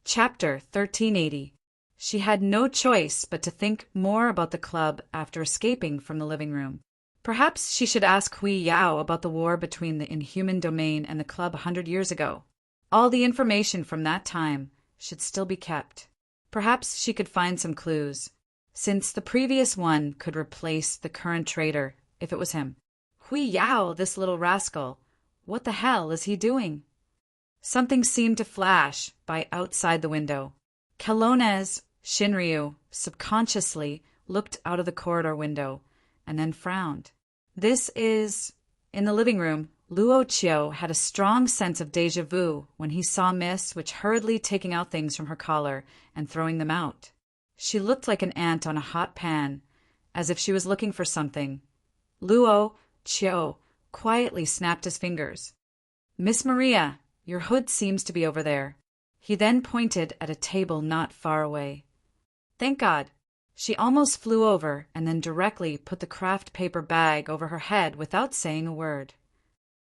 Chapter 1380. She had no choice but to think more about the club after escaping from the living room. Perhaps she should ask Hui Yao about the war between the inhuman domain and the club 100 years ago. All the information from that time should still be kept. Perhaps she could find some clues, since the previous one could replace the current traitor if it was him. Hui Yao, this little rascal. What the hell is he doing? Something seemed to flash by outside the window. Kelowna's Shinryu subconsciously looked out of the corridor window and then frowned. This is... In the living room, Luo Chiu had a strong sense of déjà vu when he saw Miss Witch hurriedly taking out things from her collar and throwing them out. She looked like an ant on a hot pan, as if she was looking for something. Luo Chiu quietly snapped his fingers. "Miss Maria, your hood seems to be over there." He then pointed at a table not far away. Thank God. She almost flew over and then directly put the craft paper bag over her head without saying a word.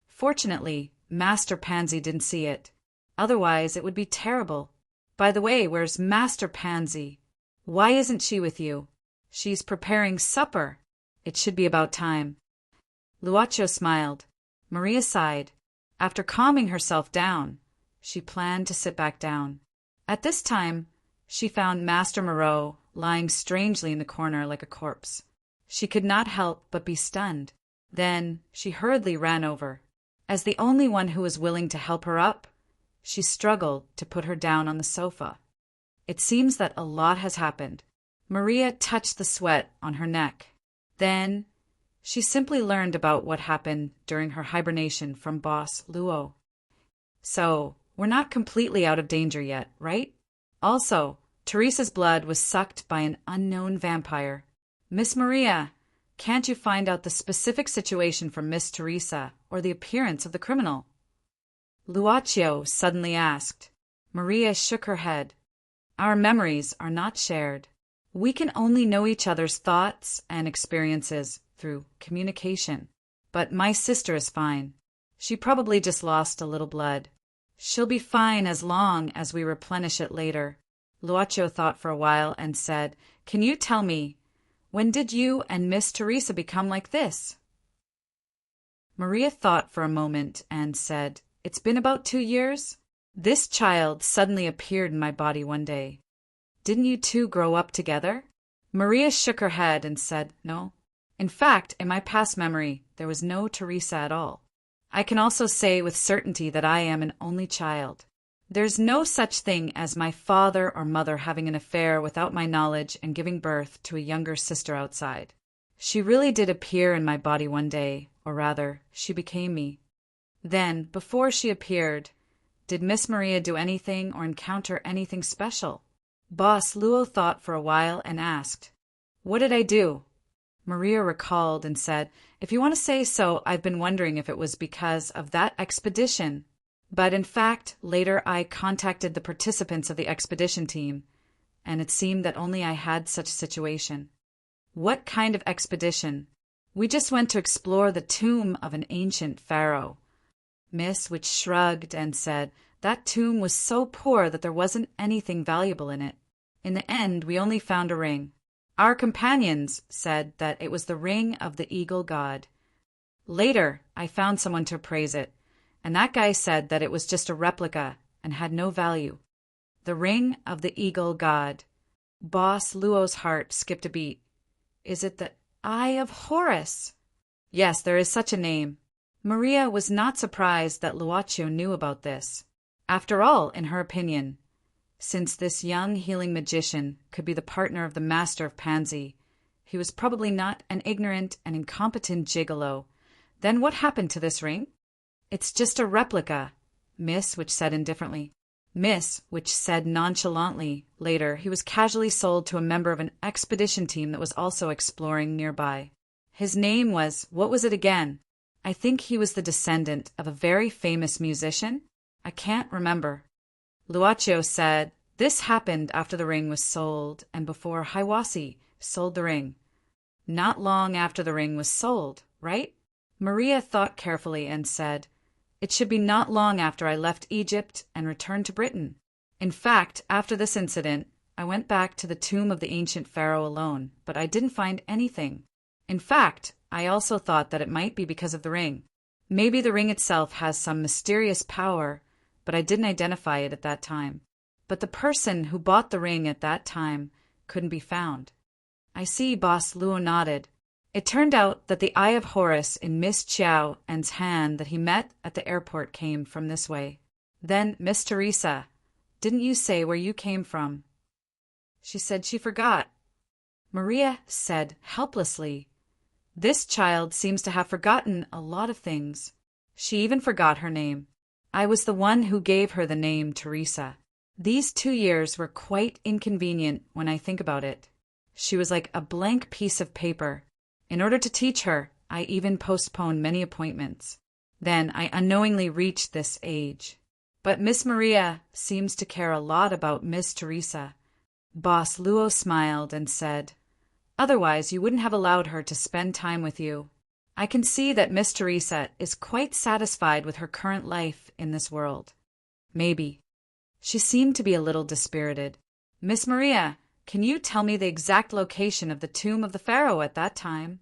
Fortunately, Master Pansy didn't see it. Otherwise, it would be terrible. By the way, where's Master Pansy? Why isn't she with you? She's preparing supper. It should be about time. Luocho smiled. Maria sighed. After calming herself down, she planned to sit back down. At this time, she found Master Moreau lying strangely in the corner like a corpse. She could not help but be stunned. Then she hurriedly ran over. As the only one who was willing to help her up, she struggled to put her down on the sofa. It seems that a lot has happened. Maria touched the sweat on her neck. Then she simply learned about what happened during her hibernation from Boss Luo. So, we're not completely out of danger yet, right? Also, Teresa's blood was sucked by an unknown vampire. Miss Maria, can't you find out the specific situation from Miss Teresa or the appearance of the criminal? Luocho suddenly asked. Maria shook her head. Our memories are not shared. We can only know each other's thoughts and experiences through communication. But my sister is fine. She probably just lost a little blood. She'll be fine as long as we replenish it later. Luocho thought for a while and said, Can you tell me, when did you and Miss Teresa become like this? Maria thought for a moment and said, It's been about 2 years. This child suddenly appeared in my body one day. Didn't you two grow up together? Maria shook her head and said, No. In fact, in my past memory, there was no Teresa at all. I can also say with certainty that I am an only child. There's no such thing as my father or mother having an affair without my knowledge and giving birth to a younger sister outside. She really did appear in my body one day, or rather, she became me. Then, before she appeared, did Miss Maria do anything or encounter anything special? Boss Luo thought for a while and asked, What did I do? Maria recalled and said, If you want to say so, I've been wondering if it was because of that expedition. But in fact, later I contacted the participants of the expedition team, and it seemed that only I had such a situation. What kind of expedition? We just went to explore the tomb of an ancient pharaoh. Miss Witch shrugged and said, That tomb was so poor that there wasn't anything valuable in it. In the end, we only found a ring. Our companions said that it was the ring of the eagle god. Later, I found someone to appraise it, and that guy said that it was just a replica and had no value. The ring of the eagle god. Boss Luo's heart skipped a beat. Is it the Eye of Horus? Yes, there is such a name. Maria was not surprised that Luocho knew about this. After all, in her opinion, since this young healing magician could be the partner of the master of Pansy, he was probably not an ignorant and incompetent gigolo. Then what happened to this ring? It's just a replica, Miss Witch said indifferently. Miss Witch said nonchalantly. Later, he was casually sold to a member of an expedition team that was also exploring nearby. His name was, what was it again? I think he was the descendant of a very famous musician. I can't remember. Luocho said, This happened after the ring was sold and before Hiawassee sold the ring. Not long after the ring was sold, right? Maria thought carefully and said, It should be not long after I left Egypt and returned to Britain. In fact, after this incident, I went back to the tomb of the ancient pharaoh alone, but I didn't find anything. In fact, I also thought that it might be because of the ring. Maybe the ring itself has some mysterious power, but I didn't identify it at that time. But the person who bought the ring at that time couldn't be found. I see, Boss Luo nodded. It turned out that the Eye of Horus in Miss Chiao En's hand that he met at the airport came from this way. Then, Miss Teresa, didn't you say where you came from? She said she forgot. Maria said helplessly, "This child seems to have forgotten a lot of things. She even forgot her name. I was the one who gave her the name Teresa. These 2 years were quite inconvenient when I think about it. She was like a blank piece of paper. In order to teach her, I even postponed many appointments. Then I unknowingly reached this age. But Miss Maria seems to care a lot about Miss Teresa." Boss Luo smiled and said, "Otherwise you wouldn't have allowed her to spend time with you. I can see that Miss Teresa is quite satisfied with her current life in this world." Maybe. She seemed to be a little dispirited. "Miss Maria, can you tell me the exact location of the tomb of the pharaoh at that time?"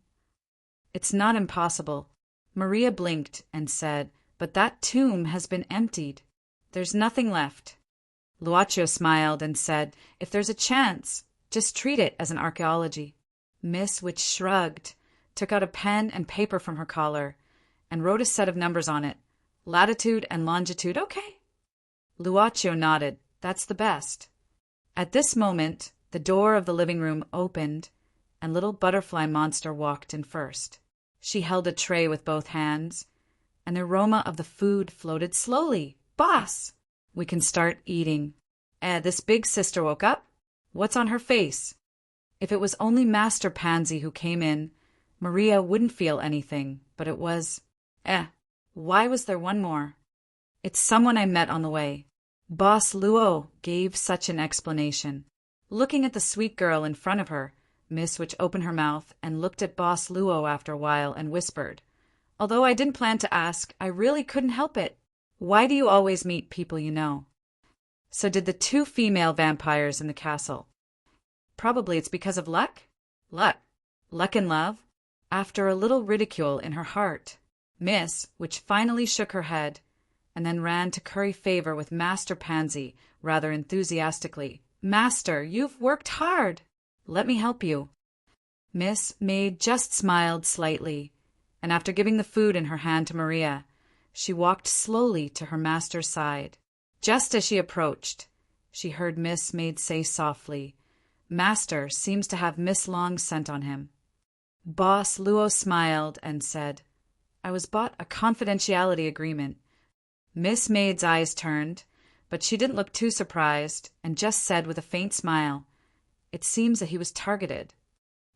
"It's not impossible." Maria blinked and said, "But that tomb has been emptied. There's nothing left." Luocio smiled and said, "If there's a chance, just treat it as an archaeology." Miss Witch shrugged, took out a pen and paper from her collar, and wrote a set of numbers on it. "Latitude and longitude, okay?" Luocio nodded. "That's the best." At this moment, the door of the living room opened, and little butterfly monster walked in first. She held a tray with both hands, and the aroma of the food floated slowly. "Boss, we can start eating." This big sister woke up. What's on her face? If it was only Master Pansy who came in, Maria wouldn't feel anything, but it was... why was there one more? "It's someone I met on the way." Boss Luo gave such an explanation. Looking at the sweet girl in front of her, Miss Witch opened her mouth and looked at Boss Luo after a while and whispered, "Although I didn't plan to ask, I really couldn't help it. Why do you always meet people you know?" So did the 2 female vampires in the castle. Probably it's because of luck? Luck and love? After a little ridicule in her heart, Miss Witch finally shook her head and then ran to curry favor with Master Pansy rather enthusiastically. "Master, you've worked hard. Let me help you." Miss Maid just smiled slightly, and after giving the food in her hand to Maria, she walked slowly to her master's side. Just as she approached, she heard Miss Maid say softly, "Master seems to have Miss Long's scent on him." Boss Luo smiled and said, "I was bought a confidentiality agreement." Miss Maid's eyes turned, but she didn't look too surprised and just said with a faint smile, "It seems that he was targeted."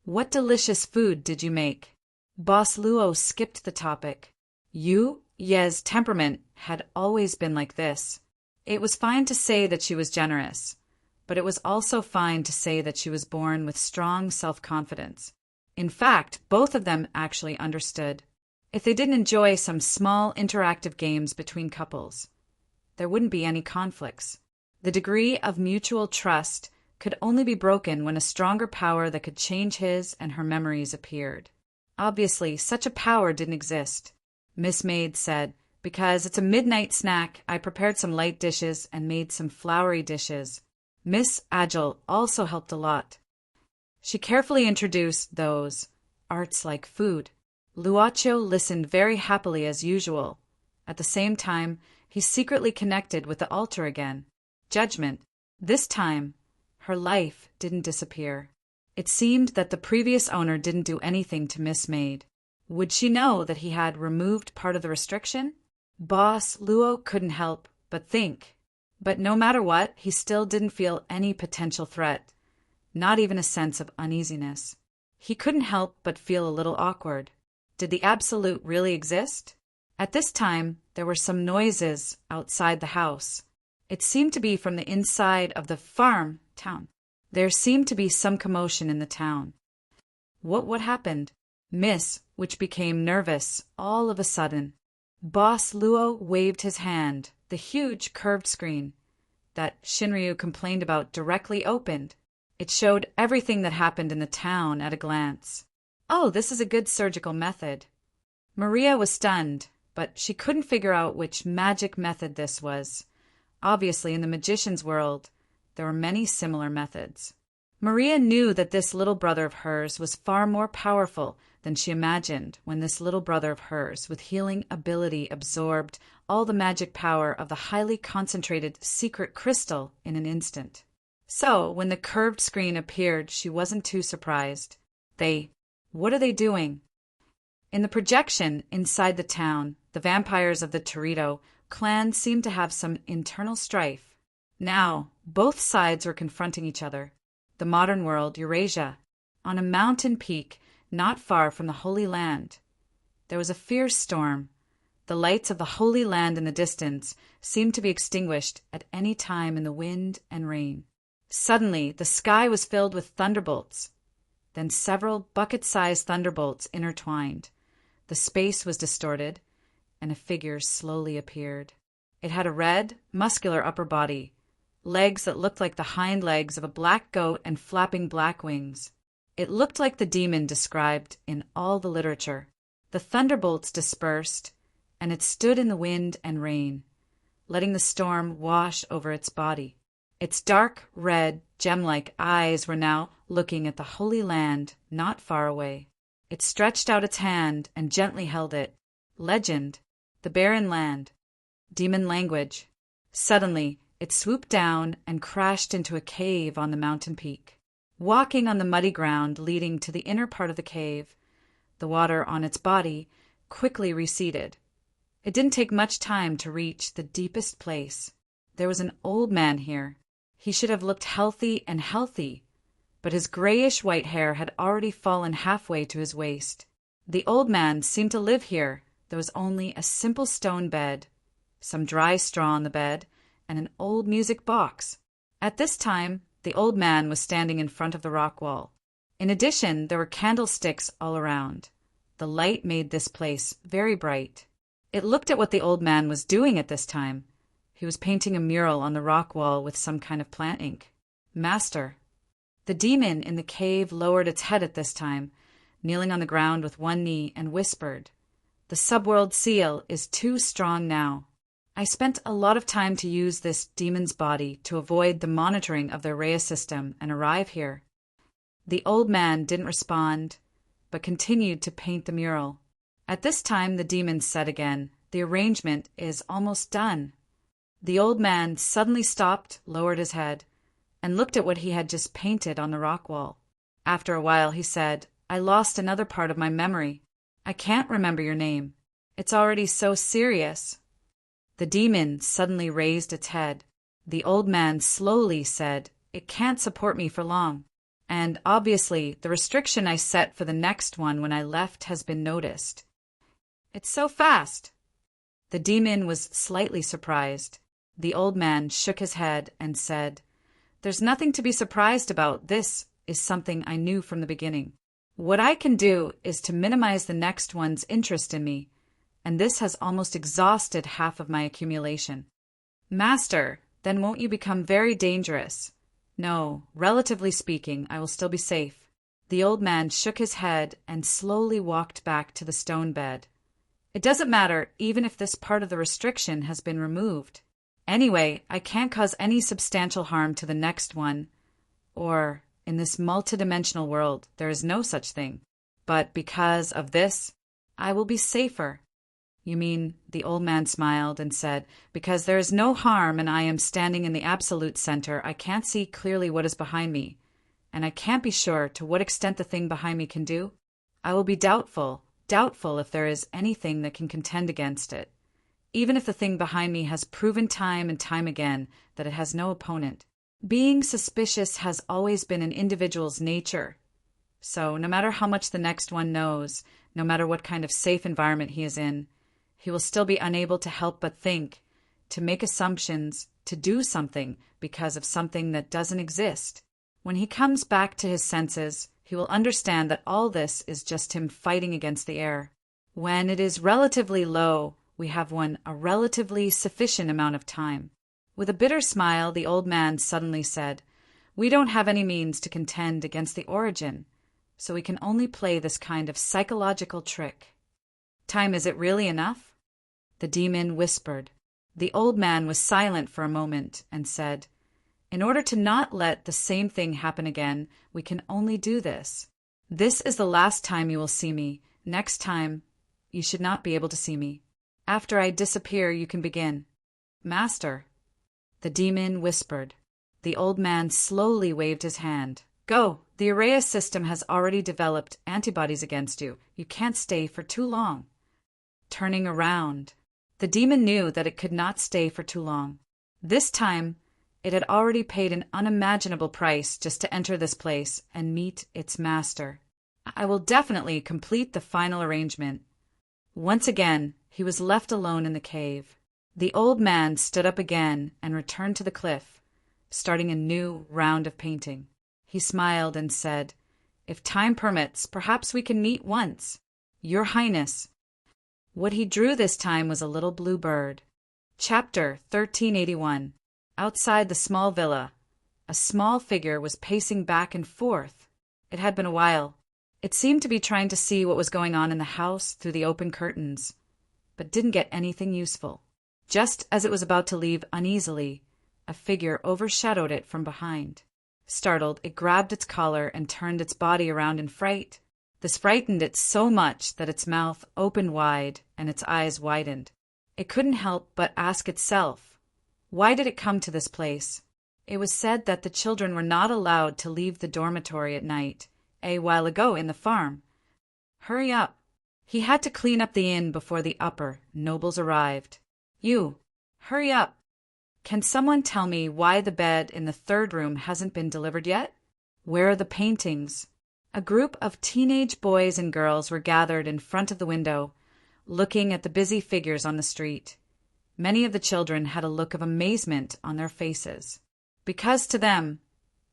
"What delicious food did you make?" Boss Luo skipped the topic. Ye's temperament had always been like this. It was fine to say that she was generous, but it was also fine to say that she was born with strong self-confidence. In fact, both of them actually understood. If they didn't enjoy some small interactive games between couples, there wouldn't be any conflicts. The degree of mutual trust could only be broken when a stronger power that could change his and her memories appeared. Obviously, such a power didn't exist. Miss Maid said, "Because it's a midnight snack, I prepared some light dishes and made some floury dishes." Miss Agile also helped a lot. She carefully introduced those arts like food. Luocio listened very happily as usual. At the same time, he secretly connected with the altar again. Judgment. This time, her life didn't disappear. It seemed that the previous owner didn't do anything to Miss Maid. Would she know that he had removed part of the restriction? Boss Luo couldn't help but think. But no matter what, he still didn't feel any potential threat, not even a sense of uneasiness. He couldn't help but feel a little awkward. Did the Absolute really exist? At this time, there were some noises outside the house. It seemed to be from the inside of the town. There seemed to be some commotion in the town. What happened? Miss, which became nervous all of a sudden. Boss Luo waved his hand, the huge curved screen. that Shinryu complained about directly opened. It showed everything that happened in the town at a glance. Oh, this is a good surgical method. Maria was stunned, but she couldn't figure out which magic method this was. Obviously, in the magician's world, there were many similar methods. Maria knew that this little brother of hers was far more powerful than she imagined when this little brother of hers with healing ability absorbed all the magic power of the highly concentrated secret crystal in an instant. So, when the curved screen appeared, she wasn't too surprised. What are they doing? In the projection inside the town, the vampires of the Torito clan seemed to have some internal strife. Now, both sides were confronting each other. The modern world, Eurasia, on a mountain peak not far from the Holy Land. There was a fierce storm. The lights of the Holy Land in the distance seemed to be extinguished at any time in the wind and rain. Suddenly, the sky was filled with thunderbolts. Then several bucket-sized thunderbolts intertwined. The space was distorted, and a figure slowly appeared. It had a red, muscular upper body, legs that looked like the hind legs of a black goat and flapping black wings. It looked like the demon described in all the literature. The thunderbolts dispersed, and it stood in the wind and rain, letting the storm wash over its body. Its dark, red, gem-like eyes were now looking at the Holy Land not far away. It stretched out its hand and gently held it. Legend, the barren land, demon language. Suddenly, it swooped down and crashed into a cave on the mountain peak. Walking on the muddy ground leading to the inner part of the cave, the water on its body quickly receded. It didn't take much time to reach the deepest place. There was an old man here. He should have looked healthy, but his grayish-white hair had already fallen halfway to his waist. The old man seemed to live here. There was only a simple stone bed, some dry straw on the bed, and an old music box. At this time, the old man was standing in front of the rock wall. In addition, there were candlesticks all around. The light made this place very bright. It looked at what the old man was doing at this time. He was painting a mural on the rock wall with some kind of plant ink. Master. The demon in the cave lowered its head at this time, kneeling on the ground with one knee, and whispered, "The subworld seal is too strong now. I spent a lot of time to use this demon's body to avoid the monitoring of the Rhea system and arrive here." The old man didn't respond, but continued to paint the mural. At this time, the demon said again, "The arrangement is almost done." The old man suddenly stopped, lowered his head, and looked at what he had just painted on the rock wall. After a while, he said, "I lost another part of my memory. I can't remember your name. It's already so serious." The demon suddenly raised its head. The old man slowly said, "It can't support me for long. And obviously, the restriction I set for the next one when I left has been noticed." "It's so fast." The demon was slightly surprised. The old man shook his head and said, "There's nothing to be surprised about. This is something I knew from the beginning. What I can do is to minimize the next one's interest in me, and this has almost exhausted half of my accumulation." "Master, then won't you become very dangerous?" "No, relatively speaking, I will still be safe." The old man shook his head and slowly walked back to the stone bed. "It doesn't matter, even if this part of the restriction has been removed. Anyway, I can't cause any substantial harm to the next one. Or, in this multidimensional world, there is no such thing. But because of this, I will be safer." "You mean," the old man smiled and said, "because there is no harm and I am standing in the absolute center, I can't see clearly what is behind me, and I can't be sure to what extent the thing behind me can do? I will be doubtful if there is anything that can contend against it, even if the thing behind me has proven time and time again that it has no opponent. Being suspicious has always been an individual's nature. So no matter how much the next one knows, no matter what kind of safe environment he is in, he will still be unable to help but think, to make assumptions, to do something because of something that doesn't exist. When he comes back to his senses, he will understand that all this is just him fighting against the air. When it is relatively low, we have a relatively sufficient amount of time. With a bitter smile, the old man suddenly said, "We don't have any means to contend against the origin, so we can only play this kind of psychological trick." "Time, is it really enough?" the demon whispered. The old man was silent for a moment and said, "In order to not let the same thing happen again, we can only do this. This is the last time you will see me. Next time, you should not be able to see me. After I disappear, you can begin." "Master," the demon whispered. The old man slowly waved his hand. "Go! The Arrhea system has already developed antibodies against you. You can't stay for too long." Turning around, the demon knew that it could not stay for too long. This time, it had already paid an unimaginable price just to enter this place and meet its master. "I will definitely complete the final arrangement." Once again, he was left alone in the cave. The old man stood up again and returned to the cliff, starting a new round of painting. He smiled and said, "If time permits, perhaps we can meet once, Your Highness." What he drew this time was a little blue bird. Chapter 1381. Outside the small villa, a small figure was pacing back and forth. It had been a while. It seemed to be trying to see what was going on in the house through the open curtains, but didn't get anything useful. Just as it was about to leave uneasily, a figure overshadowed it from behind. Startled, it grabbed its collar and turned its body around in fright. This frightened it so much that its mouth opened wide and its eyes widened. It couldn't help but ask itself, why did it come to this place? It was said that the children were not allowed to leave the dormitory at night, a while ago in the farm. Hurry up! He had to clean up the inn before the upper nobles arrived. You, hurry up! Can someone tell me why the bed in the third room hasn't been delivered yet? Where are the paintings? A group of teenage boys and girls were gathered in front of the window, looking at the busy figures on the street. Many of the children had a look of amazement on their faces, because to them,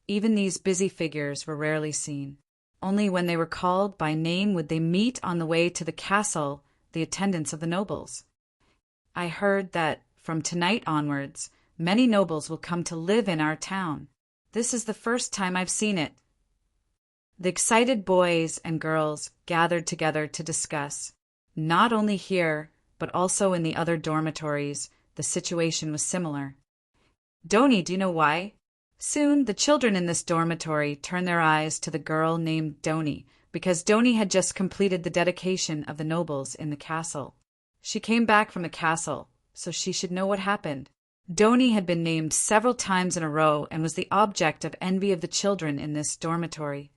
even these busy figures were rarely seen. Only when they were called by name would they meet on the way to the castle the attendants of the nobles. I heard that, from tonight onwards, many nobles will come to live in our town. This is the first time I've seen it. The excited boys and girls gathered together to discuss. Not only here, but also in the other dormitories, the situation was similar. "Doni, do you know why?" Soon the children in this dormitory turned their eyes to the girl named Doni, because Doni had just completed the dedication of the nobles in the castle. She came back from the castle, so she should know what happened. Doni had been named several times in a row and was the object of envy of the children in this dormitory.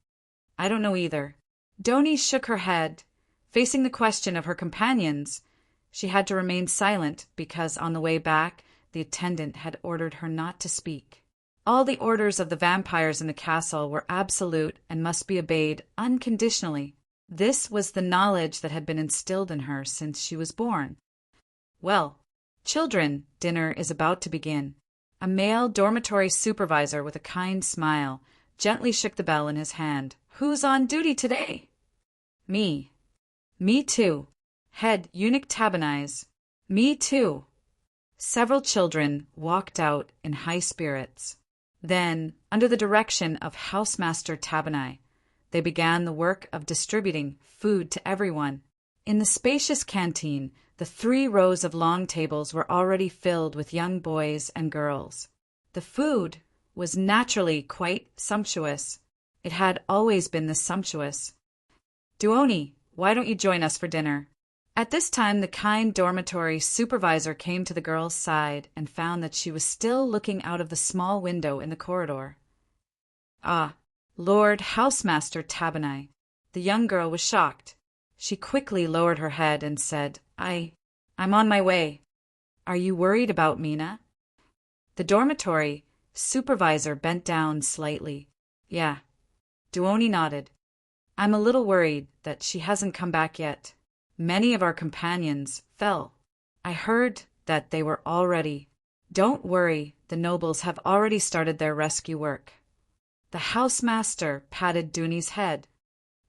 "I don't know either." Doni shook her head. Facing the question of her companions, she had to remain silent because on the way back, the attendant had ordered her not to speak. All the orders of the vampires in the castle were absolute and must be obeyed unconditionally. This was the knowledge that had been instilled in her since she was born. "Well, children, dinner is about to begin." A male dormitory supervisor with a kind smile gently shook the bell in his hand. "Who's on duty today?" "Me." "Me too." Head eunuch Tabanize. "Me too." Several children walked out in high spirits. Then, under the direction of Housemaster Tabanai, they began the work of distributing food to everyone. In the spacious canteen, the 3 rows of long tables were already filled with young boys and girls. The food was naturally quite sumptuous. It had always been this sumptuous. "Duoni, why don't you join us for dinner?" At this time, the kind dormitory supervisor came to the girl's side and found that she was still looking out of the small window in the corridor. "Ah, Lord Housemaster Tabanai." The young girl was shocked. She quickly lowered her head and said, I'm on my way. Are you worried about Mina?" The dormitory supervisor bent down slightly. "Yeah." Duoni nodded. "I'm a little worried that she hasn't come back yet. Many of our companions fell. I heard that they were already." "Don't worry, the nobles have already started their rescue work." The housemaster patted Dooney's head.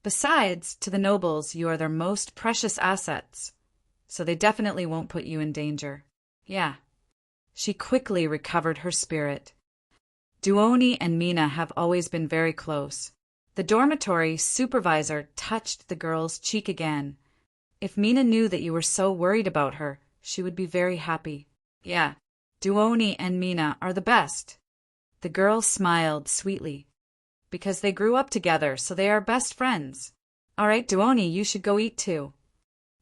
"Besides, to the nobles you are their most precious assets, so they definitely won't put you in danger." "Yeah." She quickly recovered her spirit. Duoni and Mina have always been very close. The dormitory supervisor touched the girl's cheek again. If Mina knew that you were so worried about her, she would be very happy. Yeah, Duoni and Mina are the best. The girl smiled sweetly. Because they grew up together, so they are best friends. All right, Duoni, you should go eat too.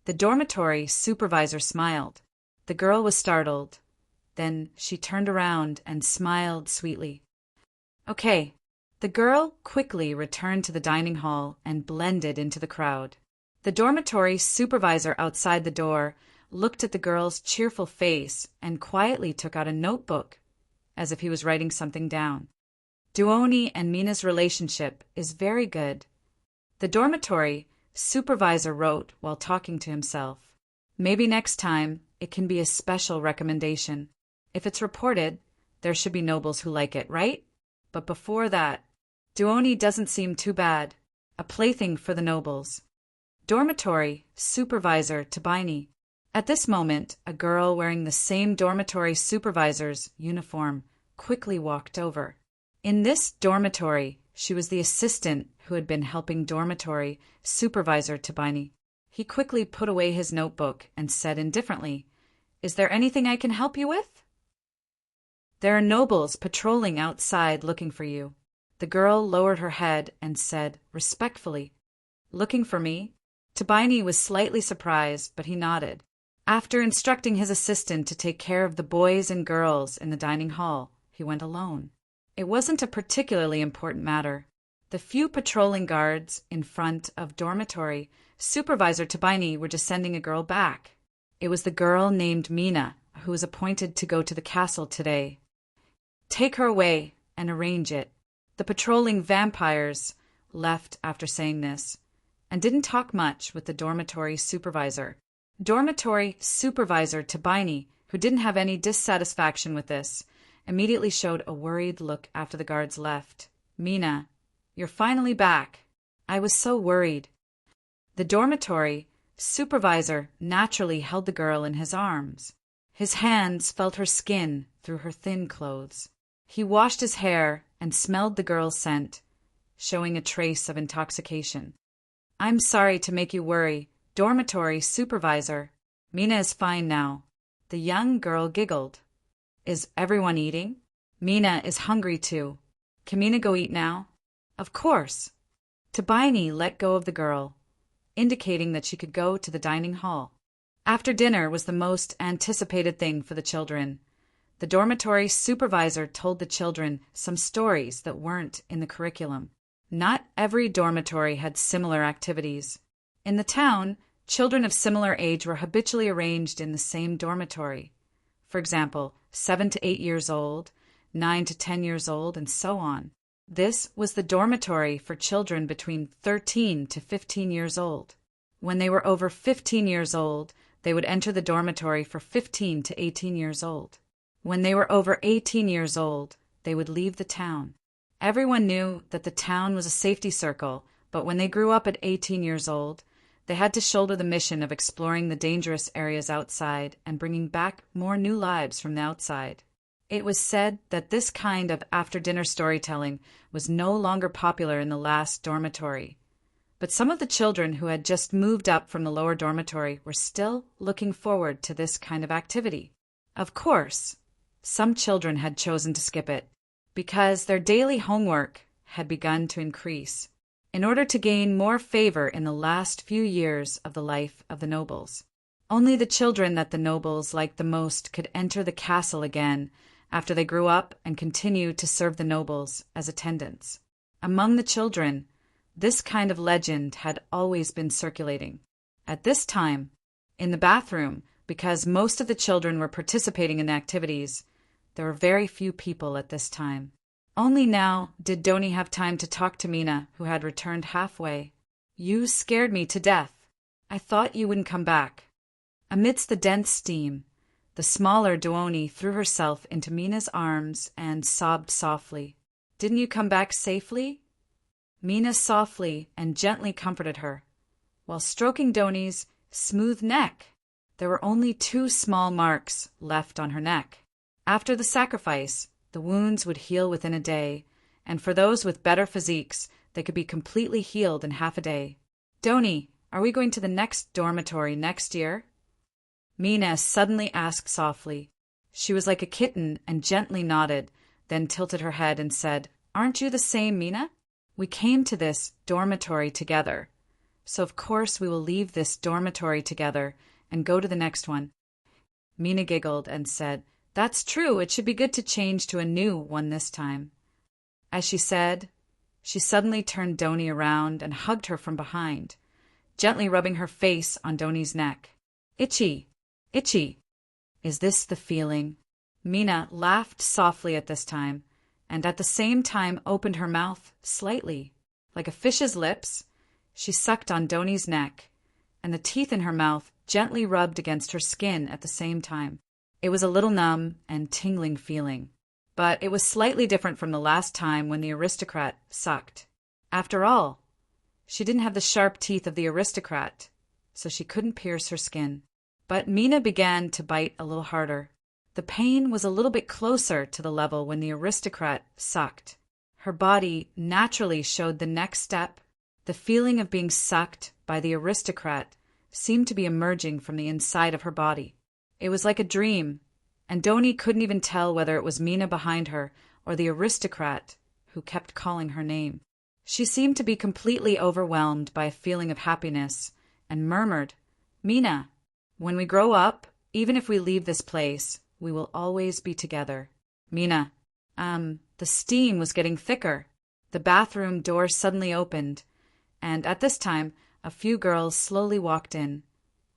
The dormitory supervisor smiled. The girl was startled. Then she turned around and smiled sweetly. Okay. The girl quickly returned to the dining hall and blended into the crowd. The dormitory supervisor outside the door looked at the girl's cheerful face and quietly took out a notebook, as if he was writing something down. Duoni and Mina's relationship is very good. The dormitory supervisor wrote while talking to himself. Maybe next time it can be a special recommendation. If it's reported, there should be nobles who like it, right? But before that, Duoni doesn't seem too bad. A plaything for the nobles. Dormitory supervisor Tabini. At this moment, a girl wearing the same dormitory supervisor's uniform quickly walked over. In this dormitory, she was the assistant who had been helping dormitory supervisor Tabini. He quickly put away his notebook and said indifferently, "Is there anything I can help you with?" "There are nobles patrolling outside looking for you." The girl lowered her head and said respectfully, "Looking for me?" Tabini was slightly surprised, but he nodded. After instructing his assistant to take care of the boys and girls in the dining hall, he went alone. It wasn't a particularly important matter. The few patrolling guards in front of dormitory supervisor Tabini were just sending a girl back. It was the girl named Mina who was appointed to go to the castle today. Take her away and arrange it. The patrolling vampires left after saying this, and didn't talk much with the dormitory supervisor. Dormitory supervisor Tabini, who didn't have any dissatisfaction with this, immediately showed a worried look after the guards left. "Mina, you're finally back. I was so worried." The dormitory supervisor naturally held the girl in his arms. His hands felt her skin through her thin clothes. He washed his hair and smelled the girl's scent, showing a trace of intoxication. "I'm sorry to make you worry, dormitory supervisor. Mina is fine now." The young girl giggled. "Is everyone eating?" "Mina is hungry too. Can Mina go eat now?" "Of course." Tabini let go of the girl, indicating that she could go to the dining hall. After dinner was the most anticipated thing for the children. The dormitory supervisor told the children some stories that weren't in the curriculum. Not every dormitory had similar activities. In the town, children of similar age were habitually arranged in the same dormitory. For example, 7 to 8 years old, 9 to 10 years old, and so on. This was the dormitory for children between 13 to 15 years old. When they were over 15 years old, they would enter the dormitory for 15 to 18 years old. When they were over 18 years old, they would leave the town. Everyone knew that the town was a safety circle, but when they grew up at 18 years old, they had to shoulder the mission of exploring the dangerous areas outside and bringing back more new lives from the outside. It was said that this kind of after-dinner storytelling was no longer popular in the last dormitory. But some of the children who had just moved up from the lower dormitory were still looking forward to this kind of activity. Of course, some children had chosen to skip it, because their daily homework had begun to increase, in order to gain more favor in the last few years of the life of the nobles. Only the children that the nobles liked the most could enter the castle again after they grew up and continue to serve the nobles as attendants. Among the children, this kind of legend had always been circulating. At this time, in the bathroom, because most of the children were participating in the activities, there were very few people at this time. Only now did Doni have time to talk to Mina, who had returned halfway. "You scared me to death. I thought you wouldn't come back." Amidst the dense steam, the smaller Duoni threw herself into Mina's arms and sobbed softly. "Didn't you come back safely?" Mina softly and gently comforted her, while stroking Doni's smooth neck. There were only 2 small marks left on her neck. After the sacrifice, the wounds would heal within a day, and for those with better physiques, they could be completely healed in half a day. Doni, are we going to the next dormitory next year? Mina suddenly asked softly. She was like a kitten and gently nodded, then tilted her head and said, Aren't you the same, Mina? We came to this dormitory together, so of course we will leave this dormitory together and go to the next one. Mina giggled and said, That's true, it should be good to change to a new one this time. As she said, she suddenly turned Doni around and hugged her from behind, gently rubbing her face on Doni's neck. Itchy, itchy. Is this the feeling? Mina laughed softly at this time, and at the same time opened her mouth slightly. Like a fish's lips, she sucked on Doni's neck, and the teeth in her mouth gently rubbed against her skin at the same time. It was a little numb and tingling feeling, but it was slightly different from the last time when the aristocrat sucked. After all, she didn't have the sharp teeth of the aristocrat, so she couldn't pierce her skin. But Mina began to bite a little harder. The pain was a little bit closer to the level when the aristocrat sucked. Her body naturally showed the next step. The feeling of being sucked by the aristocrat seemed to be emerging from the inside of her body. It was like a dream, and Doni couldn't even tell whether it was Mina behind her or the aristocrat who kept calling her name. She seemed to be completely overwhelmed by a feeling of happiness and murmured, Mina, when we grow up, even if we leave this place, we will always be together. Mina, the steam was getting thicker. The bathroom door suddenly opened, and at this time, a few girls slowly walked in,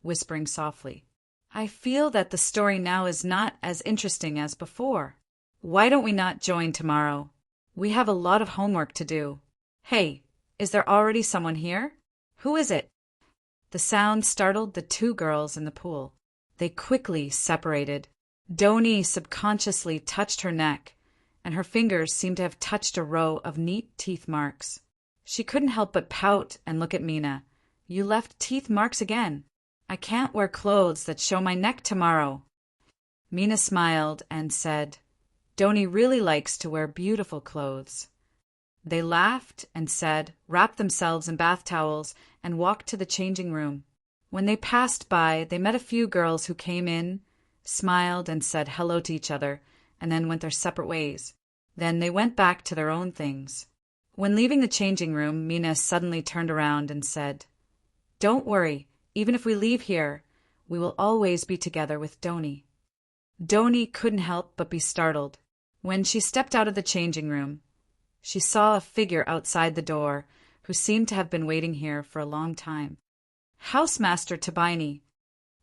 whispering softly. I feel that the story now is not as interesting as before. Why don't we not join tomorrow? We have a lot of homework to do. Hey, is there already someone here? Who is it? The sound startled the two girls in the pool. They quickly separated. Doni subconsciously touched her neck, and her fingers seemed to have touched a row of neat teeth marks. She couldn't help but pout and look at Mina. You left teeth marks again. I can't wear clothes that show my neck tomorrow. Mina smiled and said, Doni really likes to wear beautiful clothes. They laughed and said, wrapped themselves in bath towels, and walked to the changing room. When they passed by, they met a few girls who came in, smiled and said hello to each other, and then went their separate ways. Then they went back to their own things. When leaving the changing room, Mina suddenly turned around and said, Don't worry, even if we leave here, we will always be together with Doni. Doni couldn't help but be startled. When she stepped out of the changing room, she saw a figure outside the door who seemed to have been waiting here for a long time. Housemaster Tabini.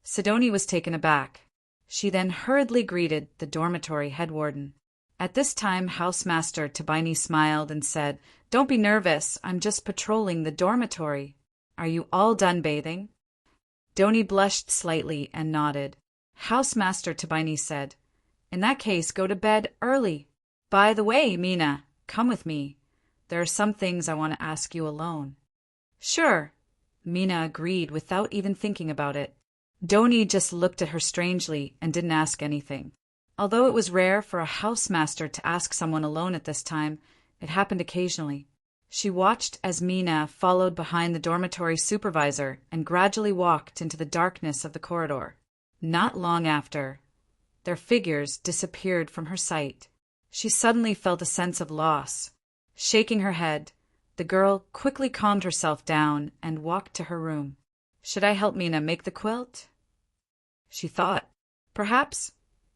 Sidoni was taken aback. She then hurriedly greeted the dormitory head warden. At this time, Housemaster Tabini smiled and said, Don't be nervous, I'm just patrolling the dormitory. Are you all done bathing? Doni blushed slightly and nodded. Housemaster Tabini said, In that case, go to bed early. By the way, Mina, come with me. There are some things I want to ask you alone. Sure, Mina agreed without even thinking about it. Doni just looked at her strangely and didn't ask anything. Although it was rare for a housemaster to ask someone alone at this time, it happened occasionally. She watched as Mina followed behind the dormitory supervisor and gradually walked into the darkness of the corridor. Not long after, their figures disappeared from her sight. She suddenly felt a sense of loss. Shaking her head, the girl quickly calmed herself down and walked to her room. Should I help Mina make the quilt? She thought. Perhaps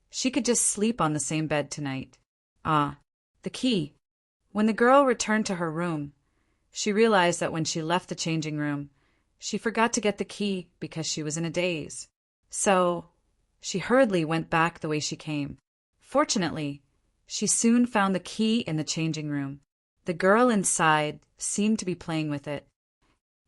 she could just sleep on the same bed tonight. Ah, the key. When the girl returned to her room, she realized that when she left the changing room, she forgot to get the key because she was in a daze. So she hurriedly went back the way she came. Fortunately, she soon found the key in the changing room. The girl inside seemed to be playing with it.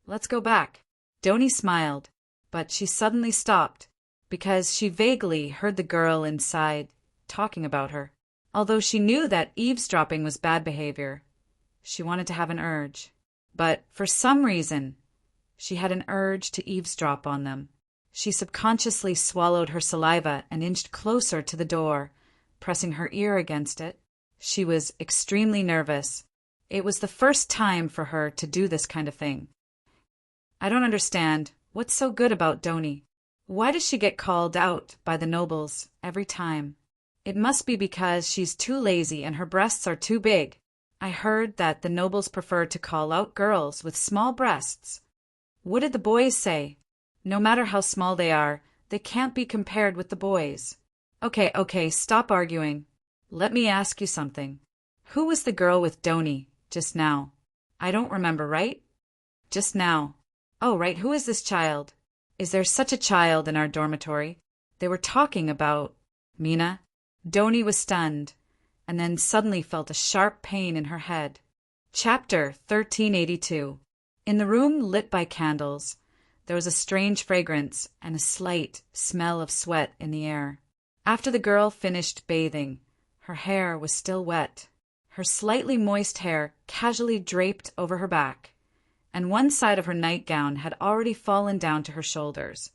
Let's go back. Doni smiled, but she suddenly stopped because she vaguely heard the girl inside talking about her. Although she knew that eavesdropping was bad behavior, she wanted to have an urge. But for some reason, she had an urge to eavesdrop on them. She subconsciously swallowed her saliva and inched closer to the door, pressing her ear against it. She was extremely nervous. It was the first time for her to do this kind of thing. I don't understand. What's so good about Doni? Why does she get called out by the nobles every time? It must be because she's too lazy and her breasts are too big. I heard that the nobles prefer to call out girls with small breasts. What did the boys say? No matter how small they are, they can't be compared with the boys. Okay, stop arguing. Let me ask you something. Who was the girl with Doni just now? I don't remember, right? Just now. Oh, right, who is this child? Is there such a child in our dormitory? They were talking about Mina. Doni was stunned, and then suddenly felt a sharp pain in her head. Chapter 1382. In the room lit by candles, there was a strange fragrance and a slight smell of sweat in the air. After the girl finished bathing, her hair was still wet. Her slightly moist hair casually draped over her back, and one side of her nightgown had already fallen down to her shoulders,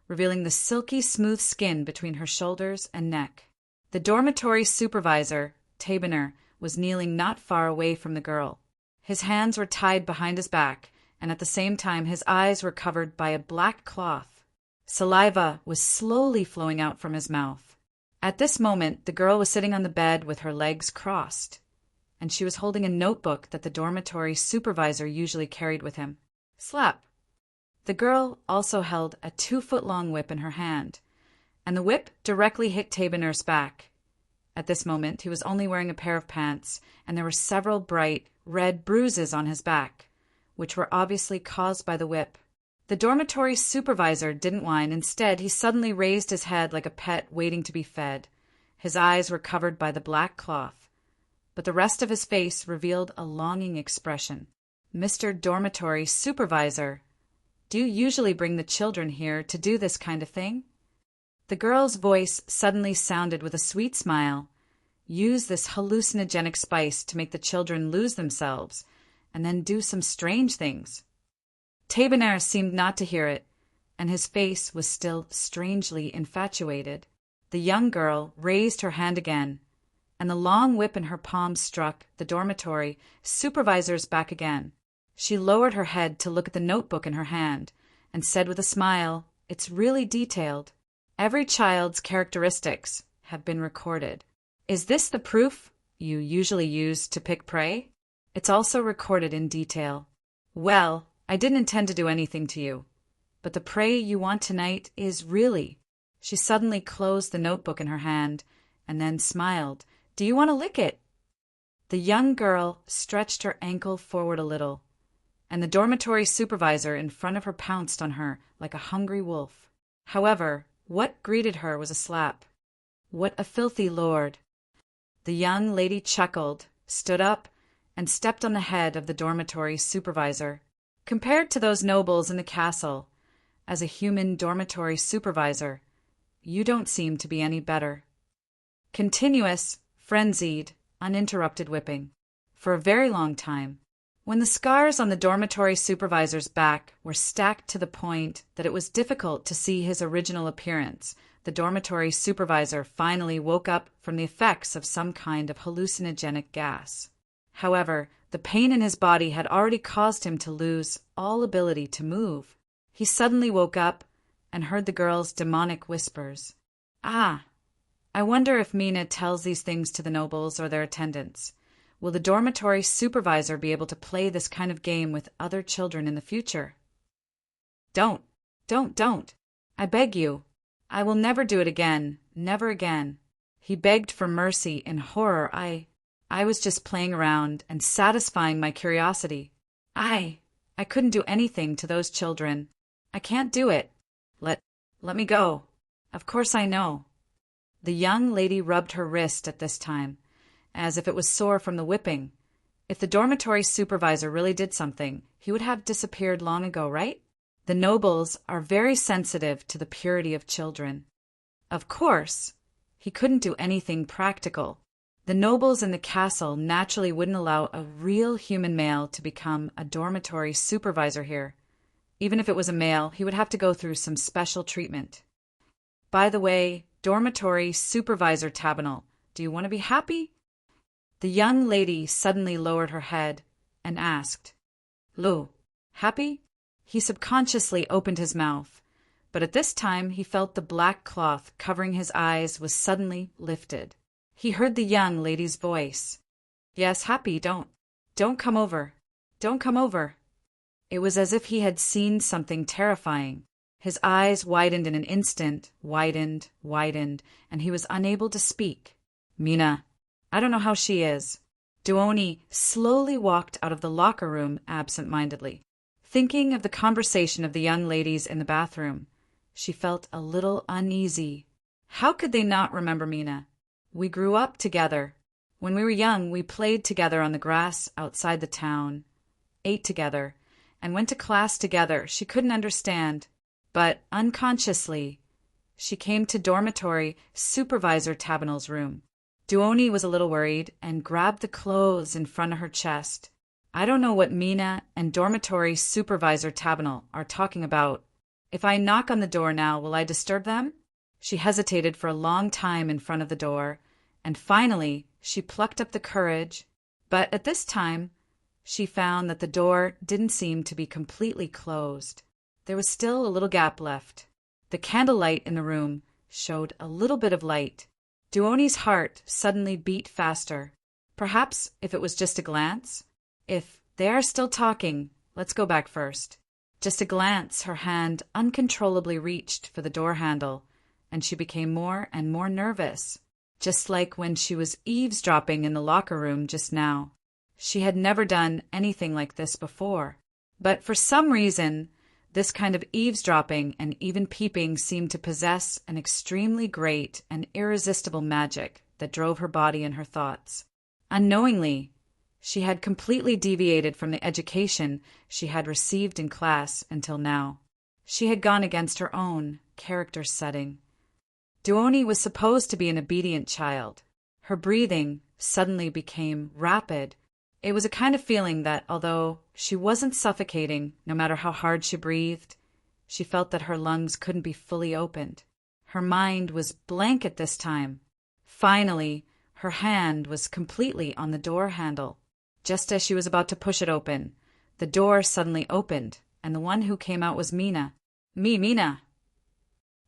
revealing the silky smooth skin between her shoulders and neck. The dormitory supervisor, Tabener, was kneeling not far away from the girl. His hands were tied behind his back, and at the same time his eyes were covered by a black cloth. Saliva was slowly flowing out from his mouth. At this moment, the girl was sitting on the bed with her legs crossed, and she was holding a notebook that the dormitory supervisor usually carried with him. Slap! The girl also held a 2-foot-long whip in her hand, and the whip directly hit Tabener's back. At this moment, he was only wearing a pair of pants, and there were several bright, red bruises on his back, which were obviously caused by the whip. The dormitory supervisor didn't whine. Instead, he suddenly raised his head like a pet waiting to be fed. His eyes were covered by the black cloth, but the rest of his face revealed a longing expression. Mr. Dormitory Supervisor, do you usually bring the children here to do this kind of thing? The girl's voice suddenly sounded with a sweet smile. Use this hallucinogenic spice to make the children lose themselves, and then do some strange things. Tabener seemed not to hear it, and his face was still strangely infatuated. The young girl raised her hand again, and the long whip in her palm struck the dormitory supervisor's back again. She lowered her head to look at the notebook in her hand, and said with a smile, "It's really detailed. Every child's characteristics have been recorded. Is this the proof you usually use to pick prey? It's also recorded in detail. Well, I didn't intend to do anything to you, but the prey you want tonight is really—" She suddenly closed the notebook in her hand and then smiled. "Do you want to lick it?" The young girl stretched her ankle forward a little, and the dormitory supervisor in front of her pounced on her like a hungry wolf. However, what greeted her was a slap. What a filthy lord! The young lady chuckled, stood up, and stepped on the head of the dormitory supervisor. Compared to those nobles in the castle, as a human dormitory supervisor, you don't seem to be any better. Continuous, frenzied, uninterrupted whipping. For a very long time. When the scars on the dormitory supervisor's back were stacked to the point that it was difficult to see his original appearance, the dormitory supervisor finally woke up from the effects of some kind of hallucinogenic gas. However, the pain in his body had already caused him to lose all ability to move. He suddenly woke up and heard the girl's demonic whispers. "Ah, I wonder if Mina tells these things to the nobles or their attendants. Will the dormitory supervisor be able to play this kind of game with other children in the future? Don't. I beg you. I will never do it again. Never again." He begged for mercy in horror. I was just playing around and satisfying my curiosity. I couldn't do anything to those children. I can't do it. Let me go. Of course I know." The young lady rubbed her wrist at this time, as if it was sore from the whipping. If the dormitory supervisor really did something, he would have disappeared long ago, right? The nobles are very sensitive to the purity of children. Of course, he couldn't do anything practical. The nobles in the castle naturally wouldn't allow a real human male to become a dormitory supervisor here. Even if it was a male, he would have to go through some special treatment. By the way, dormitory supervisor Tabenel, Do you want to be happy? The young lady suddenly lowered her head and asked, Lou, happy? He subconsciously opened his mouth, but at this time he felt the black cloth covering his eyes was suddenly lifted. He heard the young lady's voice. Yes, happy, don't come over. Don't come over. It was as if he had seen something terrifying. His eyes widened in an instant, widened, and he was unable to speak. Mina, I don't know how she is. Duoni slowly walked out of the locker room absent-mindedly. Thinking of the conversation of the young ladies in the bathroom, she felt a little uneasy. How could they not remember Mina? We grew up together. When we were young, we played together on the grass outside the town, ate together, and went to class together. She couldn't understand, but unconsciously, she came to dormitory supervisor Tabinal's room. Duoni was a little worried and grabbed the clothes in front of her chest. I don't know what Mina and dormitory supervisor Tabinal are talking about. If I knock on the door now, will I disturb them? She hesitated for a long time in front of the door, and finally she plucked up the courage, but at this time she found that the door didn't seem to be completely closed. There was still a little gap left. The candlelight in the room showed a little bit of light. Duoni's heart suddenly beat faster. Perhaps if it was just a glance? If they are still talking, let's go back first. Just a glance, her hand uncontrollably reached for the door handle, and she became more and more nervous, just like when she was eavesdropping in the locker room just now. She had never done anything like this before, but for some reason, this kind of eavesdropping and even peeping seemed to possess an extremely great and irresistible magic that drove her body and her thoughts. Unknowingly, she had completely deviated from the education she had received in class until now. She had gone against her own character setting. Duoni was supposed to be an obedient child. Her breathing suddenly became rapid. It was a kind of feeling that, although she wasn't suffocating, no matter how hard she breathed, she felt that her lungs couldn't be fully opened. Her mind was blank at this time. Finally, her hand was completely on the door handle. Just as she was about to push it open, the door suddenly opened, and the one who came out was Mina. Mina!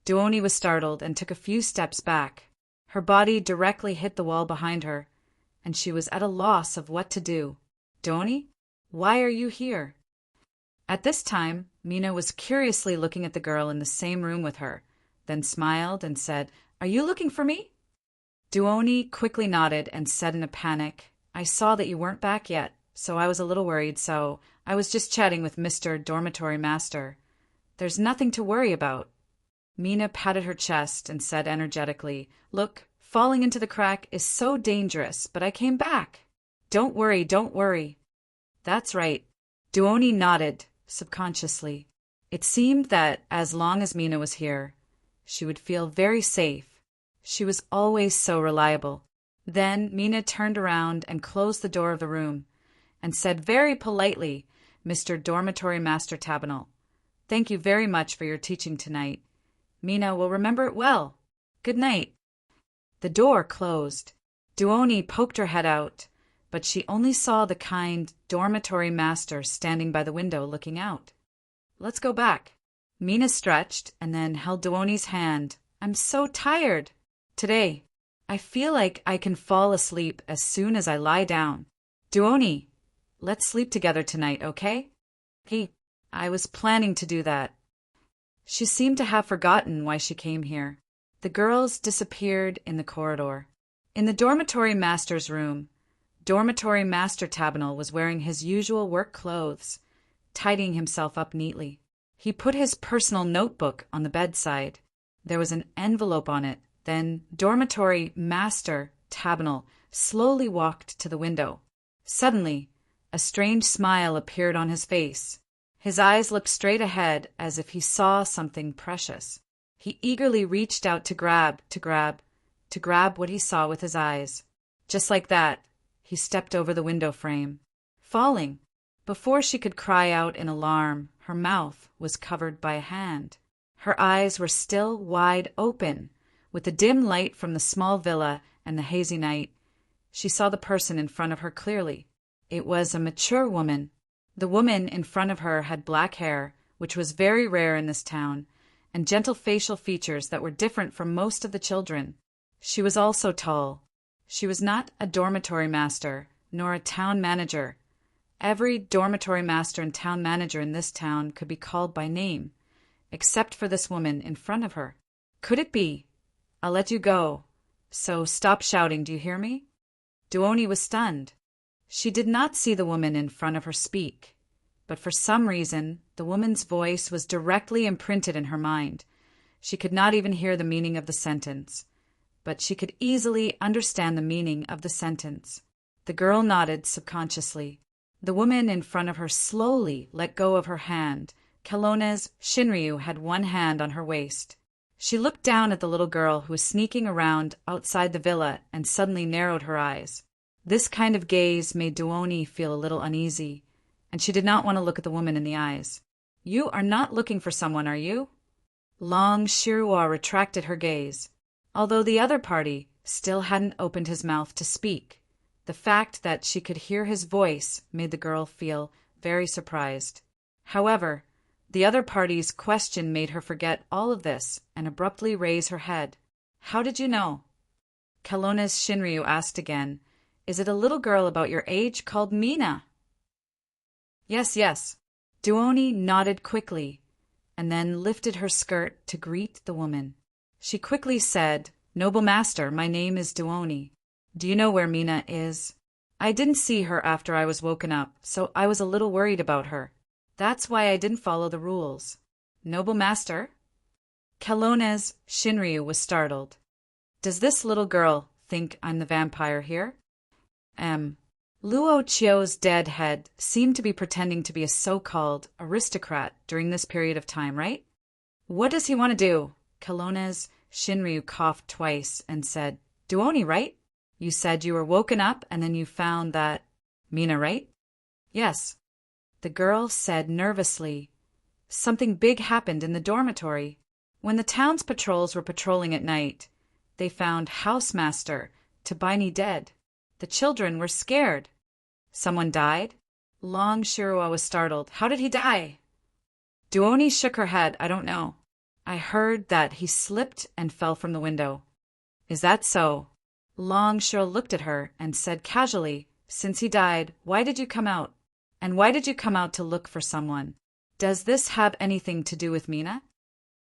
Duoni was startled and took a few steps back. Her body directly hit the wall behind her, and she was at a loss of what to do. Duoni, why are you here? At this time, Mina was curiously looking at the girl in the same room with her, then smiled and said, Are you looking for me? Duoni quickly nodded and said in a panic, I saw that you weren't back yet, so I was a little worried, so I was just chatting with Mr. Dormitory Master. There's nothing to worry about. Mina patted her chest and said energetically, Look, falling into the crack is so dangerous, but I came back. Don't worry, don't worry. That's right. Duoni nodded, subconsciously. It seemed that as long as Mina was here, she would feel very safe. She was always so reliable. Then Mina turned around and closed the door of the room, and said very politely, Mr. Dormitory Master Tabinal, thank you very much for your teaching tonight. Mina will remember it well. Good night. The door closed. Duoni poked her head out, but she only saw the kind dormitory master standing by the window looking out. Let's go back. Mina stretched and then held Duoni's hand. I'm so tired. Today, I feel like I can fall asleep as soon as I lie down. Duoni, let's sleep together tonight, okay? I was planning to do that. She seemed to have forgotten why she came here. The girls disappeared in the corridor. In the dormitory master's room, Dormitory Master Tabinal was wearing his usual work clothes, tidying himself up neatly. He put his personal notebook on the bedside. There was an envelope on it. Then Dormitory Master Tabinal slowly walked to the window. Suddenly, a strange smile appeared on his face. His eyes looked straight ahead as if he saw something precious. He eagerly reached out to grab what he saw with his eyes. Just like that, he stepped over the window frame, falling. Before she could cry out in alarm, her mouth was covered by a hand. Her eyes were still wide open, with the dim light from the small villa and the hazy night, she saw the person in front of her clearly. It was a mature woman. The woman in front of her had black hair, which was very rare in this town, and gentle facial features that were different from most of the children. She was also tall. She was not a dormitory master, nor a town manager. Every dormitory master and town manager in this town could be called by name, except for this woman in front of her. Could it be? I'll let you go. So stop shouting, do you hear me? Duoni was stunned. She did not see the woman in front of her speak, but for some reason, the woman's voice was directly imprinted in her mind. She could not even hear the meaning of the sentence, but she could easily understand the meaning of the sentence. The girl nodded subconsciously. The woman in front of her slowly let go of her hand. Kelowna's Shinryu had one hand on her waist. She looked down at the little girl who was sneaking around outside the villa and suddenly narrowed her eyes. This kind of gaze made Duoni feel a little uneasy, and she did not want to look at the woman in the eyes. You are not looking for someone, are you? Long Shirua retracted her gaze, although the other party still hadn't opened his mouth to speak. The fact that she could hear his voice made the girl feel very surprised. However, the other party's question made her forget all of this and abruptly raise her head. How did you know? Kelowna's Shinryu asked again. Is it a little girl about your age called Mina? Yes, yes. Duoni nodded quickly and then lifted her skirt to greet the woman. She quickly said, Noble master, my name is Duoni. Do you know where Mina is? I didn't see her after I was woken up, so I was a little worried about her. That's why I didn't follow the rules. Noble master? Kelowna's Shinryu was startled. Does this little girl think I'm the vampire here? Luo Chio's dead head seemed to be pretending to be a so-called aristocrat during this period of time, right? What does he want to do? Kelowna's Shinryu coughed twice and said, Duoni, right? You said you were woken up and then you found that Mina, right? Yes. The girl said nervously. Something big happened in the dormitory. When the town's patrols were patrolling at night, they found housemaster Tabaini dead. The children were scared. Someone died? Long Shirua was startled. How did he die? Duoni shook her head. I don't know. I heard that he slipped and fell from the window. Is that so? Long Shirua looked at her and said casually, Since he died, why did you come out? And why did you come out to look for someone? Does this have anything to do with Mina?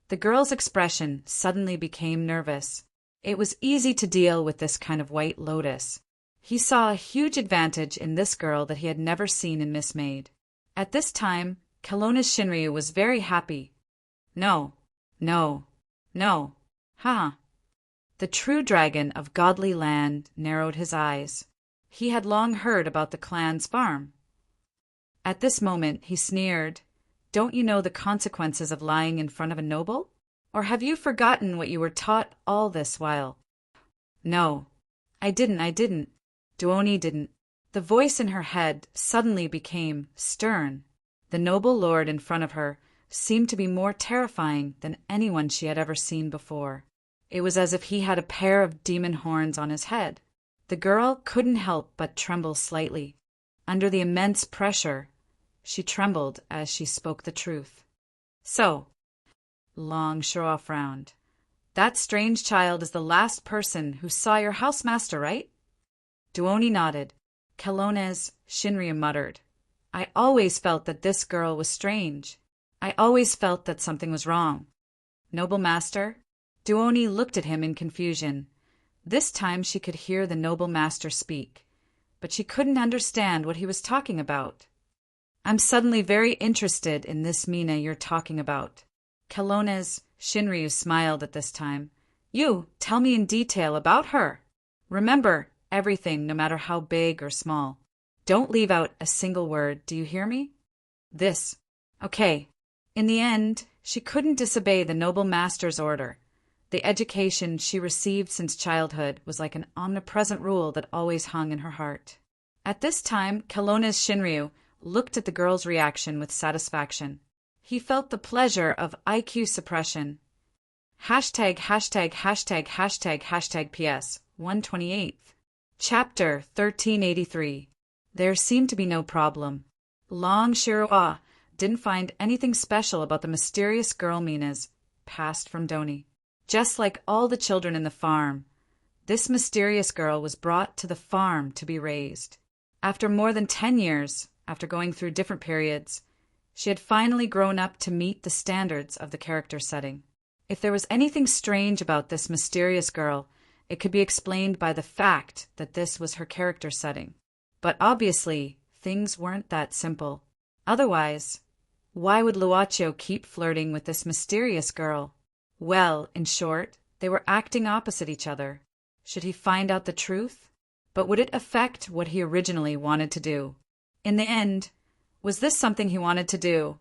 The girl's expression suddenly became nervous. It was easy to deal with this kind of white lotus. He saw a huge advantage in this girl that he had never seen in Miss Maid. At this time, Kelowna's Shinryu was very happy. No, no, no, ha! The true dragon of godly land narrowed his eyes. He had long heard about the clan's farm. At this moment he sneered, Don't you know the consequences of lying in front of a noble? Or have you forgotten what you were taught all this while? No, I didn't. Duoni didn't. The voice in her head suddenly became stern. The noble lord in front of her seemed to be more terrifying than anyone she had ever seen before. It was as if he had a pair of demon horns on his head. The girl couldn't help but tremble slightly. Under the immense pressure, she trembled as she spoke the truth. So, Long Shirua frowned. That strange child is the last person who saw your housemaster, right? Duoni nodded. Kelowna's Shinryu muttered, I always felt that this girl was strange. I always felt that something was wrong. Noble master? Duoni looked at him in confusion. This time she could hear the noble master speak, but she couldn't understand what he was talking about. I'm suddenly very interested in this Mina you're talking about. Kelowna's Shinryu smiled at this time. You, tell me in detail about her. Remember, everything, no matter how big or small. Don't leave out a single word, do you hear me? This. Okay. In the end, she couldn't disobey the noble master's order. The education she received since childhood was like an omnipresent rule that always hung in her heart. At this time, Kelowna's Shinryu looked at the girl's reaction with satisfaction. He felt the pleasure of IQ suppression. #######PS. 128. Chapter 1383. There seemed to be no problem. Long Shirua didn't find anything special about the mysterious girl Mina's passed from Doni. Just like all the children in the farm, this mysterious girl was brought to the farm to be raised. After more than 10 years, after going through different periods, she had finally grown up to meet the standards of the character setting. If there was anything strange about this mysterious girl, it could be explained by the fact that this was her character setting. But obviously, things weren't that simple. Otherwise, why would Luocio keep flirting with this mysterious girl? Well, in short, they were acting opposite each other. Should he find out the truth? But would it affect what he originally wanted to do? In the end, was this something he wanted to do?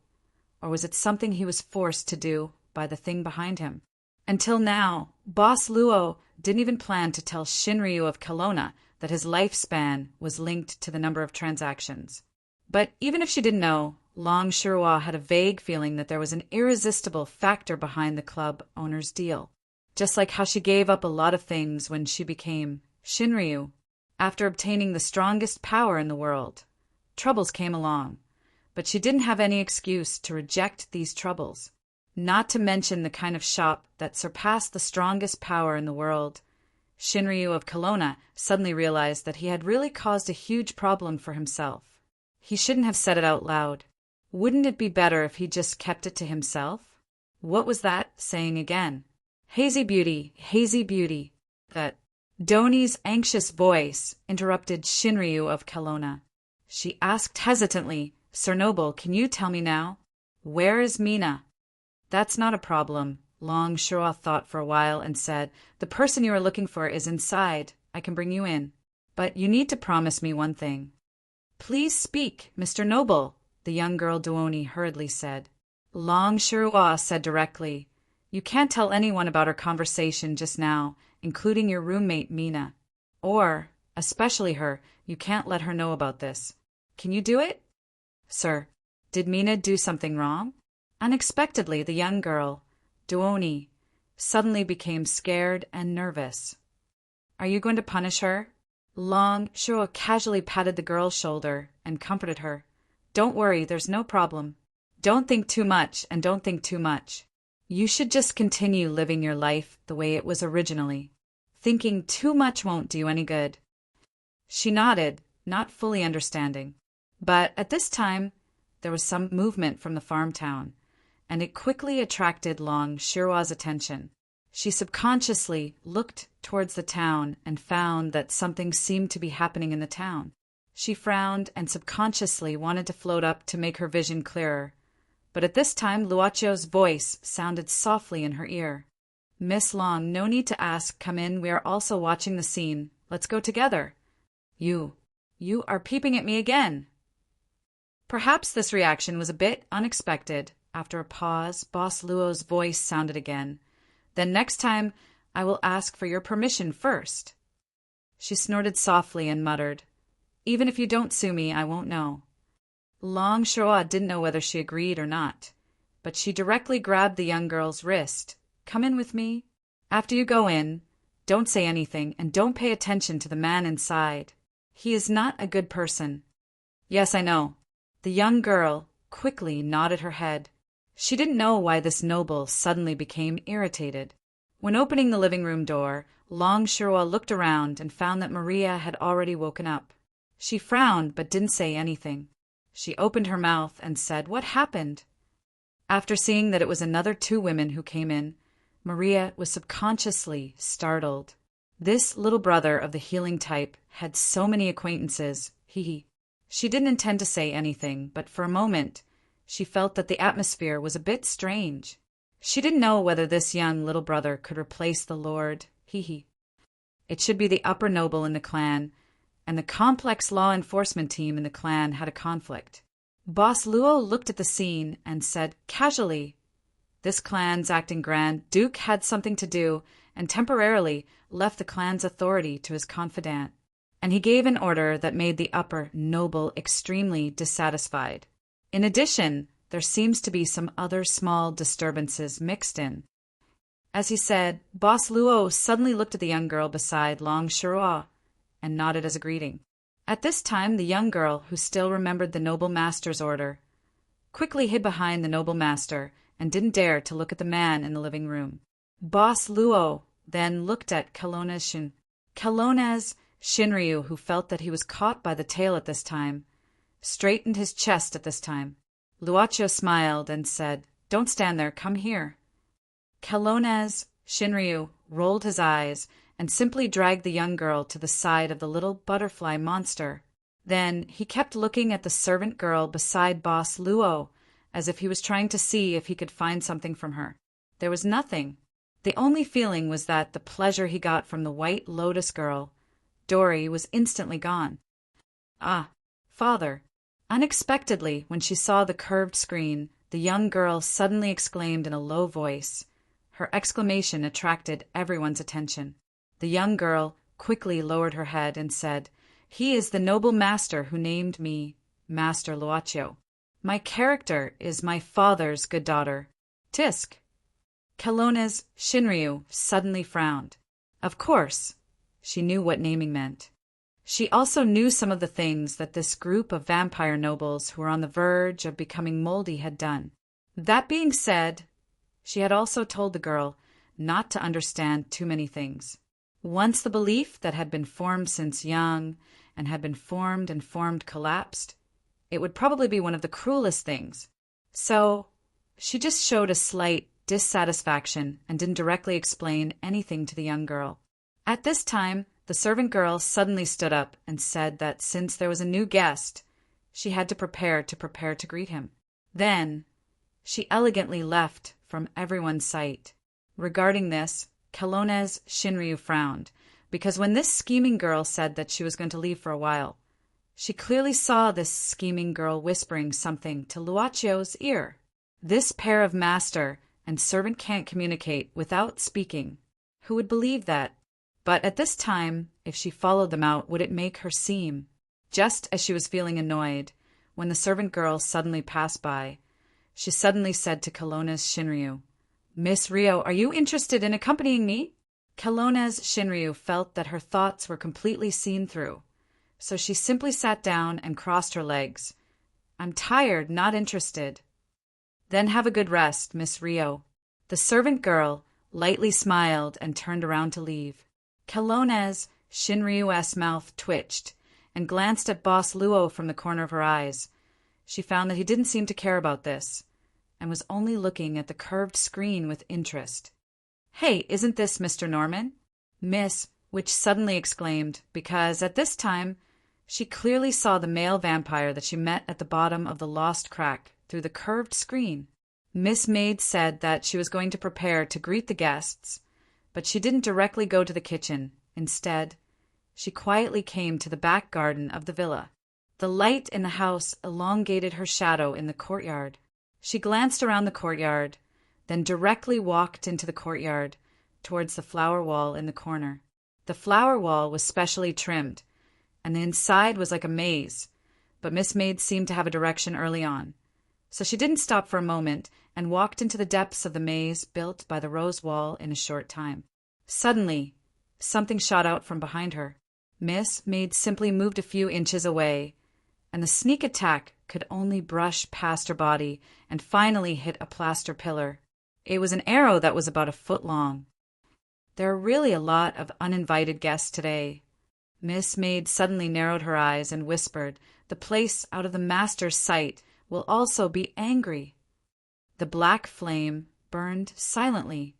Or was it something he was forced to do by the thing behind him? Until now, Boss Luo didn't even plan to tell Shinryu of Kelowna that his lifespan was linked to the number of transactions. But even if she didn't know, Long Shirua had a vague feeling that there was an irresistible factor behind the club owner's deal. Just like how she gave up a lot of things when she became Shinryu. After obtaining the strongest power in the world, troubles came along, but she didn't have any excuse to reject these troubles. Not to mention the kind of shop that surpassed the strongest power in the world. Shinryu of Kelowna suddenly realized that he had really caused a huge problem for himself. He shouldn't have said it out loud. Wouldn't it be better if he just kept it to himself? What was that saying again? Hazy beauty, hazy beauty. That Doni's anxious voice interrupted Shinryu of Kelowna. She asked hesitantly, Sir Noble, can you tell me now? Where is Mina? That's not a problem. Long Shirua thought for a while and said, the person you are looking for is inside. I can bring you in. But you need to promise me one thing. Please speak, Mr. Noble, the young girl Duoni hurriedly said. Long Shirua said directly, you can't tell anyone about our conversation just now, including your roommate Mina. Or, especially her, you can't let her know about this. Can you do it? Sir, did Mina do something wrong? Unexpectedly, the young girl, Duoni, suddenly became scared and nervous. Are you going to punish her? Long Shirua casually patted the girl's shoulder and comforted her. Don't worry, there's no problem. Don't think too much and don't think too much. You should just continue living your life the way it was originally. Thinking too much won't do any good. She nodded, not fully understanding. But at this time, there was some movement from the farm town, and it quickly attracted Long Shirua's attention. She subconsciously looked towards the town and found that something seemed to be happening in the town. She frowned and subconsciously wanted to float up to make her vision clearer. But at this time, Luocio's voice sounded softly in her ear. Miss Long, no need to ask. Come in. We are also watching the scene. Let's go together. You are peeping at me again. Perhaps this reaction was a bit unexpected. After a pause, Boss Luo's voice sounded again. Then next time, I will ask for your permission first. She snorted softly and muttered, even if you don't sue me, I won't know. Long Shirua didn't know whether she agreed or not, but she directly grabbed the young girl's wrist. Come in with me. After you go in, don't say anything and don't pay attention to the man inside. He is not a good person. Yes, I know. The young girl quickly nodded her head. She didn't know why this noble suddenly became irritated. When opening the living room door, Long Shirua looked around and found that Maria had already woken up. She frowned but didn't say anything. She opened her mouth and said, What happened? After seeing that it was another 2 women who came in, Maria was subconsciously startled. This little brother of the healing type had so many acquaintances. She didn't intend to say anything, but for a moment, she felt that the atmosphere was a bit strange. She didn't know whether this young little brother could replace the lord. It should be the upper noble in the clan, and the complex law enforcement team in the clan had a conflict. Boss Luo looked at the scene and said casually, This clan's acting Grand Duke had something to do and temporarily left the clan's authority to his confidant, and he gave an order that made the upper noble extremely dissatisfied. In addition, there seems to be some other small disturbances mixed in. As he said, Boss Luo suddenly looked at the young girl beside Long Shirua and nodded as a greeting. At this time, the young girl, who still remembered the noble master's order, quickly hid behind the noble master and didn't dare to look at the man in the living room. Boss Luo then looked at Kelowna's Shinryu, who felt that he was caught by the tail at this time, straightened his chest at this time. Luocho smiled and said, "Don't stand there, come here." Kelowna's Shinryu rolled his eyes and simply dragged the young girl to the side of the little butterfly monster. Then he kept looking at the servant girl beside Boss Luo, as if he was trying to see if he could find something from her. There was nothing. The only feeling was that the pleasure he got from the White Lotus girl, Dory, was instantly gone. "Ah, father." Unexpectedly, when she saw the curved screen, the young girl suddenly exclaimed in a low voice. Her exclamation attracted everyone's attention. The young girl quickly lowered her head and said, "He is the noble master who named me Master Luocho. My character is my father's good daughter, Tisk." Kelowna's Shinryu suddenly frowned. Of course, she knew what naming meant. She also knew some of the things that this group of vampire nobles who were on the verge of becoming moldy had done. That being said, she had also told the girl not to understand too many things. Once the belief that had been formed since young and had been formed and formed collapsed, it would probably be one of the cruelest things. So she just showed a slight dissatisfaction and didn't directly explain anything to the young girl. At this time, the servant girl suddenly stood up and said that since there was a new guest, she had to prepare to greet him. Then she elegantly left from everyone's sight. Regarding this, Kelowna's Shinryu frowned, because when this scheming girl said that she was going to leave for a while, she clearly saw this scheming girl whispering something to Luocho's ear. This pair of master and servant can't communicate without speaking. Who would believe that? But at this time, if she followed them out, would it make her seem? Just as she was feeling annoyed, when the servant girl suddenly passed by, she suddenly said to Kelowna's Shinryu, "Miss Rio, are you interested in accompanying me?" Kelowna's Shinryu felt that her thoughts were completely seen through, so she simply sat down and crossed her legs. "I'm tired, not interested." "Then have a good rest, Miss Rio." The servant girl lightly smiled and turned around to leave. Kelowna's Shinryu's mouth twitched and glanced at Boss Luo from the corner of her eyes. She found that he didn't seem to care about this, and was only looking at the curved screen with interest. "Hey, isn't this Mr. Norman?" Miss Witch suddenly exclaimed, because at this time she clearly saw the male vampire that she met at the bottom of the lost crack through the curved screen. Miss Maid said that she was going to prepare to greet the guests, but she didn't directly go to the kitchen. Instead, she quietly came to the back garden of the villa. The light in the house elongated her shadow in the courtyard. She glanced around the courtyard, then directly walked into the courtyard towards the flower wall in the corner. The flower wall was specially trimmed, and the inside was like a maze, but Miss Maid seemed to have a direction early on. So she didn't stop for a moment and walked into the depths of the maze built by the rose wall in a short time. Suddenly, something shot out from behind her. Miss Maid simply moved a few inches away, and the sneak attack could only brush past her body and finally hit a plaster pillar. It was an arrow that was about a foot long. There are really a lot of uninvited guests today. Miss Maid suddenly narrowed her eyes and whispered, "The place out of the master's sight will also be angry." The black flame burned silently,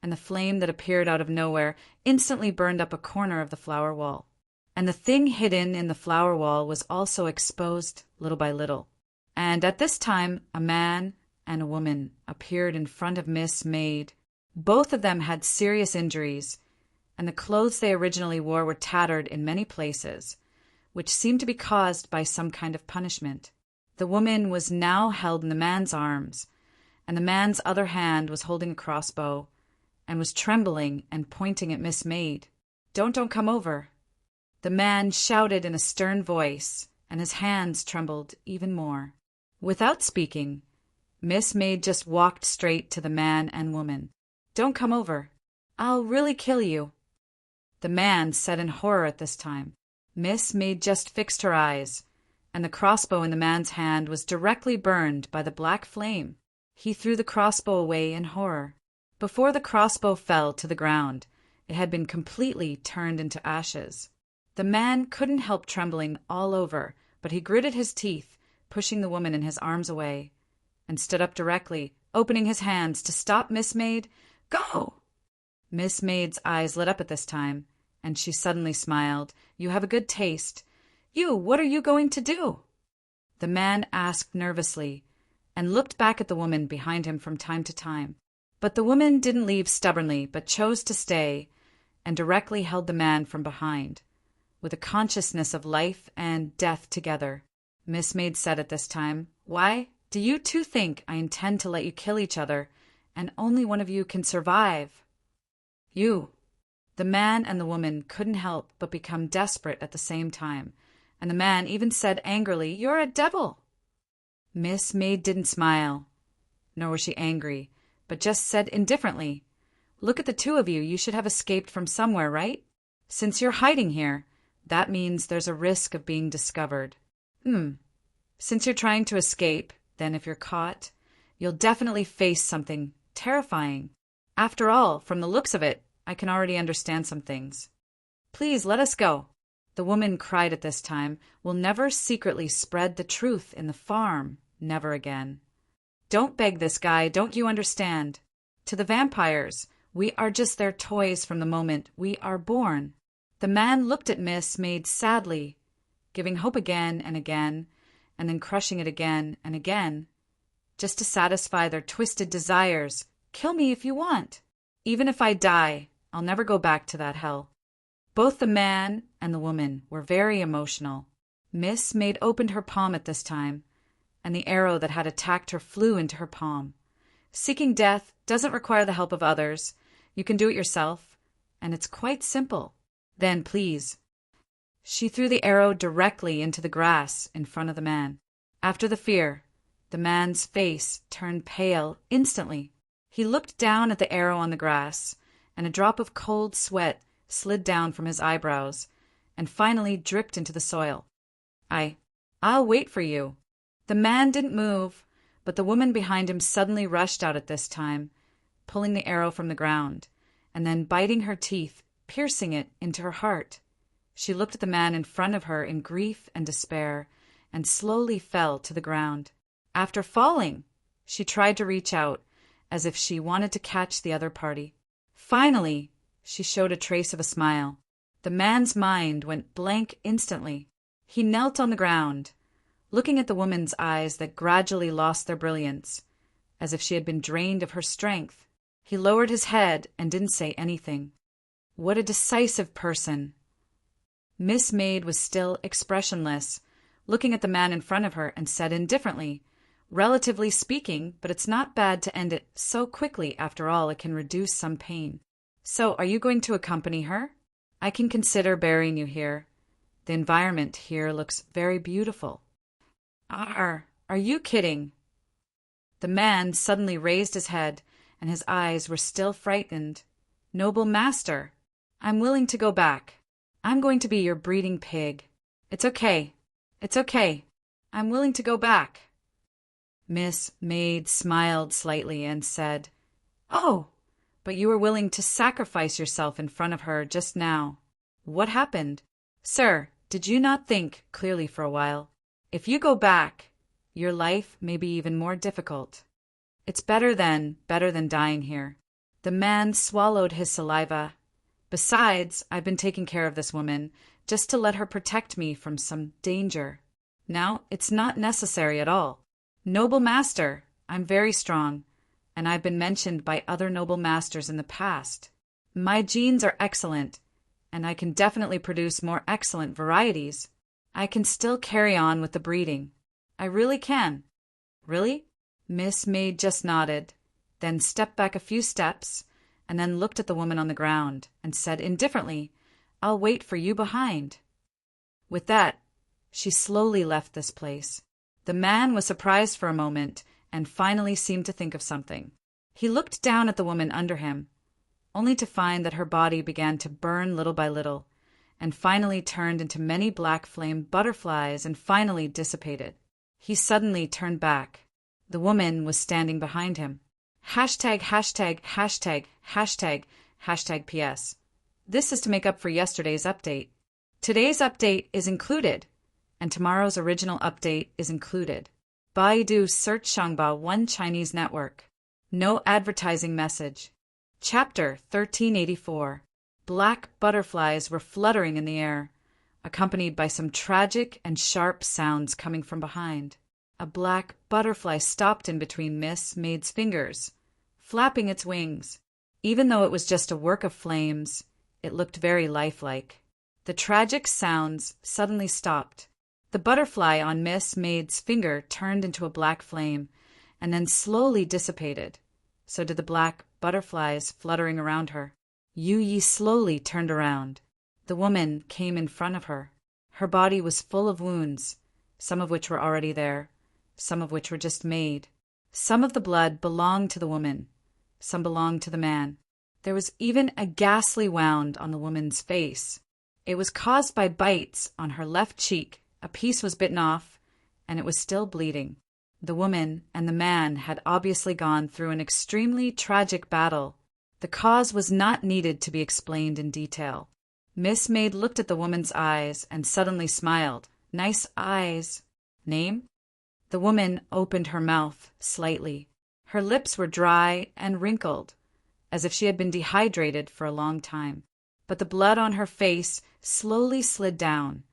and the flame that appeared out of nowhere instantly burned up a corner of the flower wall. And the thing hidden in the flower wall was also exposed little by little. And at this time, a man and a woman appeared in front of Miss Maid. Both of them had serious injuries, and the clothes they originally wore were tattered in many places, which seemed to be caused by some kind of punishment. The woman was now held in the man's arms, and the man's other hand was holding a crossbow, and was trembling and pointing at Miss Maid. Don't come over." The man shouted in a stern voice, and his hands trembled even more. Without speaking, Miss Maid just walked straight to the man and woman. Don't come over. I'll really kill you." The man said in horror at this time. Miss Maid just fixed her eyes, and the crossbow in the man's hand was directly burned by the black flame. He threw the crossbow away in horror. Before the crossbow fell to the ground, it had been completely turned into ashes. The man couldn't help trembling all over, but he gritted his teeth, pushing the woman in his arms away, and stood up directly, opening his hands to stop Miss Maid. "Go!" Miss Maid's eyes lit up at this time, and she suddenly smiled. "You have a good taste. What are you going to do?" The man asked nervously, and looked back at the woman behind him from time to time. But the woman didn't leave stubbornly, but chose to stay, and directly held the man from behind, with a consciousness of life and death together. Miss Maid said at this time, "Why, do you two think I intend to let you kill each other, and only one of you can survive?" The man and the woman couldn't help but become desperate at the same time, and the man even said angrily, "You're a devil." Miss Maid didn't smile, nor was she angry, but just said indifferently, "Look at the two of you. You should have escaped from somewhere, right? Since you're hiding here, that means there's a risk of being discovered. Since you're trying to escape, then if you're caught, you'll definitely face something terrifying. After all, from the looks of it, I can already understand some things. Please let us go." The woman cried at this time, "We'll never secretly spread the truth in the farm. Never again. Don't beg this guy, don't you understand? To the vampires, we are just their toys from the moment we are born." The man looked at Miss Maid sadly, giving hope again and again, and then crushing it again and again, just to satisfy their twisted desires. "Kill me if you want. Even if I die, I'll never go back to that hell." Both the man and the woman were very emotional. Miss Maid opened her palm at this time, and the arrow that had attacked her flew into her palm. Seeking death doesn't require the help of others. You can do it yourself, and it's quite simple. Then, please. She threw the arrow directly into the grass in front of the man. After the fear, the man's face turned pale instantly. He looked down at the arrow on the grass, and a drop of cold sweat slid down from his eyebrows and finally dripped into the soil. I'll wait for you." The man didn't move, but the woman behind him suddenly rushed out at this time, pulling the arrow from the ground, and then biting her teeth, piercing it into her heart. She looked at the man in front of her in grief and despair, and slowly fell to the ground. After falling, she tried to reach out, as if she wanted to catch the other party. Finally, she showed a trace of a smile. The man's mind went blank instantly. He knelt on the ground, looking at the woman's eyes that gradually lost their brilliance, as if she had been drained of her strength. He lowered his head and didn't say anything. What a decisive person! Miss Maid was still expressionless, looking at the man in front of her, and said indifferently, "Relatively speaking, but it's not bad to end it so quickly. After all, it can reduce some pain. So, are you going to accompany her? I can consider burying you here. The environment here looks very beautiful." Are you kidding?" The man suddenly raised his head, and his eyes were still frightened. "Noble master, I'm willing to go back. I'm going to be your breeding pig. It's okay. I'm willing to go back." Miss Maid smiled slightly and said, "Oh, but you were willing to sacrifice yourself in front of her just now. What happened? Sir, did you not think clearly for a while? If you go back, your life may be even more difficult. It's better than dying here." The man swallowed his saliva. "Besides, I've been taking care of this woman, just to let her protect me from some danger. Now, it's not necessary at all. Noble master, I'm very strong, and I've been mentioned by other noble masters in the past. My genes are excellent, and I can definitely produce more excellent varieties. I can still carry on with the breeding. I really can." "Really?" Miss Maid just nodded, then stepped back a few steps, and then looked at the woman on the ground, and said indifferently, "I'll wait for you behind." With that, she slowly left this place. The man was surprised for a moment, and finally seemed to think of something. He looked down at the woman under him, only to find that her body began to burn little by little, and finally turned into many black flame butterflies and finally dissipated. He suddenly turned back. The woman was standing behind him. Hashtag, hashtag, hashtag, hashtag, hashtag PS. This is to make up for yesterday's update. Today's update is included, and tomorrow's original update is included. Baidu Search Shanghba 1 Chinese Network. No advertising message. Chapter 1384. Black butterflies were fluttering in the air, accompanied by some tragic and sharp sounds coming from behind. A black butterfly stopped in between Miss Maid's fingers, flapping its wings. Even though it was just a work of flames, it looked very lifelike. The tragic sounds suddenly stopped. The butterfly on Miss Maid's finger turned into a black flame, and then slowly dissipated. So did the black butterflies fluttering around her. Yu Yi slowly turned around. The woman came in front of her. Her body was full of wounds, some of which were already there, some of which were just made. Some of the blood belonged to the woman, some belonged to the man. There was even a ghastly wound on the woman's face. It was caused by bites on her left cheek. A piece was bitten off, and it was still bleeding. The woman and the man had obviously gone through an extremely tragic battle. The cause was not needed to be explained in detail. Miss Maid looked at the woman's eyes and suddenly smiled. Nice eyes. Name? The woman opened her mouth slightly. Her lips were dry and wrinkled, as if she had been dehydrated for a long time. But the blood on her face slowly slid down,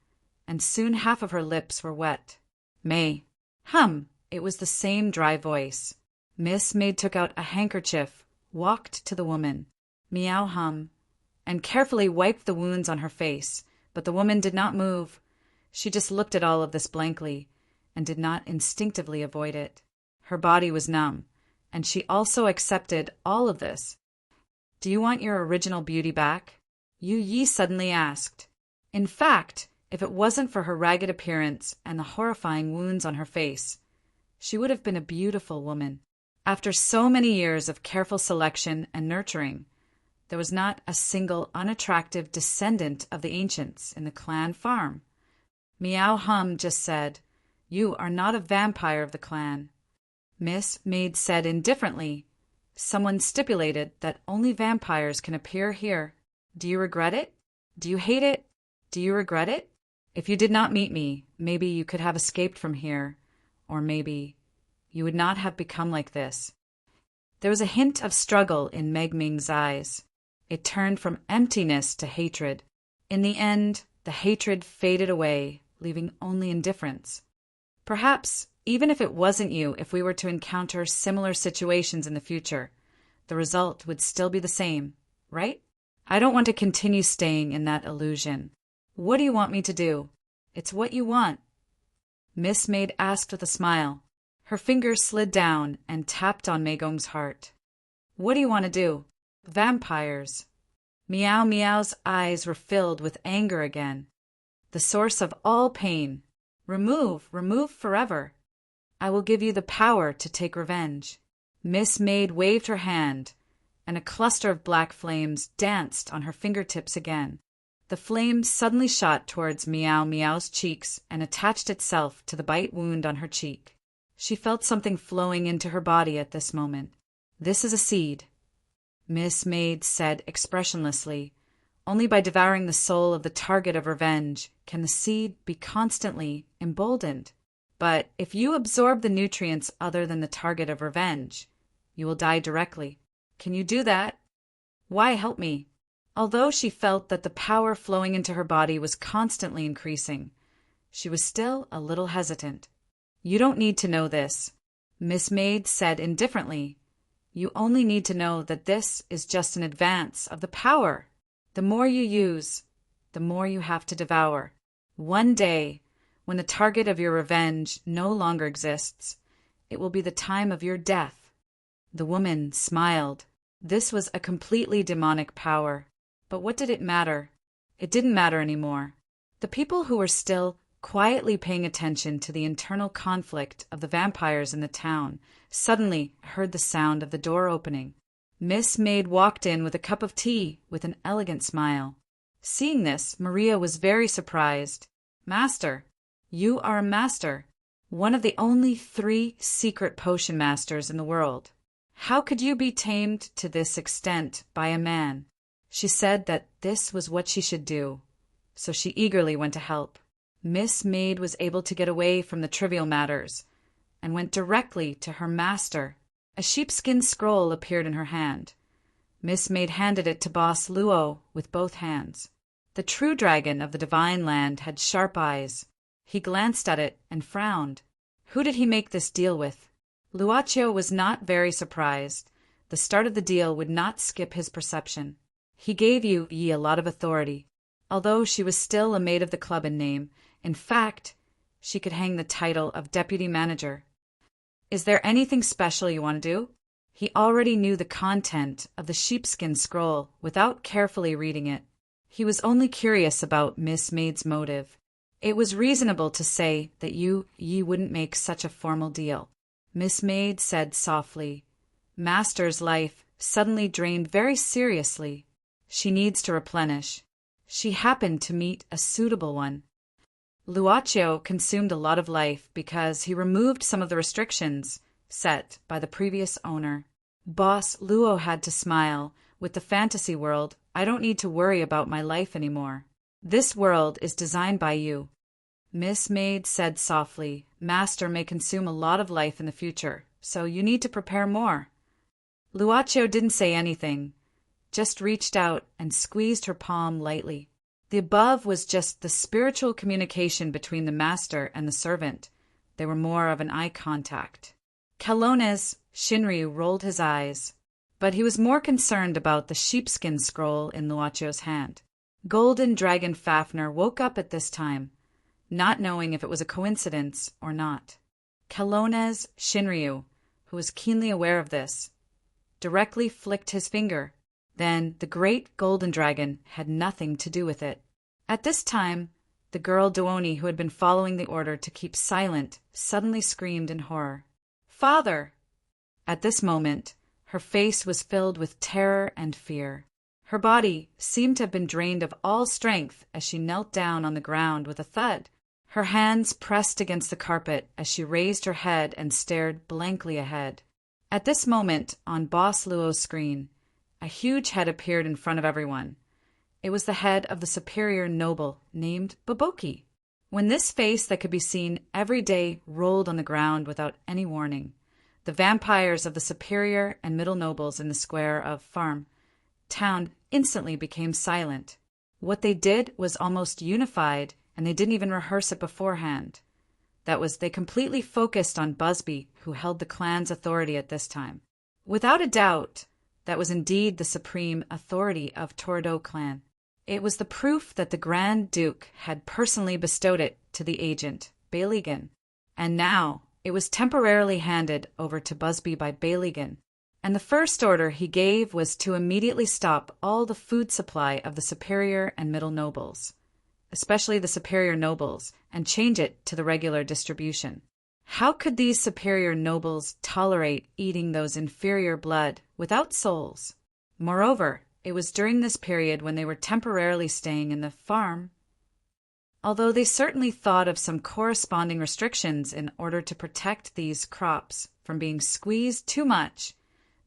and soon half of her lips were wet. May. It was the same dry voice. Miss Maid took out a handkerchief, walked to the woman, meow hum, and carefully wiped the wounds on her face, but the woman did not move. She just looked at all of this blankly, and did not instinctively avoid it. Her body was numb, and she also accepted all of this. Do you want your original beauty back? Yu Yi suddenly asked. In fact, if it wasn't for her ragged appearance and the horrifying wounds on her face, she would have been a beautiful woman. After so many years of careful selection and nurturing, there was not a single unattractive descendant of the ancients in the clan farm. Meow Hum just said, "You are not a vampire of the clan." Miss Maid said indifferently, "Someone stipulated that only vampires can appear here. Do you regret it? Do you hate it? Do you regret it? If you did not meet me, maybe you could have escaped from here, or maybe you would not have become like this." There was a hint of struggle in Meg Ming's eyes. It turned from emptiness to hatred. In the end, the hatred faded away, leaving only indifference. Perhaps, even if it wasn't you, if we were to encounter similar situations in the future, the result would still be the same, right? I don't want to continue staying in that illusion. What do you want me to do? It's what you want. Miss Maid asked with a smile. Her fingers slid down and tapped on Meigong's heart. What do you want to do? Vampires. Meow Meow's eyes were filled with anger again. The source of all pain. Remove forever. I will give you the power to take revenge. Miss Maid waved her hand, and a cluster of black flames danced on her fingertips again. The flame suddenly shot towards Meow Meow's cheeks and attached itself to the bite wound on her cheek. She felt something flowing into her body at this moment. This is a seed, Miss Maid said expressionlessly. Only by devouring the soul of the target of revenge can the seed be constantly emboldened. But if you absorb the nutrients other than the target of revenge, you will die directly. Can you do that? Why help me? Although she felt that the power flowing into her body was constantly increasing, she was still a little hesitant. You don't need to know this, Miss Maid said indifferently. You only need to know that this is just an advance of the power. The more you use, the more you have to devour. One day, when the target of your revenge no longer exists, it will be the time of your death. The woman smiled. This was a completely demonic power. But what did it matter? It didn't matter anymore. The people who were still quietly paying attention to the internal conflict of the vampires in the town, suddenly heard the sound of the door opening. Miss Maid walked in with a cup of tea with an elegant smile. Seeing this, Maria was very surprised. "Master, you are a master, one of the only 3 secret potion masters in the world. How could you be tamed to this extent by a man?" She said that this was what she should do, so she eagerly went to help. Miss Maid was able to get away from the trivial matters and went directly to her master. A sheepskin scroll appeared in her hand. Miss Maid handed it to Boss Luo with both hands. The true dragon of the divine land had sharp eyes. He glanced at it and frowned. Who did he make this deal with? Luaccio was not very surprised. The start of the deal would not skip his perception. He gave Yi a lot of authority. Although she was still a maid of the club in name, in fact, she could hang the title of deputy manager. "Is there anything special you want to do?" He already knew the content of the sheepskin scroll without carefully reading it. He was only curious about Miss Maid's motive. It was reasonable to say that Yi wouldn't make such a formal deal. Miss Maid said softly, "Master's life suddenly drained very seriously. She needs to replenish. She happened to meet a suitable one." Luaccio consumed a lot of life because he removed some of the restrictions set by the previous owner. Boss Luo had to smile. With the fantasy world, I don't need to worry about my life anymore. This world is designed by you. Miss Maid said softly, "Master may consume a lot of life in the future, so you need to prepare more." Luaccio didn't say anything, just reached out and squeezed her palm lightly. The above was just the spiritual communication between the master and the servant. They were more of an eye contact. Kelowna's Shinryu rolled his eyes, but he was more concerned about the sheepskin scroll in Luaccio's hand. Golden Dragon Fafnir woke up at this time, not knowing if it was a coincidence or not. Kelowna's Shinryu, who was keenly aware of this, directly flicked his finger. Then the great golden dragon had nothing to do with it. At this time, the girl Duoni, who had been following the order to keep silent, suddenly screamed in horror. "Father!" At this moment, her face was filled with terror and fear. Her body seemed to have been drained of all strength as she knelt down on the ground with a thud. Her hands pressed against the carpet as she raised her head and stared blankly ahead. At this moment, on Boss Luo's screen, a huge head appeared in front of everyone. It was the head of the superior noble named Boboki. When this face that could be seen every day rolled on the ground without any warning, the vampires of the superior and middle nobles in the square of Farm Town instantly became silent. What they did was almost unified, and they didn't even rehearse it beforehand. That was, they completely focused on Busby, who held the clan's authority at this time. Without a doubt, that was indeed the supreme authority of Tourdeau clan. It was the proof that the Grand Duke had personally bestowed it to the agent, Baligan, and now it was temporarily handed over to Busby by Baligan. And the first order he gave was to immediately stop all the food supply of the superior and middle nobles, especially the superior nobles, and change it to the regular distribution. How could these superior nobles tolerate eating those inferior blood without souls? Moreover, it was during this period when they were temporarily staying in the farm. Although they certainly thought of some corresponding restrictions in order to protect these crops from being squeezed too much,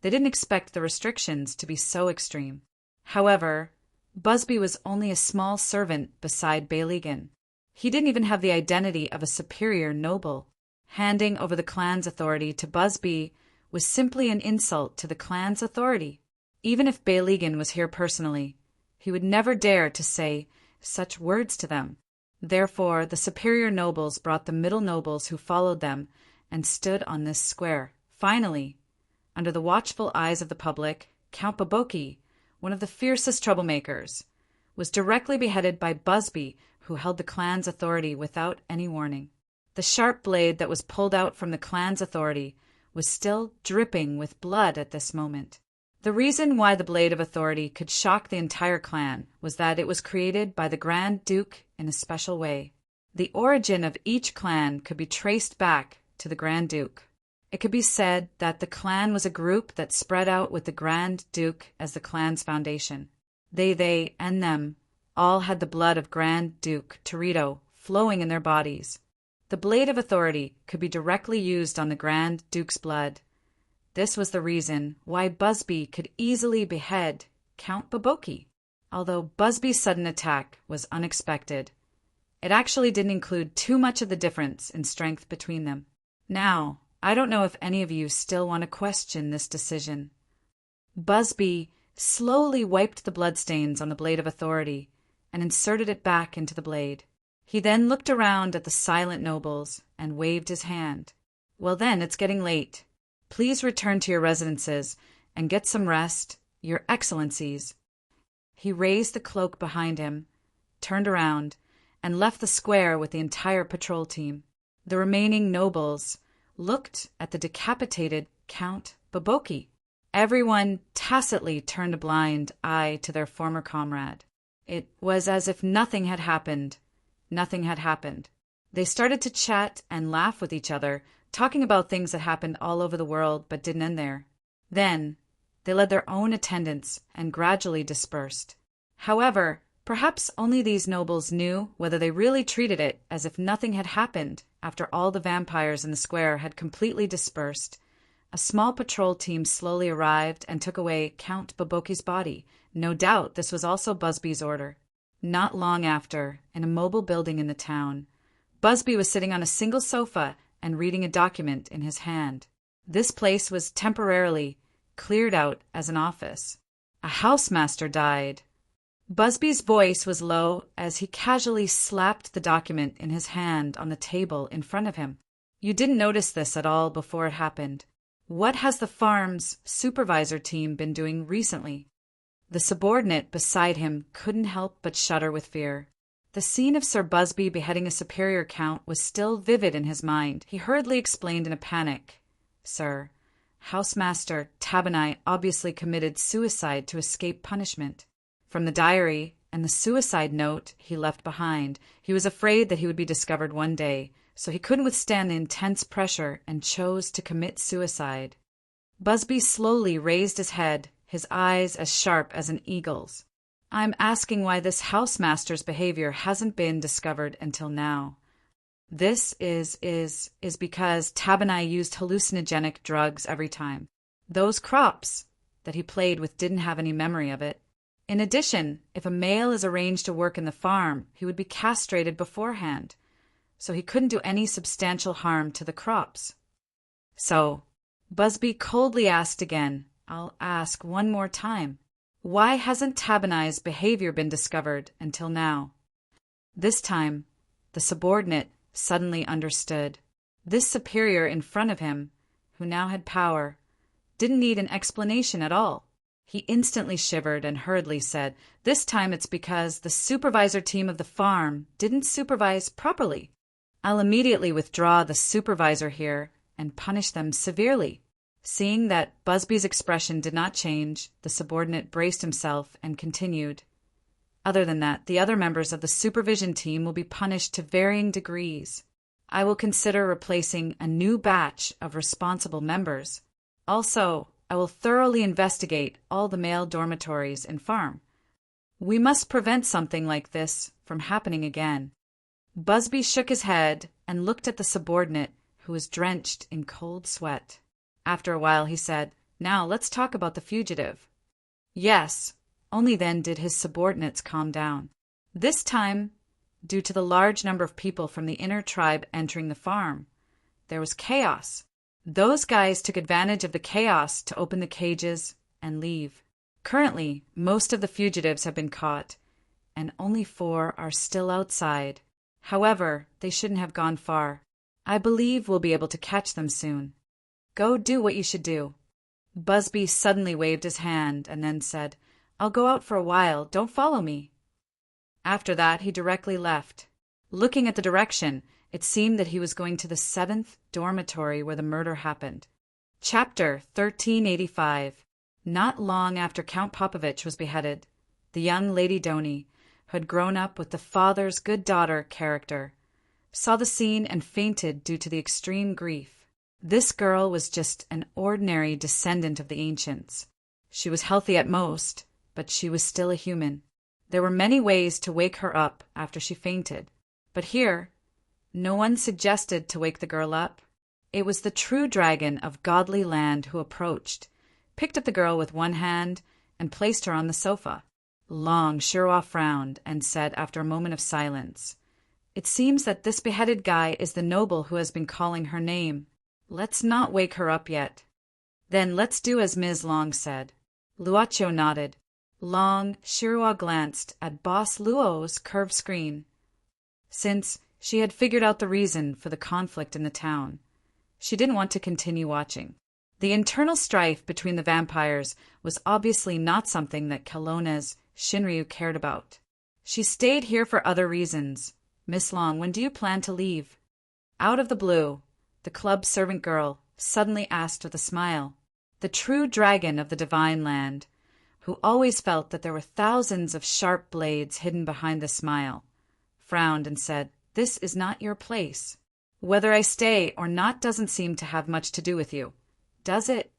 they didn't expect the restrictions to be so extreme. However, Busby was only a small servant beside Baligan. He didn't even have the identity of a superior noble. Handing over the clan's authority to Busby was simply an insult to the clan's authority. Even if Baligan was here personally, he would never dare to say such words to them. Therefore, the superior nobles brought the middle nobles who followed them and stood on this square. Finally, under the watchful eyes of the public, Count Boboki, one of the fiercest troublemakers, was directly beheaded by Busby, who held the clan's authority without any warning. The sharp blade that was pulled out from the clan's authority was still dripping with blood at this moment. The reason why the blade of authority could shock the entire clan was that it was created by the Grand Duke in a special way. The origin of each clan could be traced back to the Grand Duke. It could be said that the clan was a group that spread out with the Grand Duke as the clan's foundation. They, and them all had the blood of Grand Duke Torito flowing in their bodies. The blade of authority could be directly used on the Grand Duke's blood. This was the reason why Busby could easily behead Count Boboki. Although Busby's sudden attack was unexpected, it actually didn't include too much of the difference in strength between them. Now, I don't know if any of you still want to question this decision. Busby slowly wiped the bloodstains on the blade of authority and inserted it back into the blade. He then looked around at the silent nobles and waved his hand. Well then, it's getting late. Please return to your residences and get some rest, your excellencies. He raised the cloak behind him, turned around, and left the square with the entire patrol team. The remaining nobles looked at the decapitated Count Boboki. Everyone tacitly turned a blind eye to their former comrade. It was as if nothing had happened. Nothing had happened. They started to chat and laugh with each other, talking about things that happened all over the world but didn't end there. Then, they led their own attendants and gradually dispersed. However, perhaps only these nobles knew whether they really treated it as if nothing had happened after all the vampires in the square had completely dispersed. A small patrol team slowly arrived and took away Count Boboki's body. No doubt this was also Busby's order. Not long after, in a mobile building in the town, Busby was sitting on a single sofa and reading a document in his hand. This place was temporarily cleared out as an office. A housemaster died. Busby's voice was low as he casually slapped the document in his hand on the table in front of him. You didn't notice this at all before it happened. What has the farm's supervisor team been doing recently? The subordinate beside him couldn't help but shudder with fear. The scene of Sir Busby beheading a superior count was still vivid in his mind. He hurriedly explained in a panic, "Sir, Housemaster Tabanai obviously committed suicide to escape punishment. From the diary and the suicide note he left behind, he was afraid that he would be discovered one day, so he couldn't withstand the intense pressure and chose to commit suicide." Busby slowly raised his head, his eyes as sharp as an eagle's. "I'm asking why this housemaster's behavior hasn't been discovered until now. This is because Tabanai used hallucinogenic drugs every time. Those crops that he played with didn't have any memory of it. In addition, if a male is arranged to work in the farm, he would be castrated beforehand, so he couldn't do any substantial harm to the crops." So, Busby coldly asked again, "I'll ask one more time. Why hasn't Tabanai's behavior been discovered until now?" This time, the subordinate suddenly understood. This superior in front of him, who now had power, didn't need an explanation at all. He instantly shivered and hurriedly said, "This time it's because the supervisor team of the farm didn't supervise properly. I'll immediately withdraw the supervisor here and punish them severely." Seeing that Busby's expression did not change, the subordinate braced himself and continued, "Other than that, the other members of the supervision team will be punished to varying degrees. I will consider replacing a new batch of responsible members. Also, I will thoroughly investigate all the male dormitories in farm. We must prevent something like this from happening again." Busby shook his head and looked at the subordinate, who was drenched in cold sweat. After a while he said, "Now let's talk about the fugitive." Yes, only then did his subordinates calm down. This time, due to the large number of people from the inner tribe entering the farm, there was chaos. Those guys took advantage of the chaos to open the cages and leave. Currently, most of the fugitives have been caught, and only 4 are still outside. However, they shouldn't have gone far. I believe we'll be able to catch them soon. Go do what you should do." Busby suddenly waved his hand and then said, "I'll go out for a while. Don't follow me." After that, he directly left. Looking at the direction, it seemed that he was going to the 7th dormitory where the murder happened. Chapter 1385. Not long after Count Popovich was beheaded, the young Lady Doni, who had grown up with the father's good daughter character, saw the scene and fainted due to the extreme grief. This girl was just an ordinary descendant of the ancients. She was healthy at most, but she was still a human. There were many ways to wake her up after she fainted, but here, no one suggested to wake the girl up. It was the true dragon of godly land who approached, picked up the girl with one hand, and placed her on the sofa. Long Shirwa frowned and said after a moment of silence, "It seems that this beheaded guy is the noble who has been calling her name. Let's not wake her up yet." "Then let's do as Ms. Long said." Luocho nodded. Long Shirwa glanced at Boss Luo's curved screen. Since she had figured out the reason for the conflict in the town, she didn't want to continue watching. The internal strife between the vampires was obviously not something that Kelowna's Shinryu cared about. She stayed here for other reasons. "Miss Long, when do you plan to leave?" Out of the blue, the club servant girl suddenly asked with a smile. The true dragon of the divine land, who always felt that there were thousands of sharp blades hidden behind the smile, frowned and said, "This is not your place. Whether I stay or not doesn't seem to have much to do with you, does it?"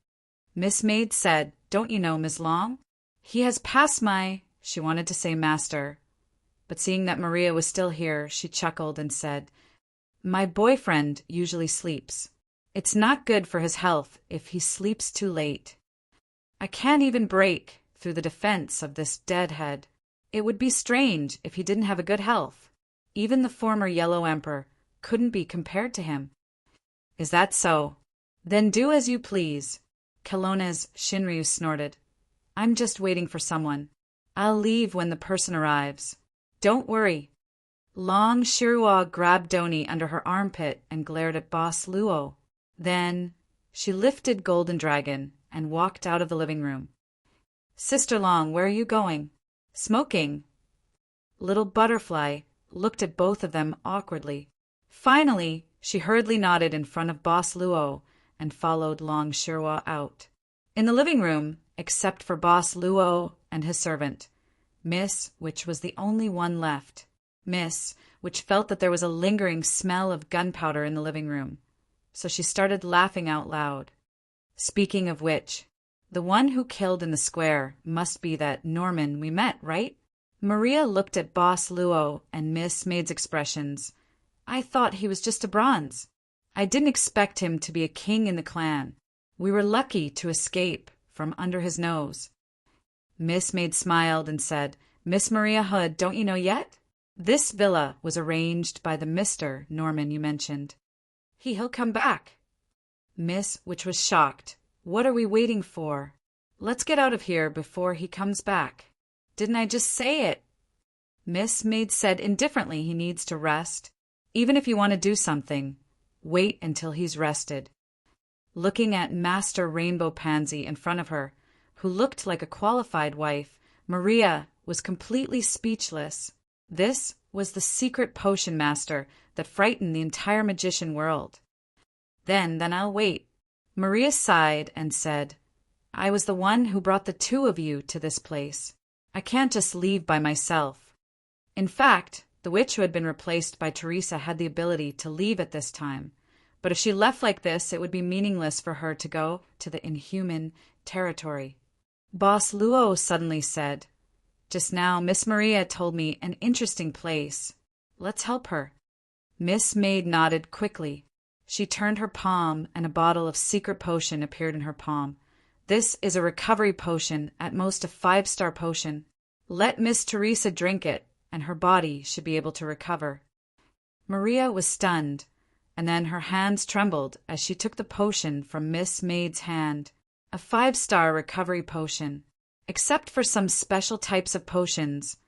Miss Maid said, "Don't you know, Ms. Long? He has passed my—" She wanted to say master, but seeing that Maria was still here, she chuckled and said, "My boyfriend usually sleeps. It's not good for his health if he sleeps too late. I can't even break through the defense of this deadhead. It would be strange if he didn't have a good health. Even the former Yellow Emperor couldn't be compared to him." "Is that so? Then do as you please." Kelowna's Shinryu snorted. "I'm just waiting for someone. I'll leave when the person arrives. Don't worry." Long Shirwa grabbed Doni under her armpit and glared at Boss Luo. Then she lifted Golden Dragon and walked out of the living room. "Sister Long, where are you going?" "Smoking." Little Butterfly looked at both of them awkwardly. Finally, she hurriedly nodded in front of Boss Luo and followed Long Shirwa out. In the living room, except for Boss Luo and his servant, Miss, which was the only one left. Miss, which felt that there was a lingering smell of gunpowder in the living room, so she started laughing out loud. "Speaking of which, the one who killed in the square must be that Norman we met, right?" Maria looked at Boss Luo and Miss Maid's expressions. "I thought he was just a bronze. I didn't expect him to be a king in the clan. We were lucky to escape from under his nose." Miss Maid smiled and said, "Miss Maria Hood, don't you know yet? This villa was arranged by the Mr. Norman you mentioned. He'll come back." Miss, which was shocked. "What are we waiting for? Let's get out of here before he comes back." "Didn't I just say it?" Miss Maid said indifferently, "He needs to rest. Even if you want to do something, wait until he's rested." Looking at Master Rainbow Pansy in front of her, who looked like a qualified wife, Maria was completely speechless. This was the secret potion master that frightened the entire magician world. Then I'll wait." Maria sighed and said, "I was the one who brought the two of you to this place. I can't just leave by myself." In fact, the witch who had been replaced by Teresa had the ability to leave at this time, but if she left like this, it would be meaningless for her to go to the inhuman territory. Boss Luo suddenly said, "Just now Miss Maria told me an interesting place. Let's help her." Miss Maid nodded quickly. She turned her palm and a bottle of secret potion appeared in her palm. "This is a recovery potion, at most a 5-star potion. Let Miss Teresa drink it, and her body should be able to recover." Maria was stunned, and then her hands trembled as she took the potion from Miss Maid's hand. A 5-star recovery potion. Except for some special types of potions,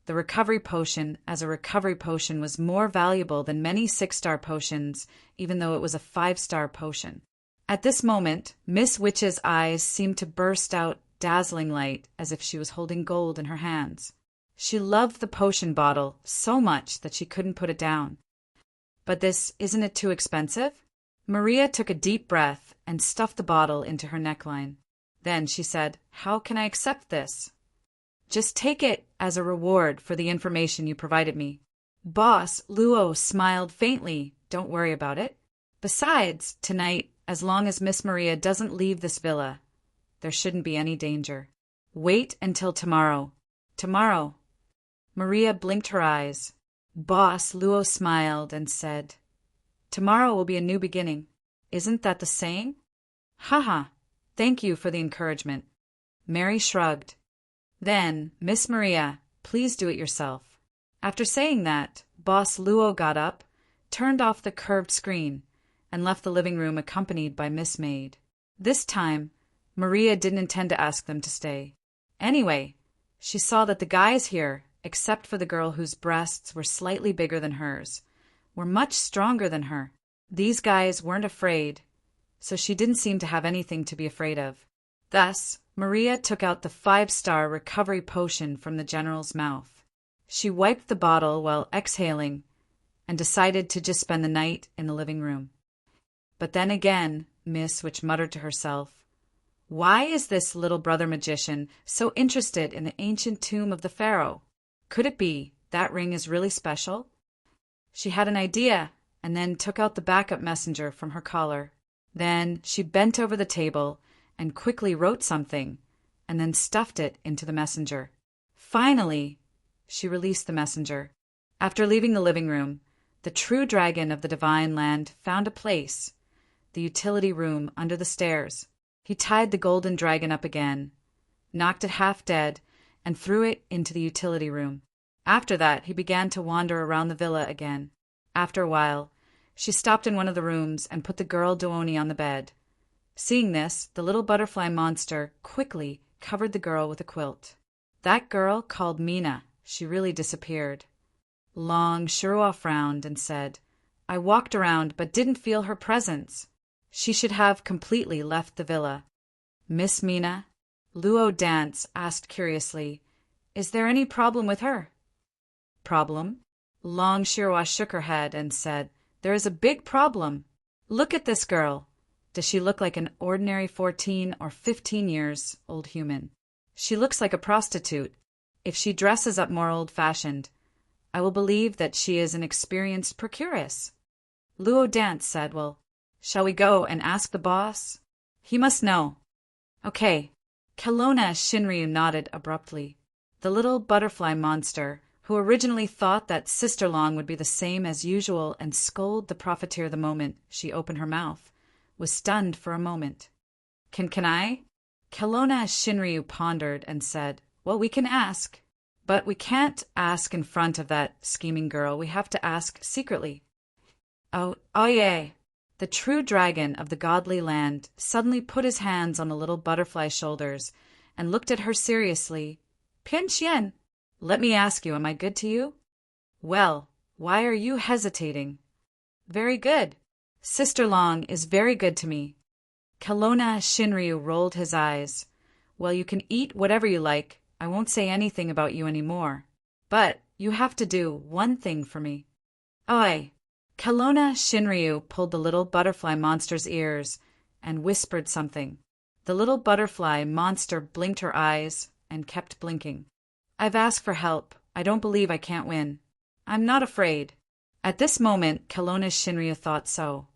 the recovery potion as a recovery potion was more valuable than many 6-star potions, even though it was a 5-star potion. At this moment, Miss Witch's eyes seemed to burst out dazzling light as if she was holding gold in her hands. She loved the potion bottle so much that she couldn't put it down. "But isn't it too expensive?" Maria took a deep breath and stuffed the bottle into her neckline. Then she said, "How can I accept this?" "Just take it as a reward for the information you provided me." Boss Luo smiled faintly. Don't worry about it. Besides, tonight, as long as Miss Maria doesn't leave this villa, there shouldn't be any danger. Wait until tomorrow. Tomorrow. Maria blinked her eyes. Boss Luo smiled and said, Tomorrow will be a new beginning. Isn't that the saying? Haha, thank you for the encouragement. Mary shrugged. Then, Miss Maria, please do it yourself. After saying that, Boss Luo got up, turned off the curved screen, and left the living room accompanied by Miss Maid. This time, Maria didn't intend to ask them to stay. Anyway, she saw that the guys here, except for the girl whose breasts were slightly bigger than hers, were much stronger than her. These guys weren't afraid, so she didn't seem to have anything to be afraid of. Thus, Maria took out the 5-star recovery potion from the general's mouth. She wiped the bottle while exhaling and decided to just spend the night in the living room. But then again, Miss Witch muttered to herself, Why is this little brother magician so interested in the ancient tomb of the pharaoh? Could it be that ring is really special? She had an idea and then took out the backup messenger from her collar. Then she bent over the table and quickly wrote something and then stuffed it into the messenger. Finally, she released the messenger. After leaving the living room, the true dragon of the divine land found a place, the utility room under the stairs. He tied the golden dragon up again, knocked it half dead, and threw it into the utility room. After that, he began to wander around the villa again. After a while, she stopped in one of the rooms and put the girl Dooni on the bed. Seeing this, the little butterfly monster quickly covered the girl with a quilt. That girl, called Mina, she really disappeared. Long Shirua frowned and said, I walked around but didn't feel her presence. She should have completely left the villa. Miss Mina, Luo Dance asked curiously, Is there any problem with her? Problem? Long Shirua shook her head and said, There is a big problem. Look at this girl. Does she look like an ordinary 14 or 15 years old human? She looks like a prostitute. If she dresses up more old-fashioned, I will believe that she is an experienced procuress. Luo Dance said, Well, shall we go and ask the boss? He must know. Okay. Kelowna Shinryu nodded abruptly. The little butterfly monster, who originally thought that Sister Long would be the same as usual and scold the profiteer the moment she opened her mouth, was stunned for a moment. Can I? Kelowna Shinryu pondered and said, Well, we can ask. But we can't ask in front of that scheming girl. We have to ask secretly. Oh yeah. The true dragon of the godly land suddenly put his hands on the little butterfly's shoulders and looked at her seriously. Pian Xian, let me ask you, am I good to you? Well, why are you hesitating? Very good. Sister Long is very good to me. Kelowna Shinryu rolled his eyes. Well, you can eat whatever you like. I won't say anything about you anymore. But you have to do one thing for me. Oi! Kelowna Shinryu pulled the little butterfly monster's ears and whispered something. The little butterfly monster blinked her eyes and kept blinking. I've asked for help. I don't believe I can't win. I'm not afraid. At this moment, Kelowna Shinryu thought so.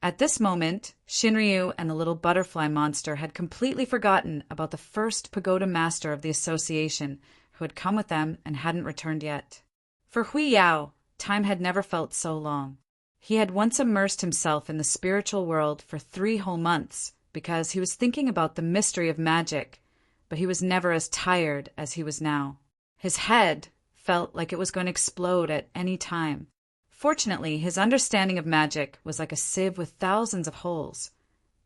At this moment, Shinryu and the little butterfly monster had completely forgotten about the first pagoda master of the association who had come with them and hadn't returned yet. For Hui Yao, time had never felt so long. He had once immersed himself in the spiritual world for 3 whole months because he was thinking about the mystery of magic, but he was never as tired as he was now. His head felt like it was going to explode at any time. Fortunately, his understanding of magic was like a sieve with thousands of holes,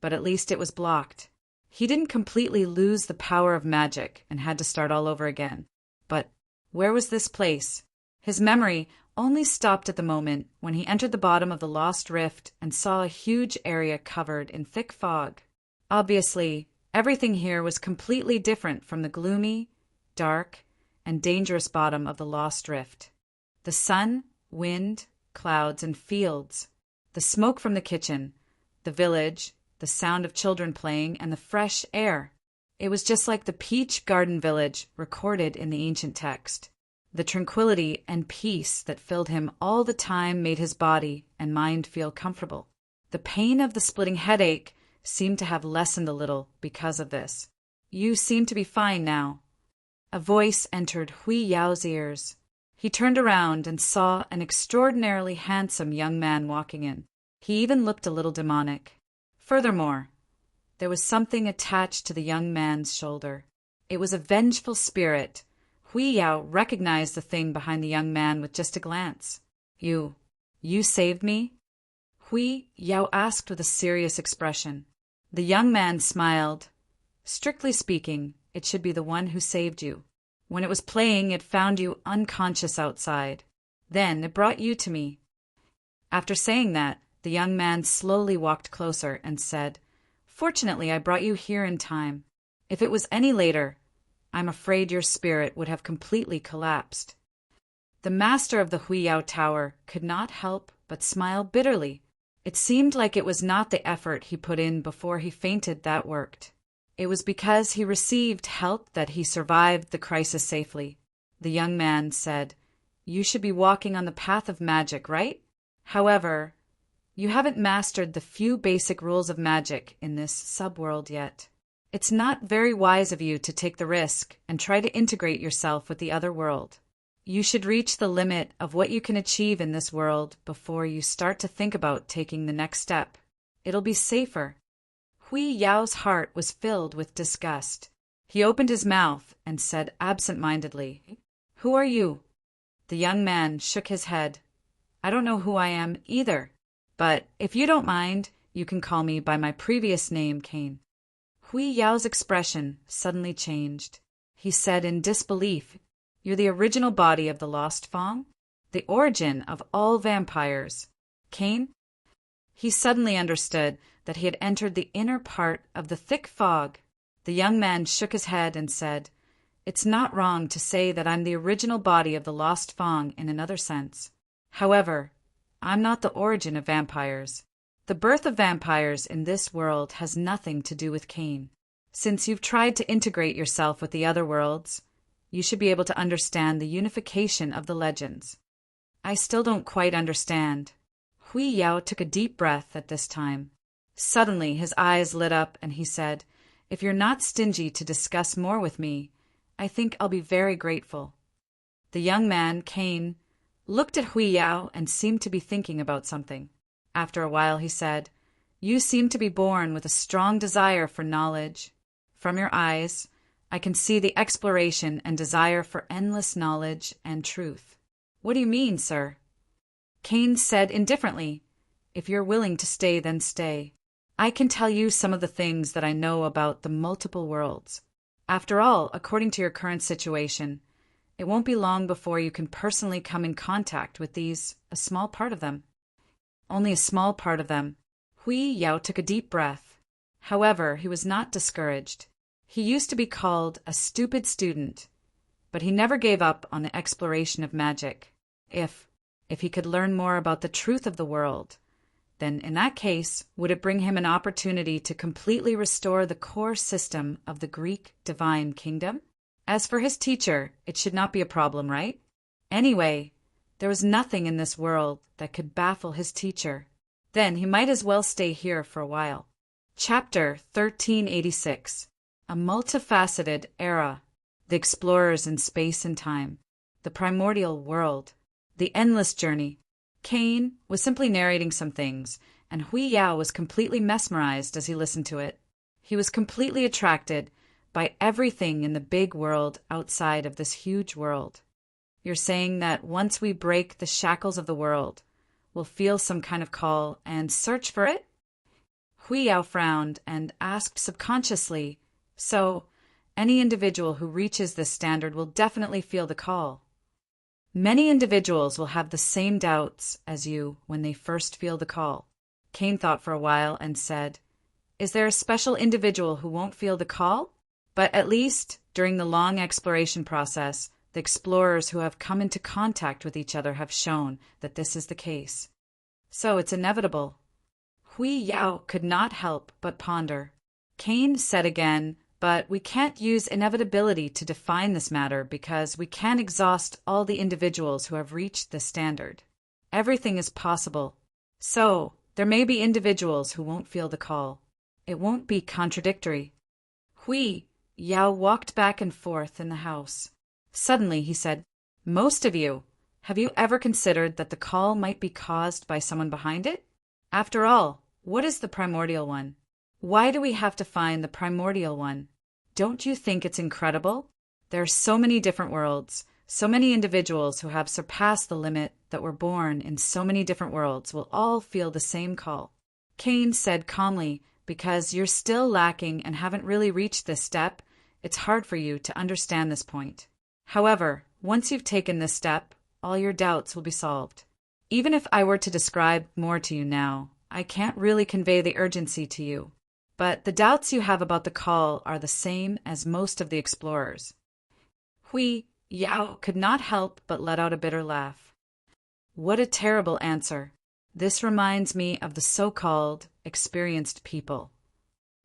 but at least it was blocked. He didn't completely lose the power of magic and had to start all over again. But where was this place? His memory only stopped at the moment when he entered the bottom of the lost rift and saw a huge area covered in thick fog. Obviously, everything here was completely different from the gloomy, dark, and dangerous bottom of the lost rift. The sun, wind, clouds, and fields, the smoke from the kitchen, the village, the sound of children playing, and the fresh air. It was just like the Peach Garden Village recorded in the ancient text. The tranquility and peace that filled him all the time made his body and mind feel comfortable. The pain of the splitting headache seemed to have lessened a little because of this. "You seem to be fine now." A voice entered Hui Yao's ears. He turned around and saw an extraordinarily handsome young man walking in. He even looked a little demonic. Furthermore, there was something attached to the young man's shoulder. It was a vengeful spirit. Hui Yao recognized the thing behind the young man with just a glance. You saved me?" Hui Yao asked with a serious expression. The young man smiled. "Strictly speaking, it should be the one who saved you. When it was playing, it found you unconscious outside. Then it brought you to me." After saying that, the young man slowly walked closer and said, "Fortunately, I brought you here in time. If it was any later, I'm afraid your spirit would have completely collapsed." The master of the Huiyao Tower could not help but smile bitterly. It seemed like it was not the effort he put in before he fainted that worked. It was because he received help that he survived the crisis safely. The young man said, "You should be walking on the path of magic, right? However, you haven't mastered the few basic rules of magic in this subworld yet. It's not very wise of you to take the risk and try to integrate yourself with the other world. You should reach the limit of what you can achieve in this world before you start to think about taking the next step. It'll be safer." Hui Yao's heart was filled with disgust. He opened his mouth and said absent-mindedly, "Who are you?" The young man shook his head. "I don't know who I am either, but if you don't mind, you can call me by my previous name, Cain." Hui Yao's expression suddenly changed. He said in disbelief, "You're the original body of the Lost Fong? The origin of all vampires? Cain?" He suddenly understood that he had entered the inner part of the thick fog. The young man shook his head and said, "It's not wrong to say that I'm the original body of the Lost Fong in another sense. However, I'm not the origin of vampires. The birth of vampires in this world has nothing to do with Cain. Since you've tried to integrate yourself with the other worlds, you should be able to understand the unification of the legends." "I still don't quite understand." Hui Yao took a deep breath at this time. Suddenly his eyes lit up and he said, "If you're not stingy to discuss more with me, I think I'll be very grateful." The young man, Cain, looked at Hui Yao and seemed to be thinking about something. After a while he said, "You seem to be born with a strong desire for knowledge. From your eyes, I can see the exploration and desire for endless knowledge and truth." "What do you mean, sir?" Cain said indifferently, "If you're willing to stay, then stay. I can tell you some of the things that I know about the multiple worlds. After all, according to your current situation, it won't be long before you can personally come in contact with a small part of them." "Only a small part of them." Hui Yao took a deep breath. However, he was not discouraged. He used to be called a stupid student, but he never gave up on the exploration of magic. If he could learn more about the truth of the world, then in that case, would it bring him an opportunity to completely restore the core system of the Greek divine kingdom? As for his teacher, it should not be a problem, right? Anyway, there was nothing in this world that could baffle his teacher. Then he might as well stay here for a while. Chapter 1386. A multifaceted era. The explorers in space and time. The primordial world. The endless journey. Cain was simply narrating some things, and Hui Yao was completely mesmerized as he listened to it. He was completely attracted by everything in the big world outside of this huge world. "You're saying that once we break the shackles of the world, we'll feel some kind of call and search for it?" Hui Yao frowned and asked subconsciously, "So, any individual who reaches this standard will definitely feel the call?" "Many individuals will have the same doubts as you when they first feel the call." Cain thought for a while and said, "Is there a special individual who won't feel the call?" But at least, during the long exploration process, the explorers who have come into contact with each other have shown that this is the case. So it's inevitable. Hui Yao could not help but ponder. Cain said again, But we can't use inevitability to define this matter because we can't exhaust all the individuals who have reached this standard. Everything is possible. So, there may be individuals who won't feel the call. It won't be contradictory. Yao walked back and forth in the house. Suddenly, he said, "Most of you, have you ever considered that the call might be caused by someone behind it? After all, what is the primordial one? Why do we have to find the primordial one? Don't you think it's incredible? There are so many different worlds, so many individuals who have surpassed the limit that were born in so many different worlds will all feel the same call." Cain said calmly, "Because you're still lacking and haven't really reached this step, it's hard for you to understand this point. However, once you've taken this step, all your doubts will be solved. Even if I were to describe more to you now, I can't really convey the urgency to you. But the doubts you have about the call are the same as most of the explorers." Yao could not help but let out a bitter laugh. What a terrible answer. This reminds me of the so-called experienced people.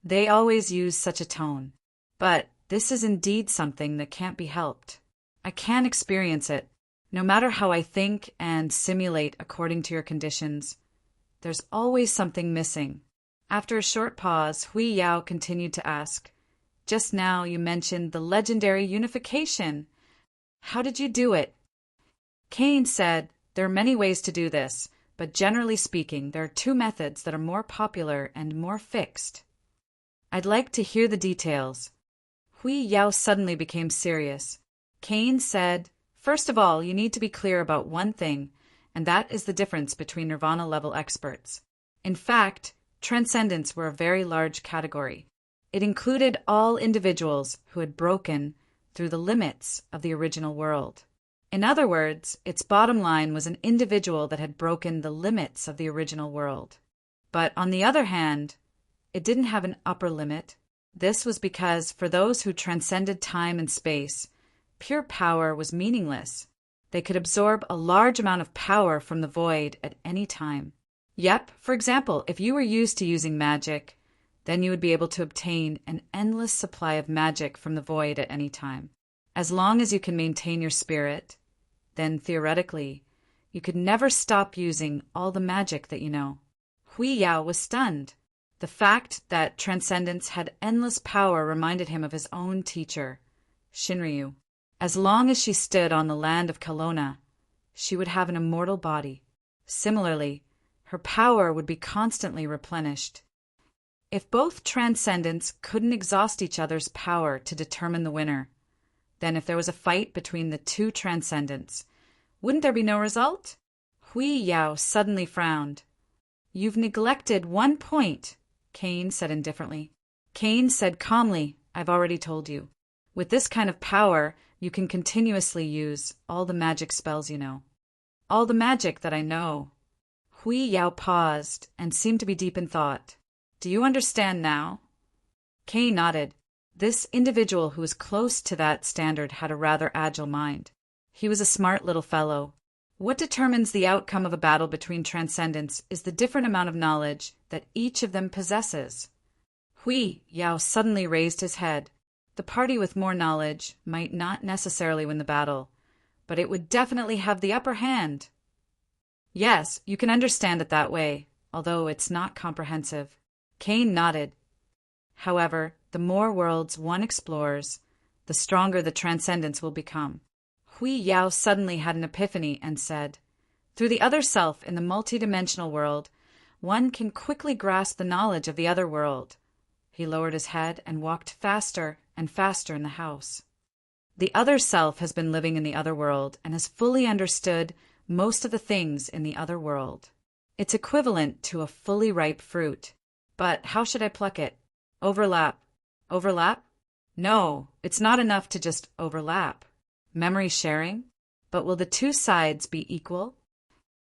They always use such a tone. But this is indeed something that can't be helped. I can't experience it. No matter how I think and simulate according to your conditions, there's always something missing. After a short pause, Yao continued to ask, "Just now you mentioned the legendary unification. How did you do it?" Cain said, "There are many ways to do this, but generally speaking, there are two methods that are more popular and more fixed." "I'd like to hear the details." Yao suddenly became serious. Cain said, "First of all, you need to be clear about one thing, and that is the difference between Nirvana-level experts. In fact, transcendents were a very large category. It included all individuals who had broken through the limits of the original world. In other words, its bottom line was an individual that had broken the limits of the original world. But on the other hand, it didn't have an upper limit. This was because for those who transcended time and space, pure power was meaningless. They could absorb a large amount of power from the void at any time. Yep, for example, if you were used to using magic, then you would be able to obtain an endless supply of magic from the void at any time. As long as you can maintain your spirit, then theoretically, you could never stop using all the magic that you know." Yao was stunned. The fact that transcendence had endless power reminded him of his own teacher, Shinryu. As long as she stood on the land of Kelowna, she would have an immortal body. Similarly, her power would be constantly replenished. If both transcendents couldn't exhaust each other's power to determine the winner, then if there was a fight between the two transcendents, wouldn't there be no result? Yao suddenly frowned. "You've neglected one point," Cain said indifferently. Cain said calmly, "I've already told you. With this kind of power, you can continuously use all the magic spells you know." "All the magic that I know." Yao paused and seemed to be deep in thought. "Do you understand now?" Cain nodded. This individual who was close to that standard had a rather agile mind. He was a smart little fellow. What determines the outcome of a battle between transcendents is the different amount of knowledge that each of them possesses. Yao suddenly raised his head. The party with more knowledge might not necessarily win the battle, but it would definitely have the upper hand. "Yes, you can understand it that way, although it's not comprehensive." Cain nodded. However, the more worlds one explores, the stronger the transcendence will become. Yao suddenly had an epiphany and said, "Through the other self in the multidimensional world, one can quickly grasp the knowledge of the other world." He lowered his head and walked faster and faster in the house. "The other self has been living in the other world and has fully understood most of the things in the other world. It's equivalent to a fully ripe fruit. But how should I pluck it? Overlap. Overlap? No, it's not enough to just overlap. Memory sharing? But will the two sides be equal?"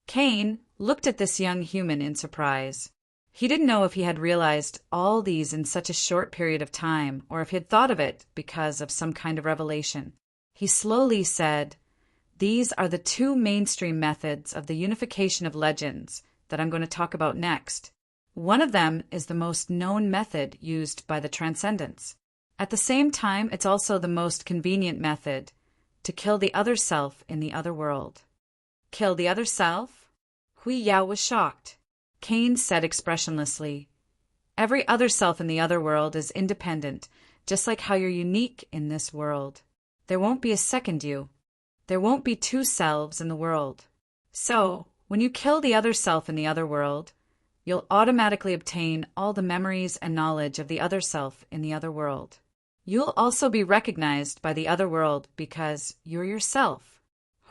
Cain looked at this young human in surprise. He didn't know if he had realized all these in such a short period of time, or if he had thought of it because of some kind of revelation. He slowly said, "These are the two mainstream methods of the unification of legends that I'm going to talk about next. One of them is the most known method used by the transcendents. At the same time, it's also the most convenient method to kill the other self in the other world. Kill the other self? Hui Yao was shocked. Cain said expressionlessly, "Every other self in the other world is independent, just like how you're unique in this world. There won't be a second you. There won't be two selves in the world. So, when you kill the other self in the other world, you'll automatically obtain all the memories and knowledge of the other self in the other world. You'll also be recognized by the other world because you're yourself."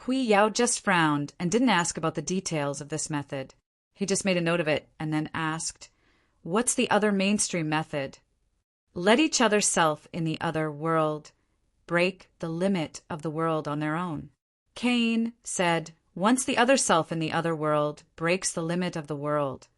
Hui Yao just frowned and didn't ask about the details of this method. He just made a note of it and then asked, "What's the other mainstream method?" Let each other self in the other world break the limit of the world on their own. Cain said, once the other self in the other world breaks the limit of the world,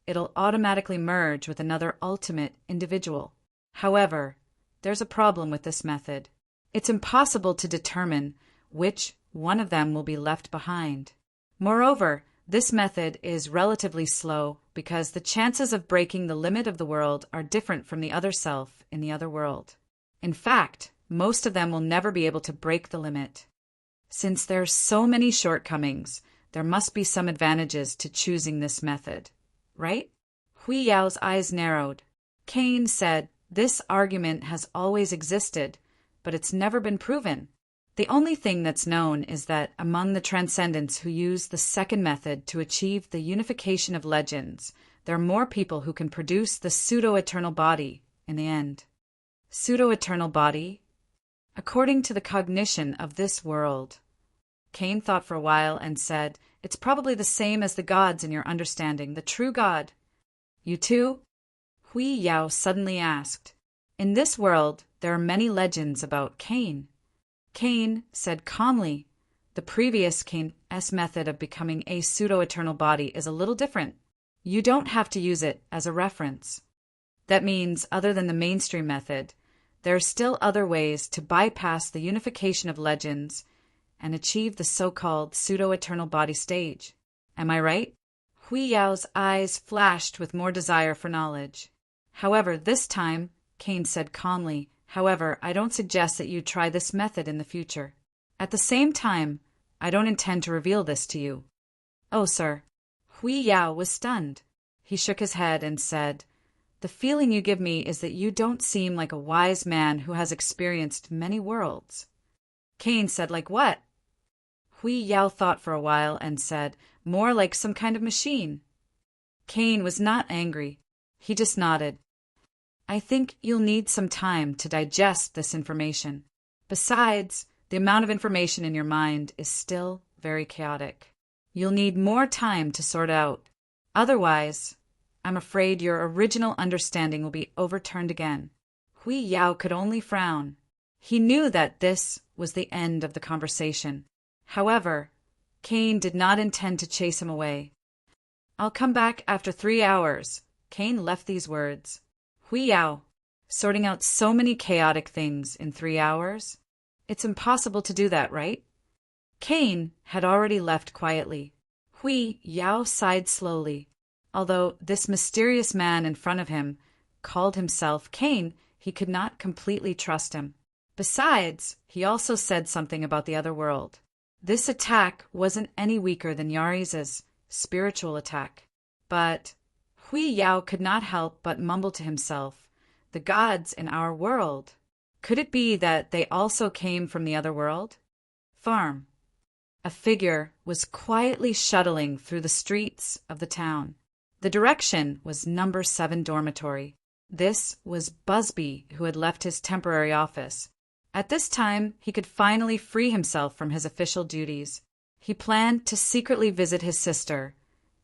it'll automatically merge with another ultimate individual. However, there's a problem with this method. It's impossible to determine which one of them will be left behind. Moreover, this method is relatively slow because the chances of breaking the limit of the world are different from the other self in the other world. In fact, most of them will never be able to break the limit. Since there are so many shortcomings, there must be some advantages to choosing this method, right? Hui Yao's eyes narrowed. Cain said, "This argument has always existed, but it's never been proven. The only thing that's known is that among the transcendents who use the second method to achieve the unification of legends, there are more people who can produce the pseudo-eternal body in the end." Pseudo-eternal body? According to the cognition of this world. Cain thought for a while and said, "It's probably the same as the gods in your understanding, the true God." "You too?" Hui Yao suddenly asked. "In this world, there are many legends about Cain." Cain said calmly, "The previous Cain's method of becoming a pseudo-eternal body is a little different. You don't have to use it as a reference. That means, other than the mainstream method, there are still other ways to bypass the unification of legends and achieve the so-called pseudo-eternal body stage. Am I right?" Hui Yao's eyes flashed with more desire for knowledge. "However, this time," Cain said calmly, "however, I don't suggest that you try this method in the future. At the same time, I don't intend to reveal this to you." "Oh, sir." Hui Yao was stunned. He shook his head and said, "The feeling you give me is that you don't seem like a wise man who has experienced many worlds." Cain said, "Like what?" Hui Yao thought for a while and said, "More like some kind of machine." Cain was not angry. He just nodded. "I think you'll need some time to digest this information. Besides, the amount of information in your mind is still very chaotic. You'll need more time to sort out. Otherwise, I'm afraid your original understanding will be overturned again." Hui Yao could only frown. He knew that this was the end of the conversation. However, Cain did not intend to chase him away. "I'll come back after 3 hours." Cain left these words. Hui Yao, sorting out so many chaotic things in 3 hours? It's impossible to do that, right? Cain had already left quietly. Hui Yao sighed slowly. Although this mysterious man in front of him called himself Cain, he could not completely trust him. Besides, he also said something about the other world. This attack wasn't any weaker than Yari's spiritual attack. But Hui Yao could not help but mumble to himself, "The gods in our world. Could it be that they also came from the other world?" Farm. A figure was quietly shuttling through the streets of the town. The direction was number 7 dormitory. This was Busby, who had left his temporary office. At this time, he could finally free himself from his official duties. He planned to secretly visit his sister,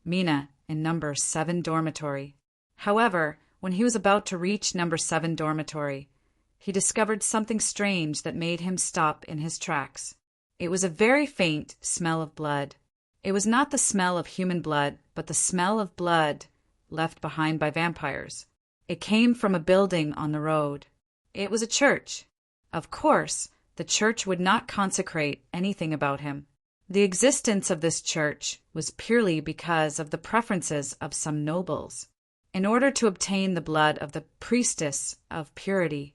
Mina, in number 7 dormitory. However, when he was about to reach number 7 dormitory, he discovered something strange that made him stop in his tracks. It was a very faint smell of blood. It was not the smell of human blood, but the smell of blood left behind by vampires. It came from a building on the road. It was a church. Of course, the church would not consecrate anything about him. The existence of this church was purely because of the preferences of some nobles. In order to obtain the blood of the priestess of purity,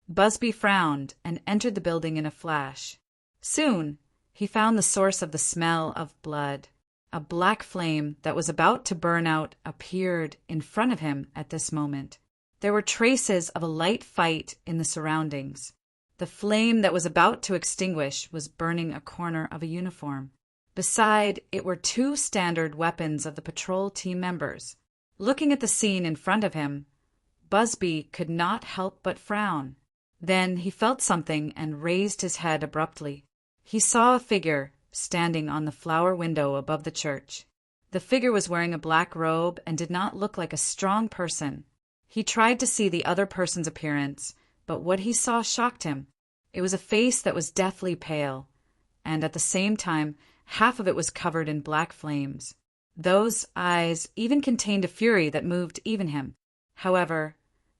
Busby frowned and entered the building in a flash. Soon, he found the source of the smell of blood. A black flame that was about to burn out appeared in front of him at this moment. There were traces of a light fight in the surroundings. The flame that was about to extinguish was burning a corner of a uniform. Beside it were two standard weapons of the patrol team members. Looking at the scene in front of him, Busby could not help but frown. Then he felt something and raised his head abruptly. He saw a figure standing on the flower window above the church. The figure was wearing a black robe and did not look like a strong person. He tried to see the other person's appearance, but what he saw shocked him. It was a face that was deathly pale, and at the same time, half of it was covered in black flames. Those eyes even contained a fury that moved even him. However,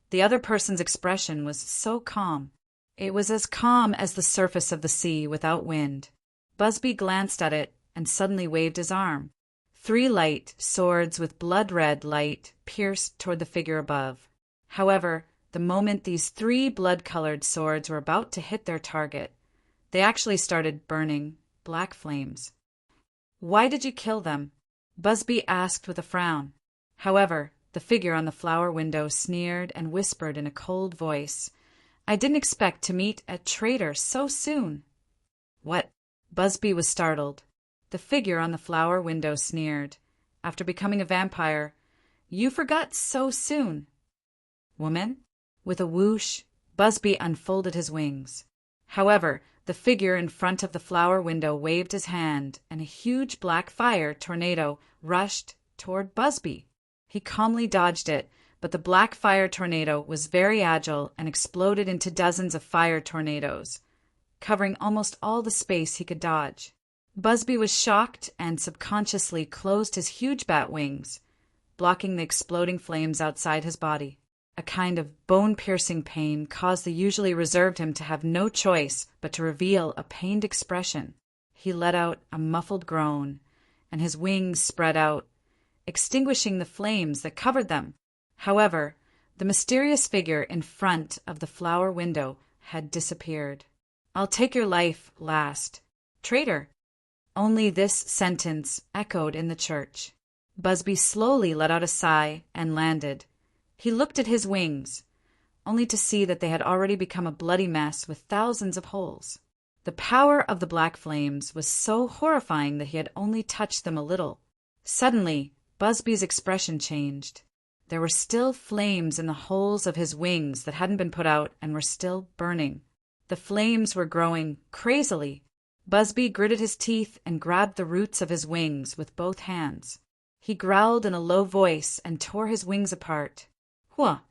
the other person's expression was so calm. It was as calm as the surface of the sea without wind. Busby glanced at it and suddenly waved his arm. 3 light swords with blood-red light pierced toward the figure above. However, the moment these 3 blood-colored swords were about to hit their target, they actually started burning black flames. "Why did you kill them?" Busby asked with a frown. However, the figure on the flower window sneered and whispered in a cold voice, "I didn't expect to meet a traitor so soon." "What?" Busby was startled. The figure on the flower window sneered. "After becoming a vampire, you forgot so soon." "Woman?" With a whoosh, Busby unfolded his wings. However, the figure in front of the flower window waved his hand, and a huge black fire tornado rushed toward Busby. He calmly dodged it, but the black fire tornado was very agile and exploded into dozens of fire tornadoes, covering almost all the space he could dodge. Busby was shocked and subconsciously closed his huge bat wings, blocking the exploding flames outside his body. A kind of bone-piercing pain caused the usually reserved him to have no choice but to reveal a pained expression. He let out a muffled groan, and his wings spread out, extinguishing the flames that covered them. However, the mysterious figure in front of the flower window had disappeared. "I'll take your life last, traitor." Only this sentence echoed in the church. Busby slowly let out a sigh and landed. He looked at his wings, only to see that they had already become a bloody mess with thousands of holes. The power of the black flames was so horrifying that he had only touched them a little. Suddenly, Busby's expression changed. There were still flames in the holes of his wings that hadn't been put out and were still burning. The flames were growing crazily. Busby gritted his teeth and grabbed the roots of his wings with both hands. He growled in a low voice and tore his wings apart. Hwah!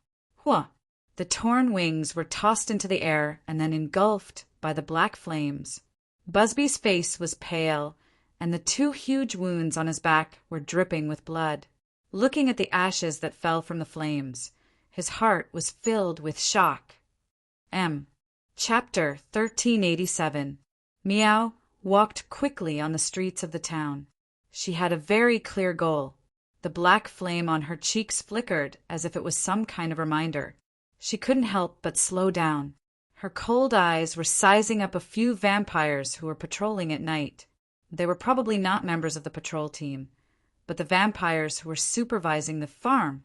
Hwah! The torn wings were tossed into the air and then engulfed by the black flames. Busby's face was pale, and the 2 huge wounds on his back were dripping with blood. Looking at the ashes that fell from the flames, his heart was filled with shock. Chapter 1387. Meow walked quickly on the streets of the town. She had a very clear goal. The black flame on her cheeks flickered as if it was some kind of reminder. She couldn't help but slow down. Her cold eyes were sizing up a few vampires who were patrolling at night. They were probably not members of the patrol team, but the vampires who were supervising the farm.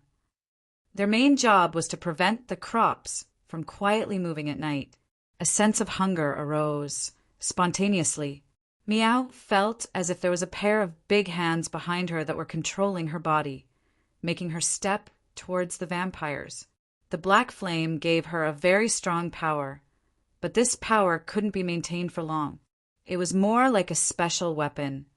Their main job was to prevent the crops from quietly moving at night. A sense of hunger arose spontaneously. Meow felt as if there was a pair of big hands behind her that were controlling her body, making her step towards the vampires. The black flame gave her a very strong power, but this power couldn't be maintained for long. It was more like a special weapon,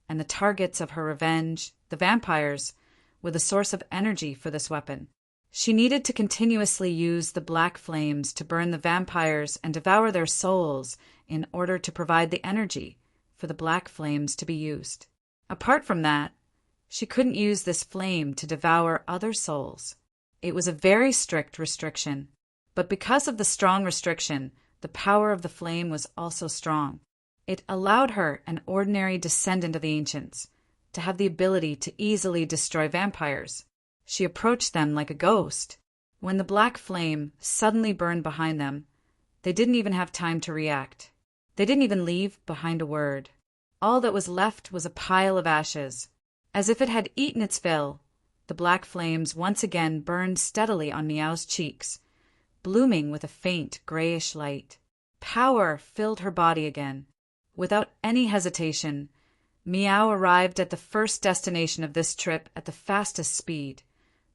and the targets of her revenge, the vampires, were the source of energy for this weapon. She needed to continuously use the black flames to burn the vampires and devour their souls in order to provide the energy for the black flames to be used. Apart from that, she couldn't use this flame to devour other souls. It was a very strict restriction, but because of the strong restriction, the power of the flame was also strong. It allowed her, an ordinary descendant of the ancients, to have the ability to easily destroy vampires. She approached them like a ghost. When the black flame suddenly burned behind them, They didn't even have time to react. They didn't even leave behind a word. All that was left was a pile of ashes. As if it had eaten its fill, the black flames once again burned steadily on Meow's cheeks, blooming with a faint grayish light. Power filled her body again. Without any hesitation, Meow arrived at the first destination of this trip at the fastest speed,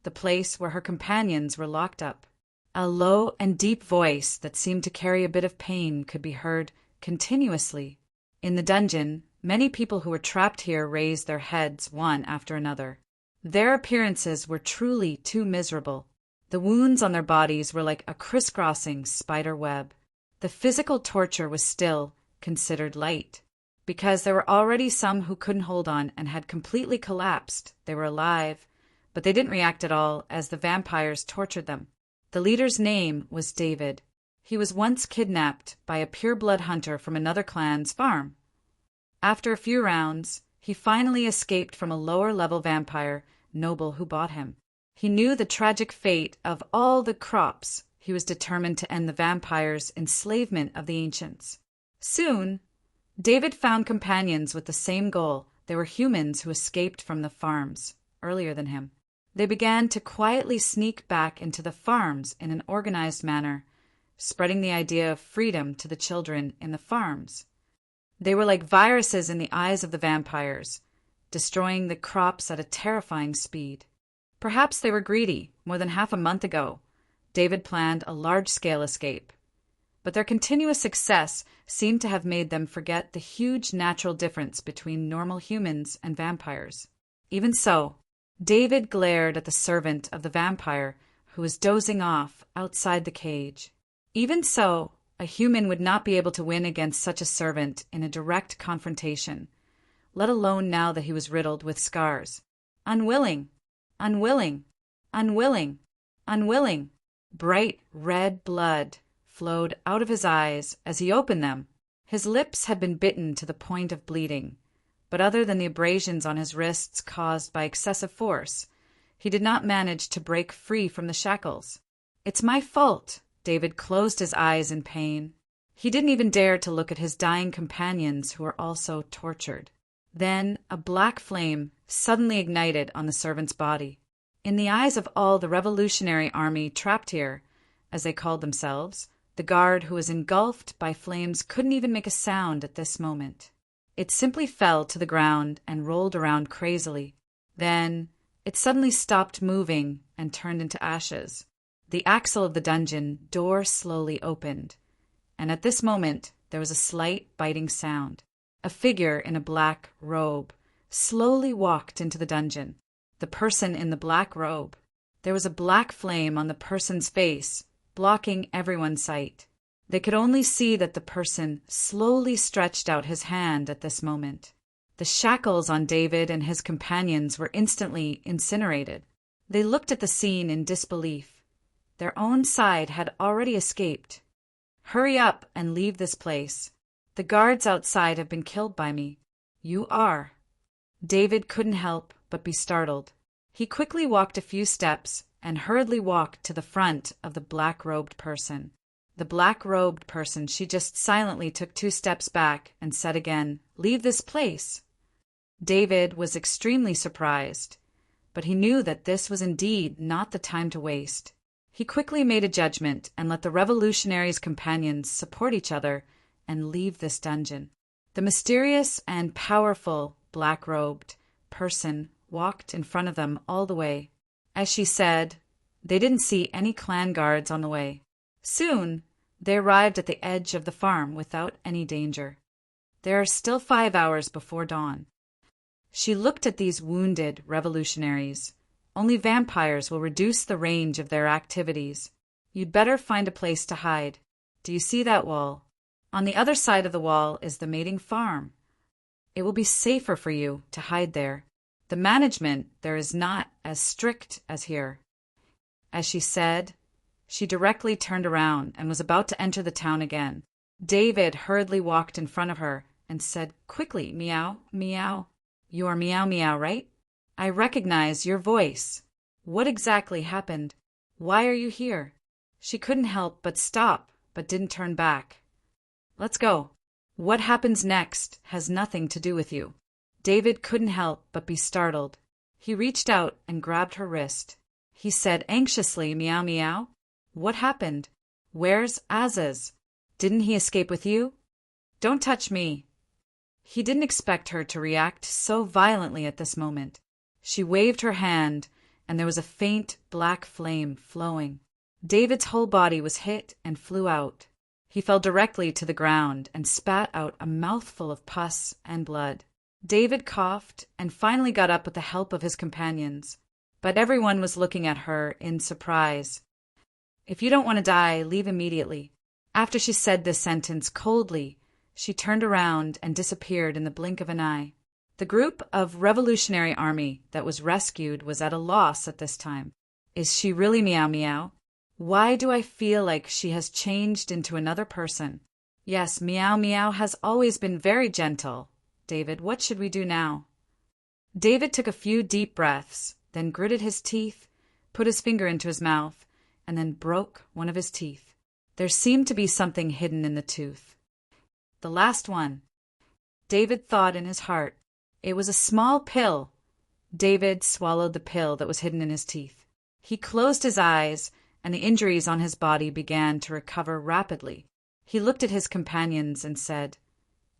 the place where her companions were locked up. A low and deep voice that seemed to carry a bit of pain could be heard continuously. In the dungeon, many people who were trapped here raised their heads one after another. Their appearances were truly too miserable. The wounds on their bodies were like a crisscrossing spider web. The physical torture was still considered light. Because there were already some who couldn't hold on and had completely collapsed. They were alive, but they didn't react at all as the vampires tortured them. The leader's name was David. He was once kidnapped by a pure-blood hunter from another clan's farm. After a few rounds, he finally escaped from a lower-level vampire noble who bought him. He knew the tragic fate of all the crops. He was determined to end the vampires' enslavement of the ancients. Soon, David found companions with the same goal. They were humans who escaped from the farms earlier than him. They began to quietly sneak back into the farms in an organized manner, spreading the idea of freedom to the children in the farms. They were like viruses in the eyes of the vampires, destroying the crops at a terrifying speed. Perhaps they were greedy. More than half a month ago, David planned a large-scale escape. But their continuous success seemed to have made them forget the huge natural difference between normal humans and vampires. Even so, David glared at the servant of the vampire who was dozing off outside the cage. Even so, a human would not be able to win against such a servant in a direct confrontation, let alone now that he was riddled with scars. Unwilling, unwilling, unwilling, unwilling. Bright red blood flowed out of his eyes as he opened them. His lips had been bitten to the point of bleeding, but other than the abrasions on his wrists caused by excessive force, he did not manage to break free from the shackles. "It's my fault." David closed his eyes in pain. He didn't even dare to look at his dying companions who were also tortured. Then a black flame suddenly ignited on the servant's body. In the eyes of all the revolutionary army trapped here, as they called themselves, the guard who was engulfed by flames couldn't even make a sound at this moment. It simply fell to the ground and rolled around crazily. Then it suddenly stopped moving and turned into ashes. The axle of the dungeon door slowly opened, and at this moment there was a slight biting sound. A figure in a black robe slowly walked into the dungeon. The person in the black robe. There was a black flame on the person's face, blocking everyone's sight. They could only see that the person slowly stretched out his hand at this moment. The shackles on David and his companions were instantly incinerated. They looked at the scene in disbelief. Their own side had already escaped. "Hurry up and leave this place. The guards outside have been killed by me." "You are." David couldn't help but be startled. He quickly walked a few steps and hurriedly walked to the front of the black-robed person. The black-robed person, she just silently took 2 steps back and said again, "Leave this place." David was extremely surprised, but he knew that this was indeed not the time to waste. He quickly made a judgment and let the revolutionaries' companions support each other and leave this dungeon. The mysterious and powerful black-robed person walked in front of them all the way. As she said, they didn't see any clan guards on the way. Soon, they arrived at the edge of the farm without any danger. There are still 5 hours before dawn. She looked at these wounded revolutionaries. Only vampires will reduce the range of their activities. You'd better find a place to hide. Do you see that wall? On the other side of the wall is the mating farm. It will be safer for you to hide there. The management there is not as strict as here." As she said, she directly turned around and was about to enter the town again. David hurriedly walked in front of her and said quickly, "Meow, meow. You are Meow Meow, right? I recognize your voice. What exactly happened? Why are you here?" She couldn't help but stop but didn't turn back. Let's go. What happens next has nothing to do with you. David couldn't help but be startled. He reached out and grabbed her wrist. He said anxiously, "Meow meow." What happened? Where's Aziz? Didn't he escape with you? Don't touch me. He didn't expect her to react so violently at this moment. She waved her hand, and there was a faint black flame flowing. David's whole body was hit and flew out. He fell directly to the ground and spat out a mouthful of pus and blood. David coughed and finally got up with the help of his companions, but everyone was looking at her in surprise. "If you don't want to die, leave immediately." After she said this sentence coldly, she turned around and disappeared in the blink of an eye. The group of Revolutionary Army that was rescued was at a loss at this time. Is she really Meow Meow? Why do I feel like she has changed into another person? Yes, Meow Meow has always been very gentle. David, what should we do now? David took a few deep breaths, then gritted his teeth, put his finger into his mouth, and then broke one of his teeth. There seemed to be something hidden in the tooth. The last one. David thought in his heart. It was a small pill. David swallowed the pill that was hidden in his teeth. He closed his eyes, and the injuries on his body began to recover rapidly. He looked at his companions and said,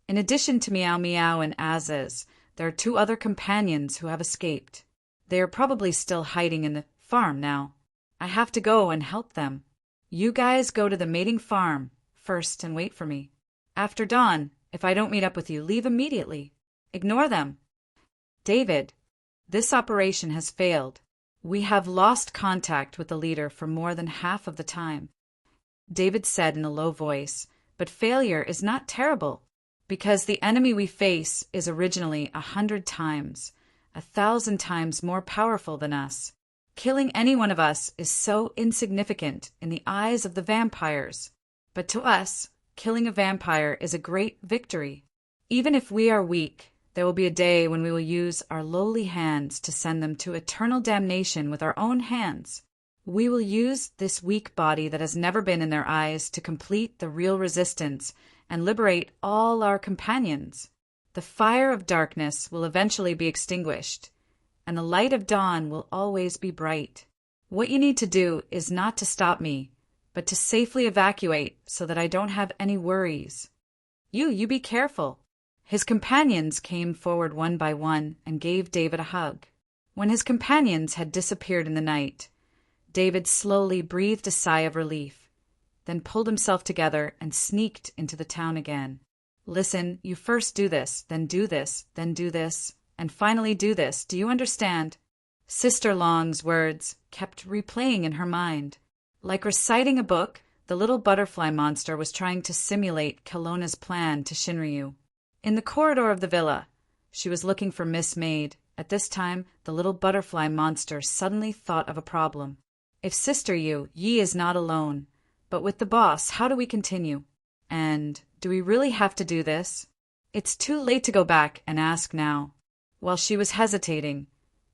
"In addition to Meow Meow and Aziz, there are 2 other companions who have escaped. They are probably still hiding in the farm now. I have to go and help them. You guys go to the mating farm first and wait for me. After dawn, if I don't meet up with you, leave immediately. Ignore them." David, this operation has failed. We have lost contact with the leader for more than half of the time. David said in a low voice, but failure is not terrible, because the enemy we face is originally 100 times, 1,000 times more powerful than us. Killing any one of us is so insignificant in the eyes of the vampires, but to us, killing a vampire is a great victory. Even if we are weak, there will be a day when we will use our lowly hands to send them to eternal damnation with our own hands. We will use this weak body that has never been in their eyes to complete the real resistance and liberate all our companions. The fire of darkness will eventually be extinguished, and the light of dawn will always be bright. What you need to do is not to stop me, but to safely evacuate so that I don't have any worries. You be careful." His companions came forward one by one and gave David a hug. When his companions had disappeared in the night, David slowly breathed a sigh of relief, then pulled himself together and sneaked into the town again. "Listen, you first do this, then do this, then do this, and finally do this. Do you understand?" Sister Long's words kept replaying in her mind. Like reciting a book, the little butterfly monster was trying to simulate Kelowna's plan to Shinryu. In the corridor of the villa, she was looking for Miss Maid. At this time, the little butterfly monster suddenly thought of a problem. If Sister Yi is not alone, but with the boss, how do we continue? And do we really have to do this? It's too late to go back and ask now. While she was hesitating,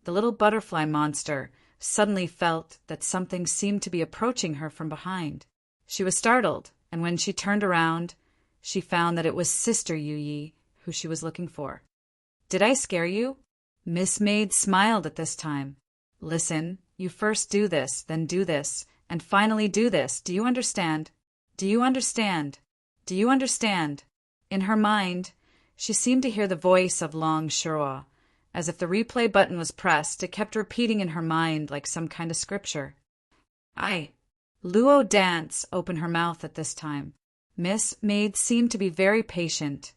the little butterfly monster suddenly felt that something seemed to be approaching her from behind. She was startled, and when she turned around, she found that it was Sister Yi who she was looking for. "Did I scare you?" Miss Maid smiled at this time. "Listen, you first do this, then do this, and finally do this. Do you understand? Do you understand? Do you understand?" In her mind, she seemed to hear the voice of Long Shirwa. As if the replay button was pressed, it kept repeating in her mind like some kind of scripture. "Aye." Luo Dance opened her mouth at this time. Miss Maid seemed to be very patient,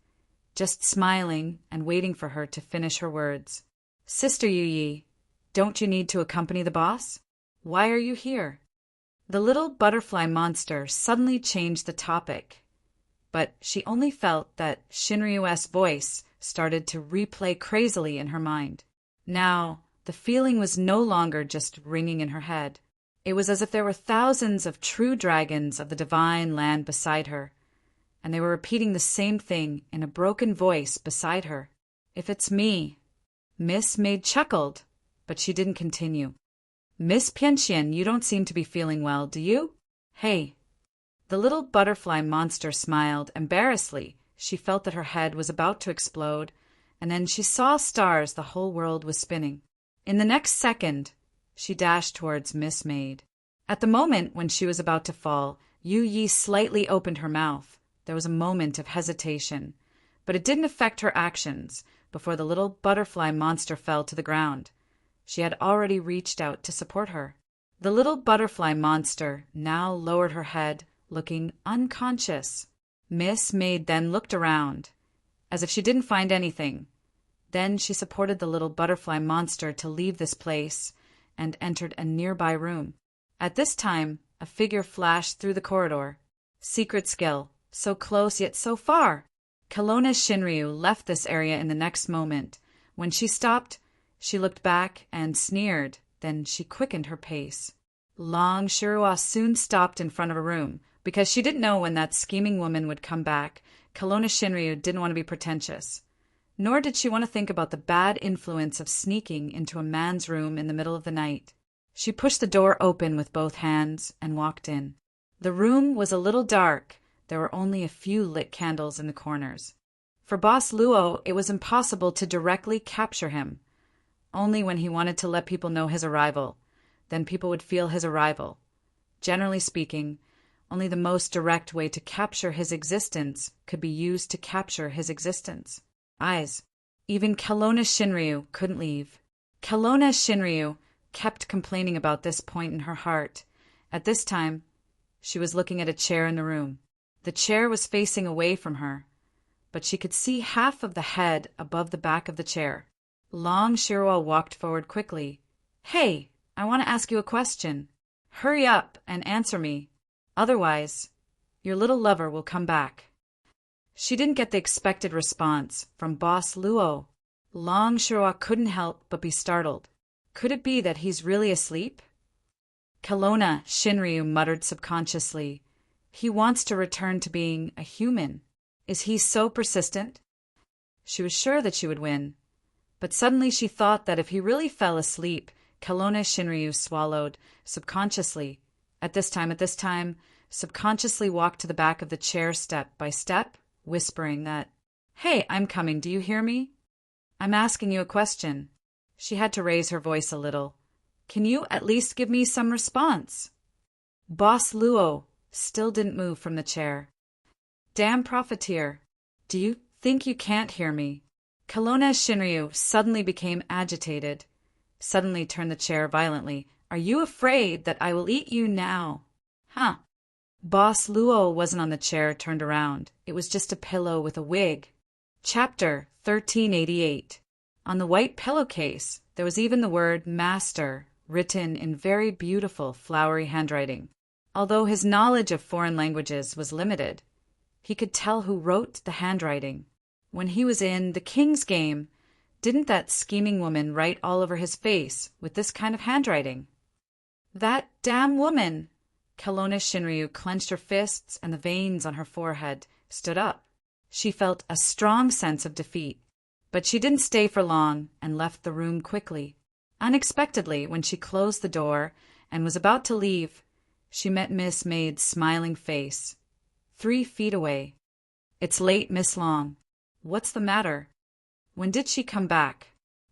just smiling and waiting for her to finish her words. "Sister Yi, don't you need to accompany the boss? Why are you here?" The little butterfly monster suddenly changed the topic, but she only felt that Shinryu's voice started to replay crazily in her mind. Now, the feeling was no longer just ringing in her head. It was as if there were thousands of true dragons of the divine land beside her, and they were repeating the same thing in a broken voice beside her. "If it's me." Miss Maid chuckled, but she didn't continue. "Miss Pianxian, you don't seem to be feeling well, do you? Hey." The little butterfly monster smiled embarrassedly. She felt that her head was about to explode, and then she saw stars. The whole world was spinning. In the next second, she dashed towards Miss Maid. At the moment when she was about to fall, Yu Yi slightly opened her mouth. There was a moment of hesitation, but it didn't affect her actions. Before the little butterfly monster fell to the ground, she had already reached out to support her. The little butterfly monster now lowered her head, looking unconscious. Miss Maid then looked around, as if she didn't find anything. Then she supported the little butterfly monster to leave this place and entered a nearby room. At this time, a figure flashed through the corridor. Secret skill, so close yet so far. Kelowna Shinryu left this area in the next moment. When she stopped, she looked back and sneered. Then she quickened her pace. Long Shirua soon stopped in front of a room. Because she didn't know when that scheming woman would come back, Kelowna Shinryu didn't want to be pretentious. Nor did she want to think about the bad influence of sneaking into a man's room in the middle of the night. She pushed the door open with both hands and walked in. The room was a little dark. There were only a few lit candles in the corners. For Boss Luo, it was impossible to directly capture him. Only when he wanted to let people know his arrival. Then people would feel his arrival. Generally speaking, only the most direct way to capture his existence could be used to capture his existence. Eyes. Even Kelowna Shinryu couldn't leave. Kelowna Shinryu kept complaining about this point in her heart. At this time, she was looking at a chair in the room. The chair was facing away from her, but she could see half of the head above the back of the chair. Long Shirua walked forward quickly. "Hey, I want to ask you a question. Hurry up and answer me. Otherwise, your little lover will come back." She didn't get the expected response from Boss Luo. Long Shirua couldn't help but be startled. Could it be that he's really asleep? Kelowna Shinryu muttered subconsciously. He wants to return to being a human. Is he so persistent? She was sure that she would win. But suddenly she thought that if he really fell asleep, Kelowna Shinryu swallowed subconsciously. At this time, subconsciously walked to the back of the chair step by step, whispering that, "Hey, I'm coming, do you hear me? I'm asking you a question." She had to raise her voice a little. "Can you at least give me some response?" Boss Luo still didn't move from the chair. "Damn profiteer. Do you think you can't hear me?" Kelowna Shinryu suddenly became agitated, suddenly turned the chair violently. "Are you afraid that I will eat you now?" "Huh." Boss Luo wasn't on the chair turned around. It was just a pillow with a wig. Chapter 1388. On the white pillowcase, there was even the word Master written in very beautiful, flowery handwriting. Although his knowledge of foreign languages was limited, he could tell who wrote the handwriting. When he was in the King's Game, didn't that scheming woman write all over his face with this kind of handwriting? That damn woman! Kelowna Shinryu clenched her fists and the veins on her forehead stood up. She felt a strong sense of defeat. But she didn't stay for long and left the room quickly. Unexpectedly, when she closed the door and was about to leave, she met Miss Maid's smiling face, 3 feet away. "It's late, Miss Long. What's the matter? When did she come back?"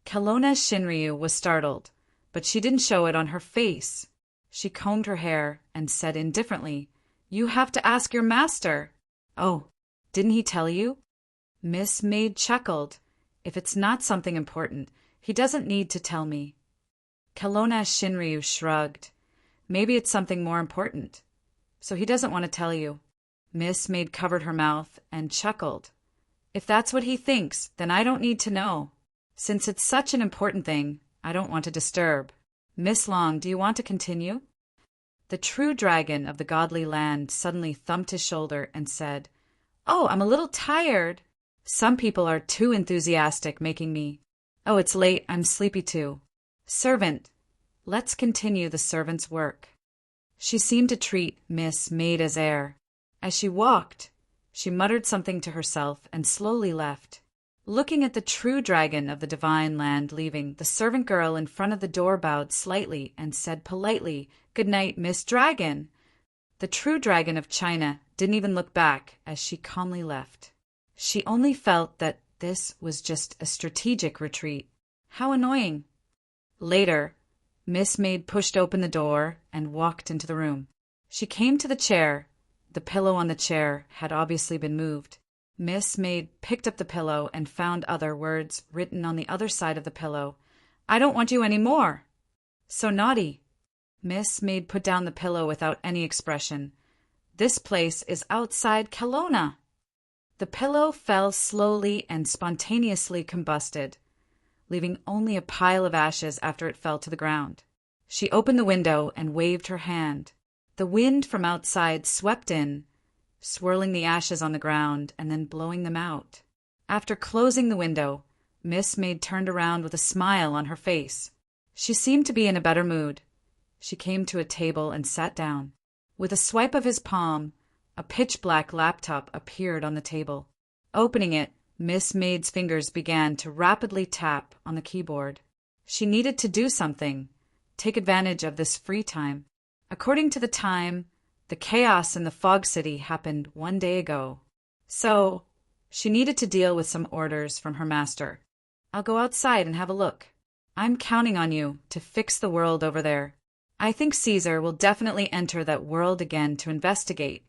Kelowna Shinryu was startled, but she didn't show it on her face. She combed her hair and said indifferently, "You have to ask your master." "Oh, didn't he tell you?" Miss Maid chuckled. "If it's not something important, he doesn't need to tell me." Kelowna Shinryu shrugged. "Maybe it's something more important. So he doesn't want to tell you." Miss Maid covered her mouth and chuckled. "If that's what he thinks, then I don't need to know. Since it's such an important thing, I don't want to disturb. Miss Long, do you want to continue?" The true dragon of the godly land suddenly thumped his shoulder and said, "Oh, I'm a little tired. Some people are too enthusiastic, making me. Oh, it's late, I'm sleepy too. Servant, let's continue the servant's work." She seemed to treat Miss Maid as air. As she walked, she muttered something to herself and slowly left. Looking at the true dragon of the divine land leaving, the servant girl in front of the door bowed slightly and said politely, "Good night, Miss Dragon." The true dragon of China didn't even look back as she calmly left. She only felt that this was just a strategic retreat. How annoying. Later, Miss Maid pushed open the door and walked into the room. She came to the chair. The pillow on the chair had obviously been moved. Miss Maid picked up the pillow and found other words written on the other side of the pillow. "I don't want you any more." "So naughty." Miss Maid put down the pillow without any expression. "This place is outside Kelowna." The pillow fell slowly and spontaneously combusted, leaving only a pile of ashes after it fell to the ground. She opened the window and waved her hand. The wind from outside swept in, swirling the ashes on the ground and then blowing them out. After closing the window, Miss Maid turned around with a smile on her face. She seemed to be in a better mood. She came to a table and sat down. With a swipe of his palm, a pitch-black laptop appeared on the table. Opening it, Miss Maid's fingers began to rapidly tap on the keyboard. She needed to do something, take advantage of this free time. According to the time, the chaos in the Fog City happened 1 day ago. So, she needed to deal with some orders from her master. "I'll go outside and have a look. I'm counting on you to fix the world over there. I think Caesar will definitely enter that world again to investigate,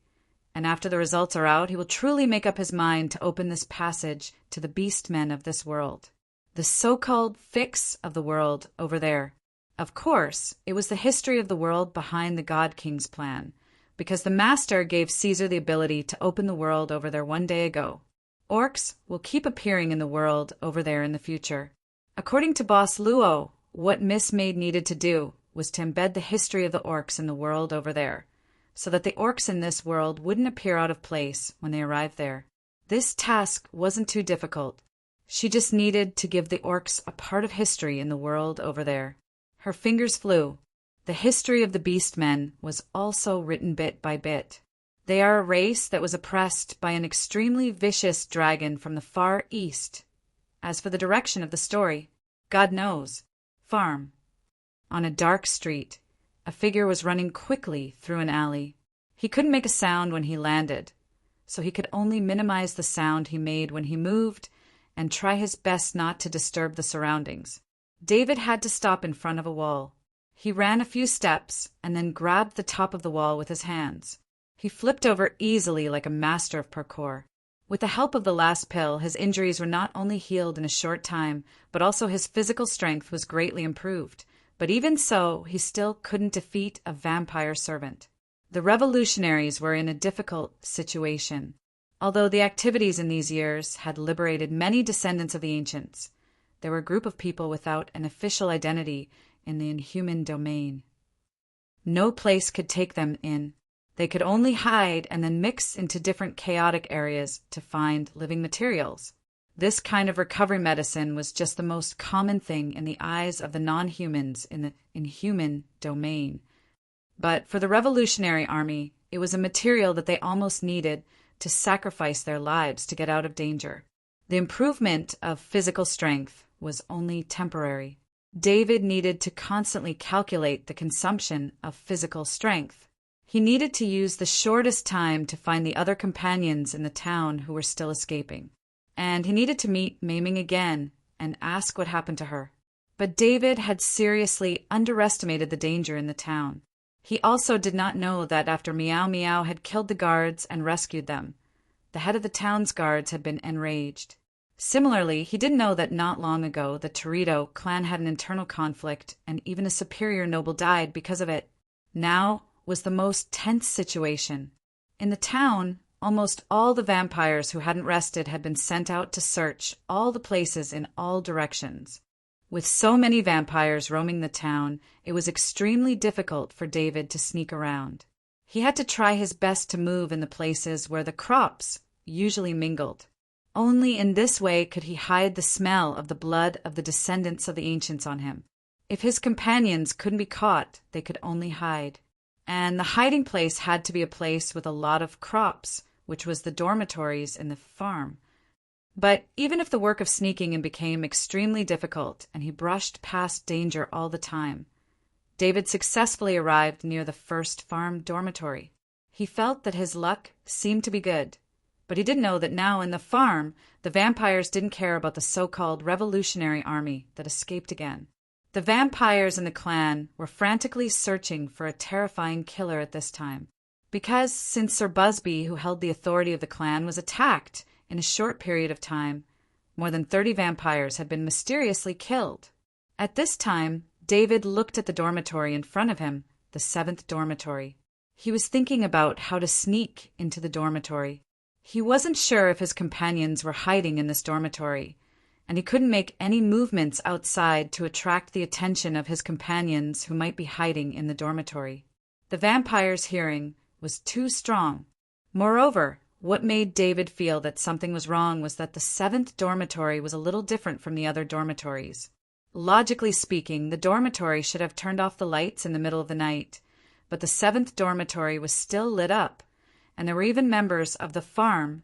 and after the results are out, he will truly make up his mind to open this passage to the beast-men of this world. The so-called fix of the world over there." Of course, it was the history of the world behind the God King's plan, because the master gave Caesar the ability to open the world over there 1 day ago. Orcs will keep appearing in the world over there in the future. According to Boss Luo, what Miss Maid needed to do was to embed the history of the orcs in the world over there, so that the orcs in this world wouldn't appear out of place when they arrived there. This task wasn't too difficult. She just needed to give the orcs a part of history in the world over there. Her fingers flew. The history of the beastmen was also written bit by bit. They are a race that was oppressed by an extremely vicious dragon from the far east. As for the direction of the story, God knows. Farm. On a dark street, a figure was running quickly through an alley. He couldn't make a sound when he landed, so he could only minimize the sound he made when he moved and try his best not to disturb the surroundings. David had to stop in front of a wall. He ran a few steps and then grabbed the top of the wall with his hands. He flipped over easily like a master of parkour. With the help of the last pill, his injuries were not only healed in a short time, but also his physical strength was greatly improved. But even so, he still couldn't defeat a vampire servant. The revolutionaries were in a difficult situation. Although the activities in these years had liberated many descendants of the ancients, there were a group of people without an official identity in the inhuman domain. No place could take them in. They could only hide and then mix into different chaotic areas to find living materials. This kind of recovery medicine was just the most common thing in the eyes of the non-humans in the inhuman domain. But for the Revolutionary Army, it was a material that they almost needed to sacrifice their lives to get out of danger. The improvement of physical strength was only temporary. David needed to constantly calculate the consumption of physical strength. He needed to use the shortest time to find the other companions in the town who were still escaping. And he needed to meet Maiming again and ask what happened to her. But David had seriously underestimated the danger in the town. He also did not know that after Meow Meow had killed the guards and rescued them, the head of the town's guards had been enraged. Similarly, he didn't know that not long ago the Torito clan had an internal conflict and even a superior noble died because of it. Now was the most tense situation. In the town, almost all the vampires who hadn't rested had been sent out to search all the places in all directions. With so many vampires roaming the town, it was extremely difficult for David to sneak around. He had to try his best to move in the places where the crops usually mingled. Only in this way could he hide the smell of the blood of the descendants of the ancients on him. If his companions couldn't be caught, they could only hide. And the hiding place had to be a place with a lot of crops, which was the dormitories in the farm. But even if the work of sneaking in became extremely difficult and he brushed past danger all the time, David successfully arrived near the first farm dormitory. He felt that his luck seemed to be good, but he didn't know that now in the farm, the vampires didn't care about the so-called revolutionary army that escaped again. The vampires in the clan were frantically searching for a terrifying killer at this time, because since Sir Busby, who held the authority of the clan, was attacked in a short period of time, more than 30 vampires had been mysteriously killed. At this time, David looked at the dormitory in front of him, the 7th dormitory. He was thinking about how to sneak into the dormitory. He wasn't sure if his companions were hiding in this dormitory, and he couldn't make any movements outside to attract the attention of his companions who might be hiding in the dormitory. The vampire's hearing was too strong. Moreover, what made David feel that something was wrong was that the 7th dormitory was a little different from the other dormitories. Logically speaking, the dormitory should have turned off the lights in the middle of the night, but the 7th dormitory was still lit up, and there were even members of the farm's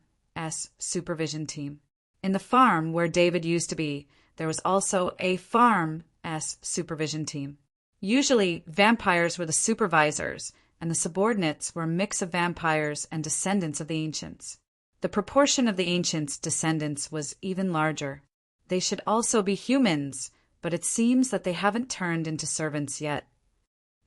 supervision team. In the farm where David used to be, there was also a farm's supervision team. Usually, vampires were the supervisors, and the subordinates were a mix of vampires and descendants of the ancients. The proportion of the ancients' descendants was even larger. They should also be humans, but it seems that they haven't turned into servants yet.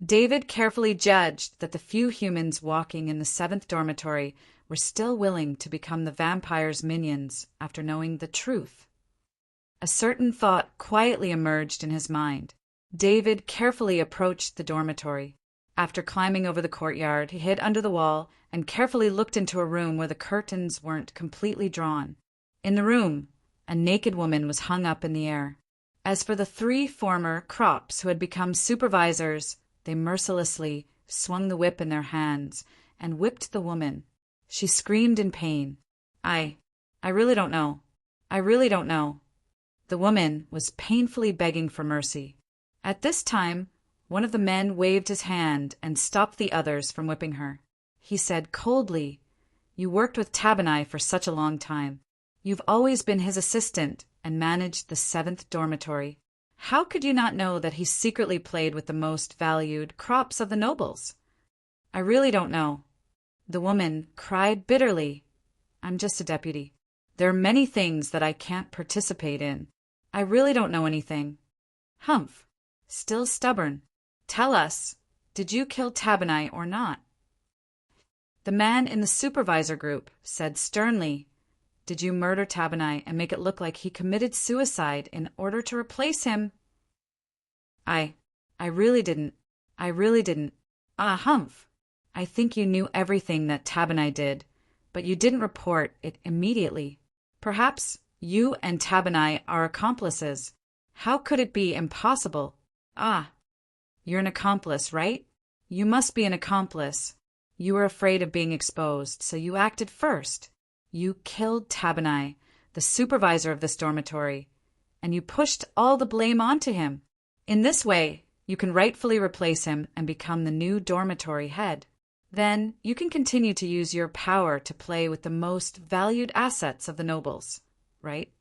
David carefully judged that the few humans walking in the 7th dormitory were still willing to become the vampire's minions after knowing the truth. A certain thought quietly emerged in his mind. David carefully approached the dormitory. After climbing over the courtyard, he hid under the wall and carefully looked into a room where the curtains weren't completely drawn. In the room, a naked woman was hung up in the air. As for the 3 former crops who had become supervisors, they mercilessly swung the whip in their hands and whipped the woman. She screamed in pain. I really don't know. I really don't know. The woman was painfully begging for mercy. At this time, one of the men waved his hand and stopped the others from whipping her. He said coldly, "You worked with Tabanai for such a long time. You've always been his assistant and managed the 7th dormitory. How could you not know that he secretly played with the most valued crops of the nobles?" "I really don't know." The woman cried bitterly. "I'm just a deputy. There are many things that I can't participate in. I really don't know anything." "Humph. Still stubborn. Tell us, did you kill Tabanai or not?" The man in the supervisor group said sternly, "Did you murder Tabanai and make it look like he committed suicide in order to replace him?" I really didn't. I really didn't." "Ah, humph. I think you knew everything that Tabanai did, but you didn't report it immediately. Perhaps you and Tabanai are accomplices. How could it be impossible?" "Ah, you're an accomplice, right? You must be an accomplice. You were afraid of being exposed, so you acted first. You killed Tabanai, the supervisor of this dormitory, and you pushed all the blame onto him. In this way, you can rightfully replace him and become the new dormitory head. Then you can continue to use your power to play with the most valued assets of the nobles, right?"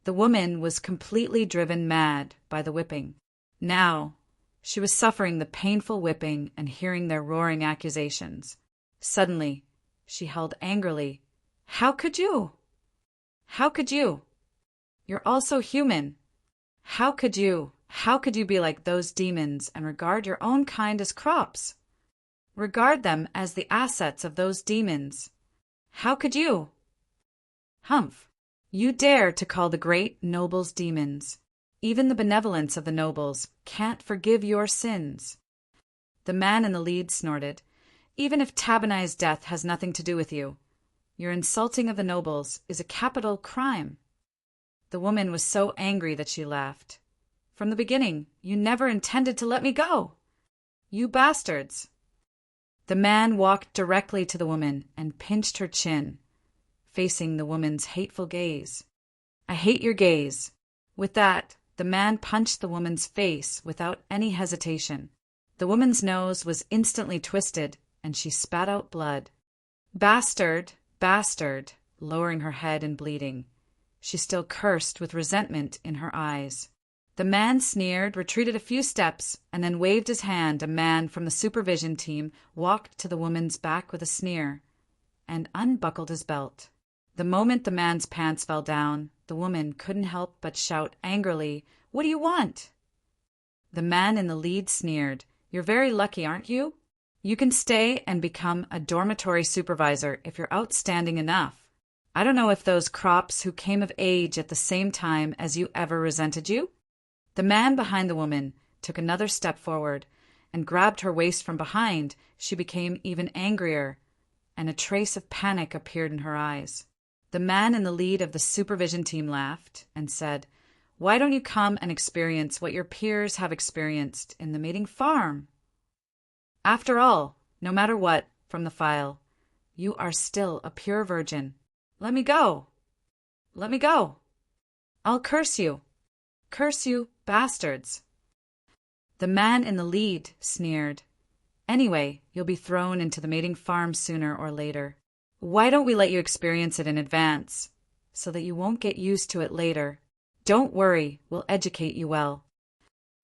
The woman was completely driven mad by the whipping. Now, she was suffering the painful whipping and hearing their roaring accusations. Suddenly, she held angrily, "How could you? How could you? You're also human. How could you? How could you be like those demons and regard your own kind as crops? Regard them as the assets of those demons. How could you? Humph! You dare to call the great nobles demons. Even the benevolence of the nobles can't forgive your sins." The man in the lead snorted, "Even if Tabanai's death has nothing to do with you, your insulting of the nobles is a capital crime." The woman was so angry that she laughed. "From the beginning, you never intended to let me go. You bastards." The man walked directly to the woman and pinched her chin, facing the woman's hateful gaze. "I hate your gaze." With that, the man punched the woman's face without any hesitation. The woman's nose was instantly twisted, and she spat out blood. "Bastard, bastard," lowering her head and bleeding. She still cursed with resentment in her eyes. The man sneered, retreated a few steps, and then waved his hand. A man from the supervision team walked to the woman's back with a sneer and unbuckled his belt. The moment the man's pants fell down, the woman couldn't help but shout angrily, "What do you want?" The man in the lead sneered, "You're very lucky, aren't you? You can stay and become a dormitory supervisor if you're outstanding enough. I don't know if those crops who came of age at the same time as you ever resented you." The man behind the woman took another step forward and grabbed her waist from behind. She became even angrier, and a trace of panic appeared in her eyes. The man in the lead of the supervision team laughed and said, "Why don't you come and experience what your peers have experienced in the mating farm? After all, no matter what, from the file, you are still a pure virgin. Let me go. Let me go. I'll curse you. Curse you, bastards." The man in the lead sneered, "Anyway, you'll be thrown into the mating farm sooner or later. Why don't we let you experience it in advance, so that you won't get used to it later? Don't worry, we'll educate you well."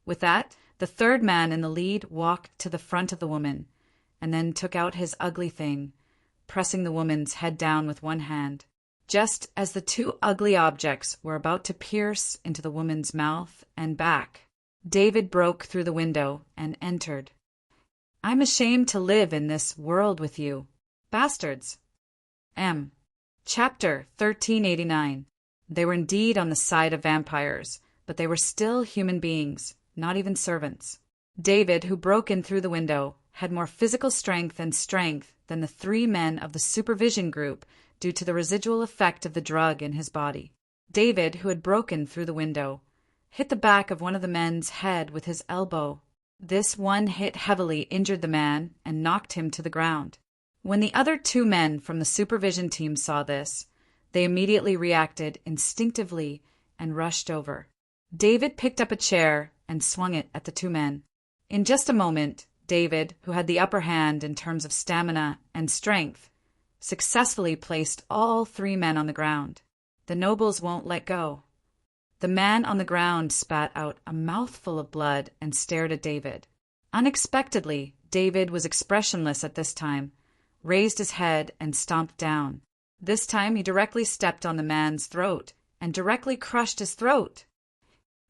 With that, the third man in the lead walked to the front of the woman, and then took out his ugly thing, pressing the woman's head down with one hand. Just as the two ugly objects were about to pierce into the woman's mouth and back, David broke through the window and entered. "I'm ashamed to live in this world with you, bastards." Chapter 1389. They were indeed on the side of vampires, but they were still human beings, not even servants. David, who broke in through the window, had more physical strength than the three men of the supervision group due to the residual effect of the drug in his body. David, who had broken through the window, hit the back of one of the men's head with his elbow. This one hit heavily injured the man and knocked him to the ground. When the other two men from the supervision team saw this, they immediately reacted instinctively and rushed over. David picked up a chair and swung it at the two men. In just a moment, David, who had the upper hand in terms of stamina and strength, successfully placed all three men on the ground. The nobles won't let go. The man on the ground spat out a mouthful of blood and stared at David. Unexpectedly, David was expressionless at this time, raised his head and stomped down. This time he directly stepped on the man's throat and directly crushed his throat.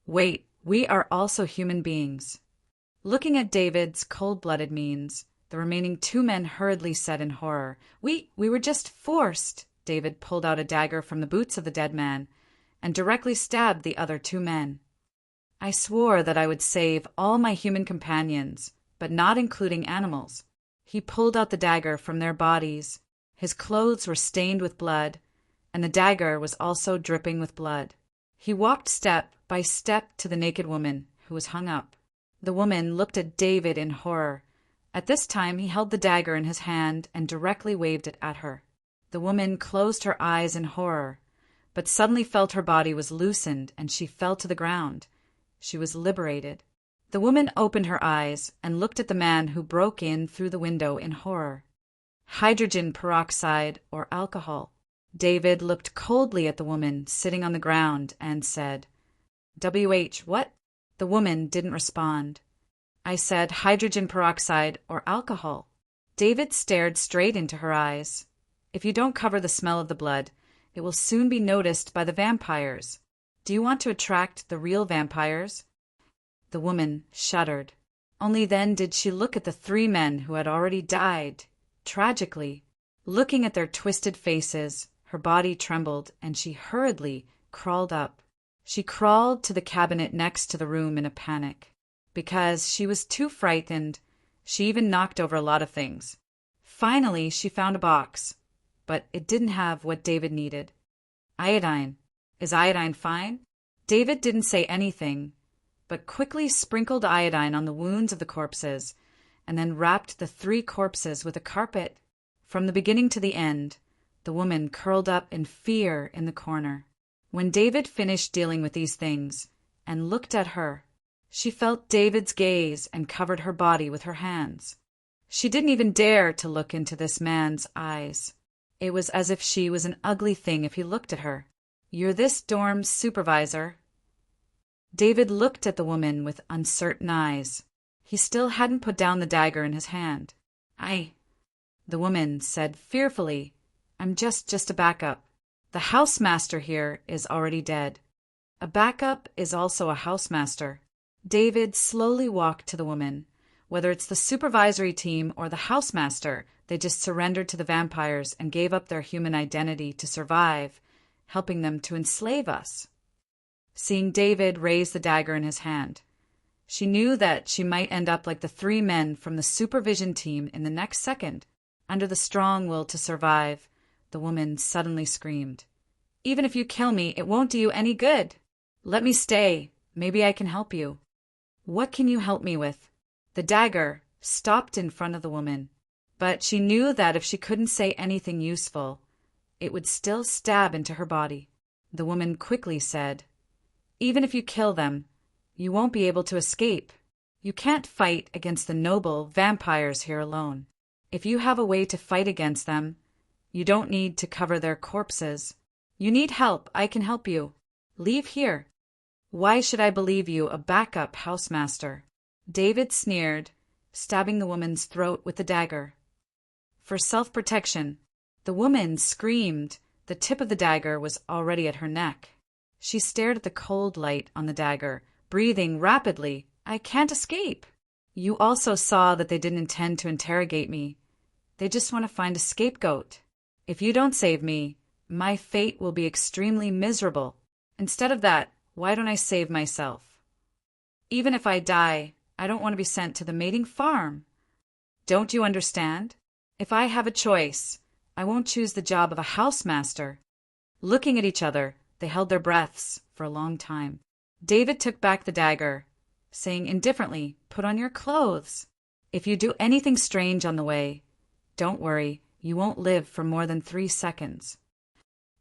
"Wait, we are also human beings." Looking at David's cold-blooded means, the remaining two men hurriedly said in horror, We were just forced." David pulled out a dagger from the boots of the dead man and directly stabbed the other two men. "I swore that I would save all my human companions, but not including animals." He pulled out the dagger from their bodies. His clothes were stained with blood, and the dagger was also dripping with blood. He walked step by step to the naked woman, who was hung up. The woman looked at David in horror. At this time he held the dagger in his hand and directly waved it at her. The woman closed her eyes in horror, but suddenly felt her body was loosened and she fell to the ground. She was liberated. The woman opened her eyes and looked at the man who broke in through the window in horror. Hydrogen peroxide or alcohol. David looked coldly at the woman sitting on the ground and said, "WH, what?" The woman didn't respond. "I said hydrogen peroxide or alcohol." David stared straight into her eyes. "If you don't cover the smell of the blood, it will soon be noticed by the vampires. Do you want to attract the real vampires?" The woman shuddered. Only then did she look at the three men who had already died, tragically. Looking at their twisted faces, her body trembled and she hurriedly crawled up. She crawled to the cabinet next to the room in a panic. Because she was too frightened, she even knocked over a lot of things. Finally, she found a box, but it didn't have what David needed. "Iodine. Is iodine fine?" David didn't say anything, but quickly sprinkled iodine on the wounds of the corpses, and then wrapped the three corpses with a carpet. From the beginning to the end, the woman curled up in fear in the corner. When David finished dealing with these things and looked at her, she felt David's gaze and covered her body with her hands. She didn't even dare to look into this man's eyes. It was as if she was an ugly thing if he looked at her. "You're this dorm's supervisor?" David looked at the woman with uncertain eyes. He still hadn't put down the dagger in his hand. The woman said fearfully, I'm just a backup. The housemaster here is already dead. A backup is also a housemaster. David slowly walked to the woman. Whether it's the supervisory team or the housemaster, they just surrendered to the vampires and gave up their human identity to survive, helping them to enslave us. Seeing David raise the dagger in his hand, she knew that she might end up like the 3 men from the supervision team in the next second. Under the strong will to survive, the woman suddenly screamed, Even if you kill me, it won't do you any good. Let me stay. Maybe I can help you. What can you help me with? The dagger stopped in front of the woman, but she knew that if she couldn't say anything useful, it would still stab into her body. The woman quickly said, Even if you kill them, you won't be able to escape. You can't fight against the noble vampires here alone. If you have a way to fight against them, you don't need to cover their corpses. You need help, I can help you. Leave here. Why should I believe you, a backup housemaster? David sneered, stabbing the woman's throat with the dagger. For self-protection, the woman screamed. The tip of the dagger was already at her neck. She stared at the cold light on the dagger, breathing rapidly. I can't escape. You also saw that they didn't intend to interrogate me. They just want to find a scapegoat. If you don't save me, my fate will be extremely miserable. Instead of that, why don't I save myself? Even if I die, I don't want to be sent to the mating farm. Don't you understand? If I have a choice, I won't choose the job of a housemaster. Looking at each other, they held their breaths for a long time. David took back the dagger, saying indifferently, Put on your clothes. If you do anything strange on the way, don't worry, you won't live for more than 3 seconds.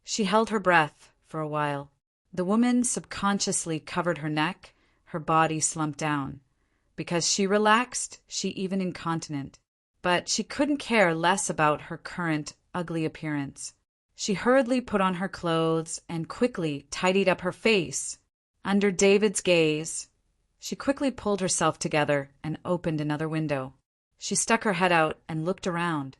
She held her breath for a while. The woman subconsciously covered her neck, her body slumped down. Because she relaxed, she even incontinent. But she couldn't care less about her current ugly appearance. She hurriedly put on her clothes and quickly tidied up her face. Under David's gaze, she quickly pulled herself together and opened another window. She stuck her head out and looked around.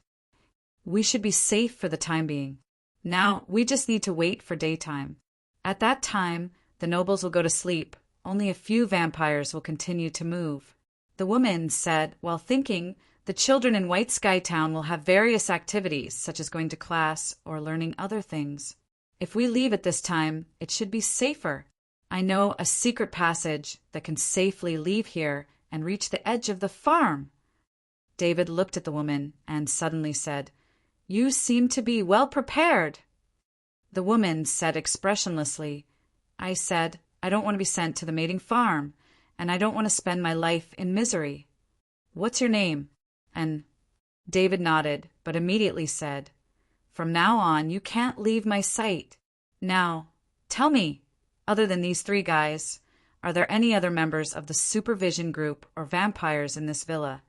We should be safe for the time being. Now we just need to wait for daytime. At that time, the nobles will go to sleep. Only a few vampires will continue to move. The woman said, while thinking, the children in White Sky Town will have various activities, such as going to class or learning other things. If we leave at this time, it should be safer. I know a secret passage that can safely leave here and reach the edge of the farm. David looked at the woman and suddenly said, You seem to be well prepared. The woman said expressionlessly, I said, I don't want to be sent to the mating farm, and I don't want to spend my life in misery. What's your name? And David nodded, but immediately said, From now on, you can't leave my sight. Now, tell me, other than these 3 guys, are there any other members of the supervision group or vampires in this villa?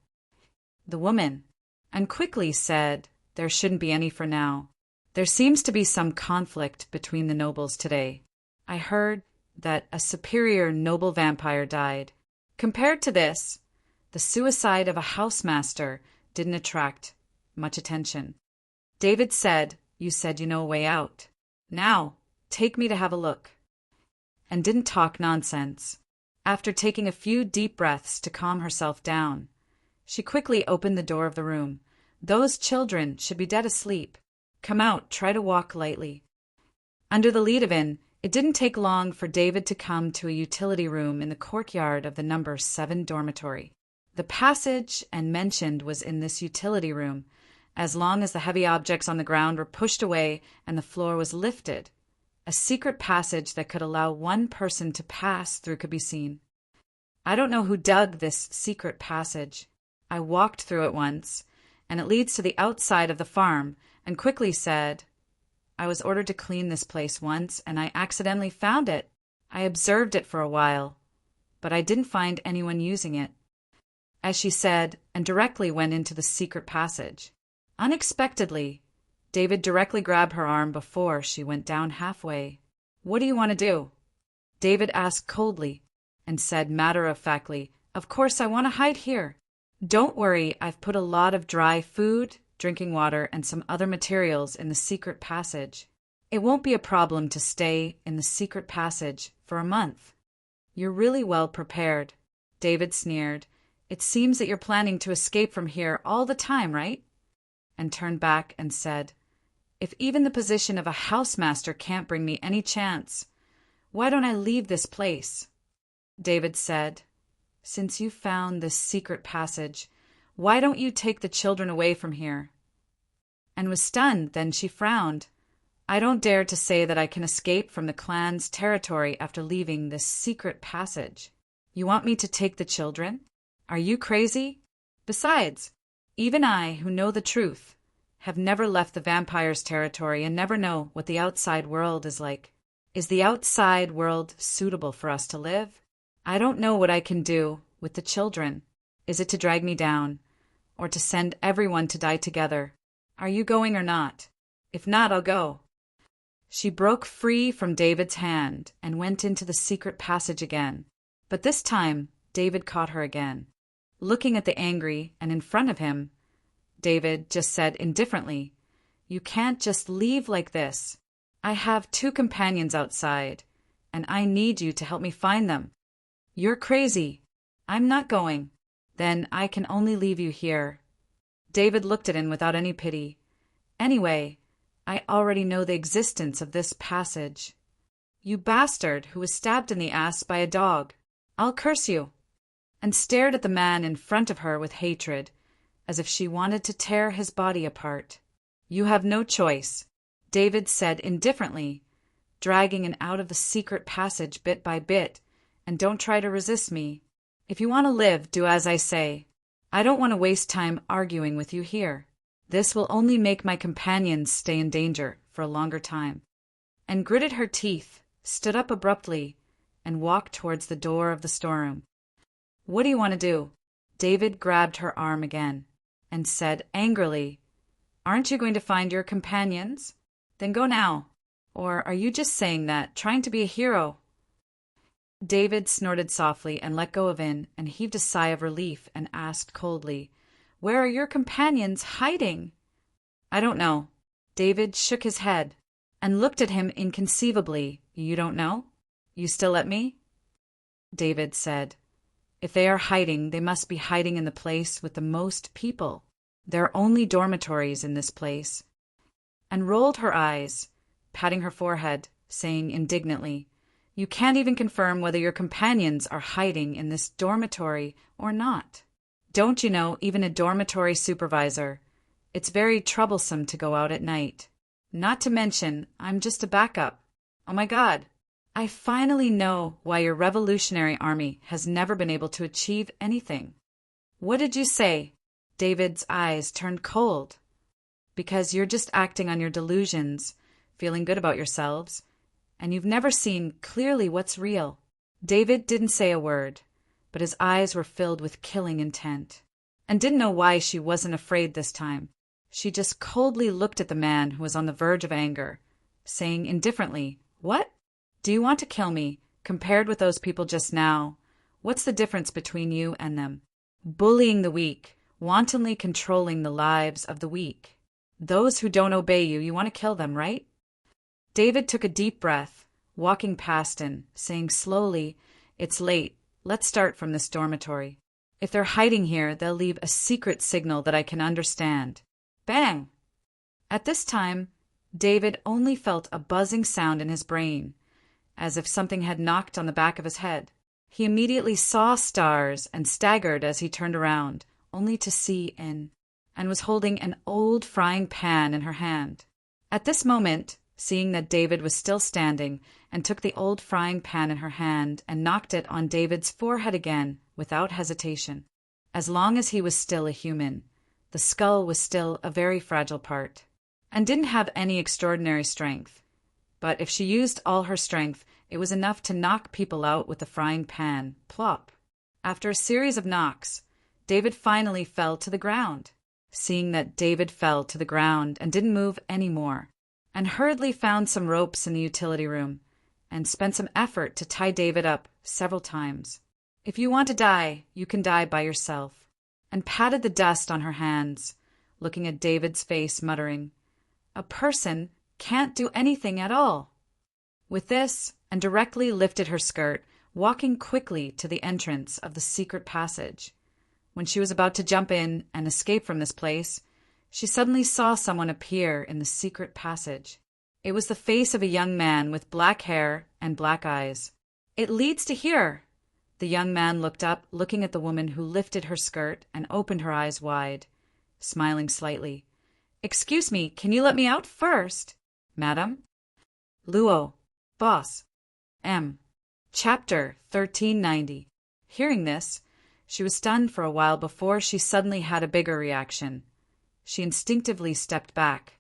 The woman, and quickly said, There shouldn't be any for now. There seems to be some conflict between the nobles today. I heard that a superior noble vampire died. Compared to this, the suicide of a housemaster didn't attract much attention. David said, You said you know a way out. Now, take me to have a look. And didn't talk nonsense. After taking a few deep breaths to calm herself down, she quickly opened the door of the room. Those children should be dead asleep. Come out, try to walk lightly. Under the lead-in, it didn't take long for David to come to a utility room in the courtyard of the number 7 dormitory. The passage and mentioned was in this utility room, as long as the heavy objects on the ground were pushed away and the floor was lifted. A secret passage that could allow 1 person to pass through could be seen. I don't know who dug this secret passage. I walked through it once, and it leads to the outside of the farm, and quickly said, I was ordered to clean this place once, and I accidentally found it. I observed it for a while, but I didn't find anyone using it. As she said, and directly went into the secret passage. Unexpectedly, David directly grabbed her arm before she went down halfway. What do you want to do? David asked coldly. and said matter-of-factly, "Of course I want to hide here. Don't worry, I've put a lot of dry food, drinking water, and some other materials in the secret passage. It won't be a problem to stay in the secret passage for a month." "You're really well prepared," David sneered. "It seems that you're planning to escape from here all the time, right?" And turned back and said, "If even the position of a housemaster can't bring me any chance, why don't I leave this place?" David said, "Since you found this secret passage, why don't you take the children away from here?" And was stunned. Then she frowned. "I don't dare to say that I can escape from the clan's territory after leaving this secret passage. You want me to take the children? Are you crazy? Besides, even I, who know the truth, have never left the vampire's territory and never know what the outside world is like. Is the outside world suitable for us to live? I don't know what I can do with the children. Is it to drag me down, or to send everyone to die together? Are you going or not? If not, I'll go." She broke free from David's hand and went into the secret passage again. But this time, David caught her again. Looking at the angry and in front of him, David just said indifferently, "You can't just leave like this. I have 2 companions outside, and I need you to help me find them." "You're crazy. I'm not going." "Then I can only leave you here." David looked at him without any pity. "Anyway, I already know the existence of this passage." "You bastard who was stabbed in the ass by a dog. I'll curse you." And stared at the man in front of her with hatred, as if she wanted to tear his body apart. "You have no choice," David said indifferently, dragging him out of the secret passage bit by bit, "and don't try to resist me. If you want to live, do as I say. I don't want to waste time arguing with you here. This will only make my companions stay in danger for a longer time." And gritted her teeth, stood up abruptly, and walked towards the door of the storeroom. "What do you want to do?" David grabbed her arm again and said angrily, "Aren't you going to find your companions? Then go now. Or are you just saying that, trying to be a hero?" David snorted softly and let go of In and heaved a sigh of relief and asked coldly, "Where are your companions hiding?" "I don't know." David shook his head and looked at him inconceivably. "You don't know? You still let me?" David said, "If they are hiding, they must be hiding in the place with the most people. There are only dormitories in this place." And rolled her eyes, patting her forehead, saying indignantly, "You can't even confirm whether your companions are hiding in this dormitory or not. Don't you know, even a dormitory supervisor, it's very troublesome to go out at night. Not to mention, I'm just a backup. Oh my God, I finally know why your revolutionary army has never been able to achieve anything." "What did you say?" David's eyes turned cold. "Because you're just acting on your delusions, feeling good about yourselves, and you've never seen clearly what's real." David didn't say a word, but his eyes were filled with killing intent, and didn't know why she wasn't afraid this time. She just coldly looked at the man who was on the verge of anger, saying indifferently, "What? Do you want to kill me? Compared with those people just now, what's the difference between you and them? Bullying the weak, wantonly controlling the lives of the weak. Those who don't obey you, you want to kill them, right?" David took a deep breath, walking past and saying slowly, "It's late. Let's start from this dormitory. If they're hiding here, they'll leave a secret signal that I can understand." Bang! At this time, David only felt a buzzing sound in his brain, as if something had knocked on the back of his head. He immediately saw stars and staggered as he turned around, only to see In, and was holding an old frying pan in her hand. At this moment, seeing that David was still standing, and took the old frying pan in her hand and knocked it on David's forehead again without hesitation. As long as he was still a human, the skull was still a very fragile part, and didn't have any extraordinary strength. But if she used all her strength, it was enough to knock people out with the frying pan. Plop! After a series of knocks, David finally fell to the ground. Seeing that David fell to the ground and didn't move any more, and hurriedly found some ropes in the utility room, and spent some effort to tie David up several times. "If you want to die, you can die by yourself," and patted the dust on her hands, looking at David's face, muttering, "A person can't do anything at all." With this, and directly lifted her skirt, walking quickly to the entrance of the secret passage. When she was about to jump in and escape from this place, she suddenly saw someone appear in the secret passage. It was the face of a young man with black hair and black eyes. "It leads to here." The young man looked up, looking at the woman who lifted her skirt and opened her eyes wide, smiling slightly. "Excuse me, can you let me out first?" "Madam?" "Luo. Boss. M." Chapter 1390. Hearing this, she was stunned for a while before she suddenly had a bigger reaction. She instinctively stepped back.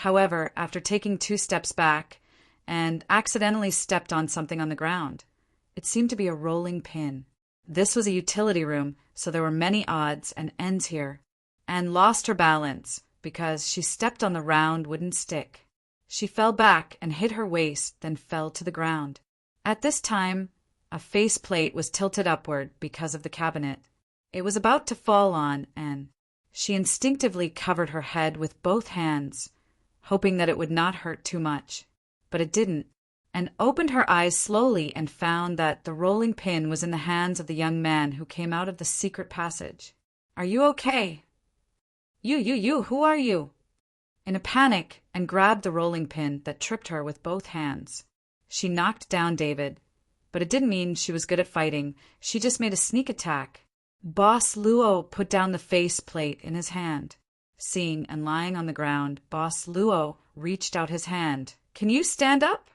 However, after taking 2 steps back, and accidentally stepped on something on the ground. It seemed to be a rolling pin. This was a utility room, so there were many odds and ends here, and lost her balance because she stepped on the round wooden stick. She fell back and hit her waist, then fell to the ground. At this time, a faceplate was tilted upward because of the cabinet. It was about to fall on, and she instinctively covered her head with both hands, hoping that it would not hurt too much. But it didn't, and opened her eyes slowly and found that the rolling pin was in the hands of the young man who came out of the secret passage. "Are you okay?" You, who are you?" In a panic, and grabbed the rolling pin that tripped her with both hands. She knocked down David, but it didn't mean she was good at fighting. She just made a sneak attack. Boss Luo put down the face plate in his hand. Seeing and lying on the ground, Boss Luo reached out his hand. "Can you stand up?"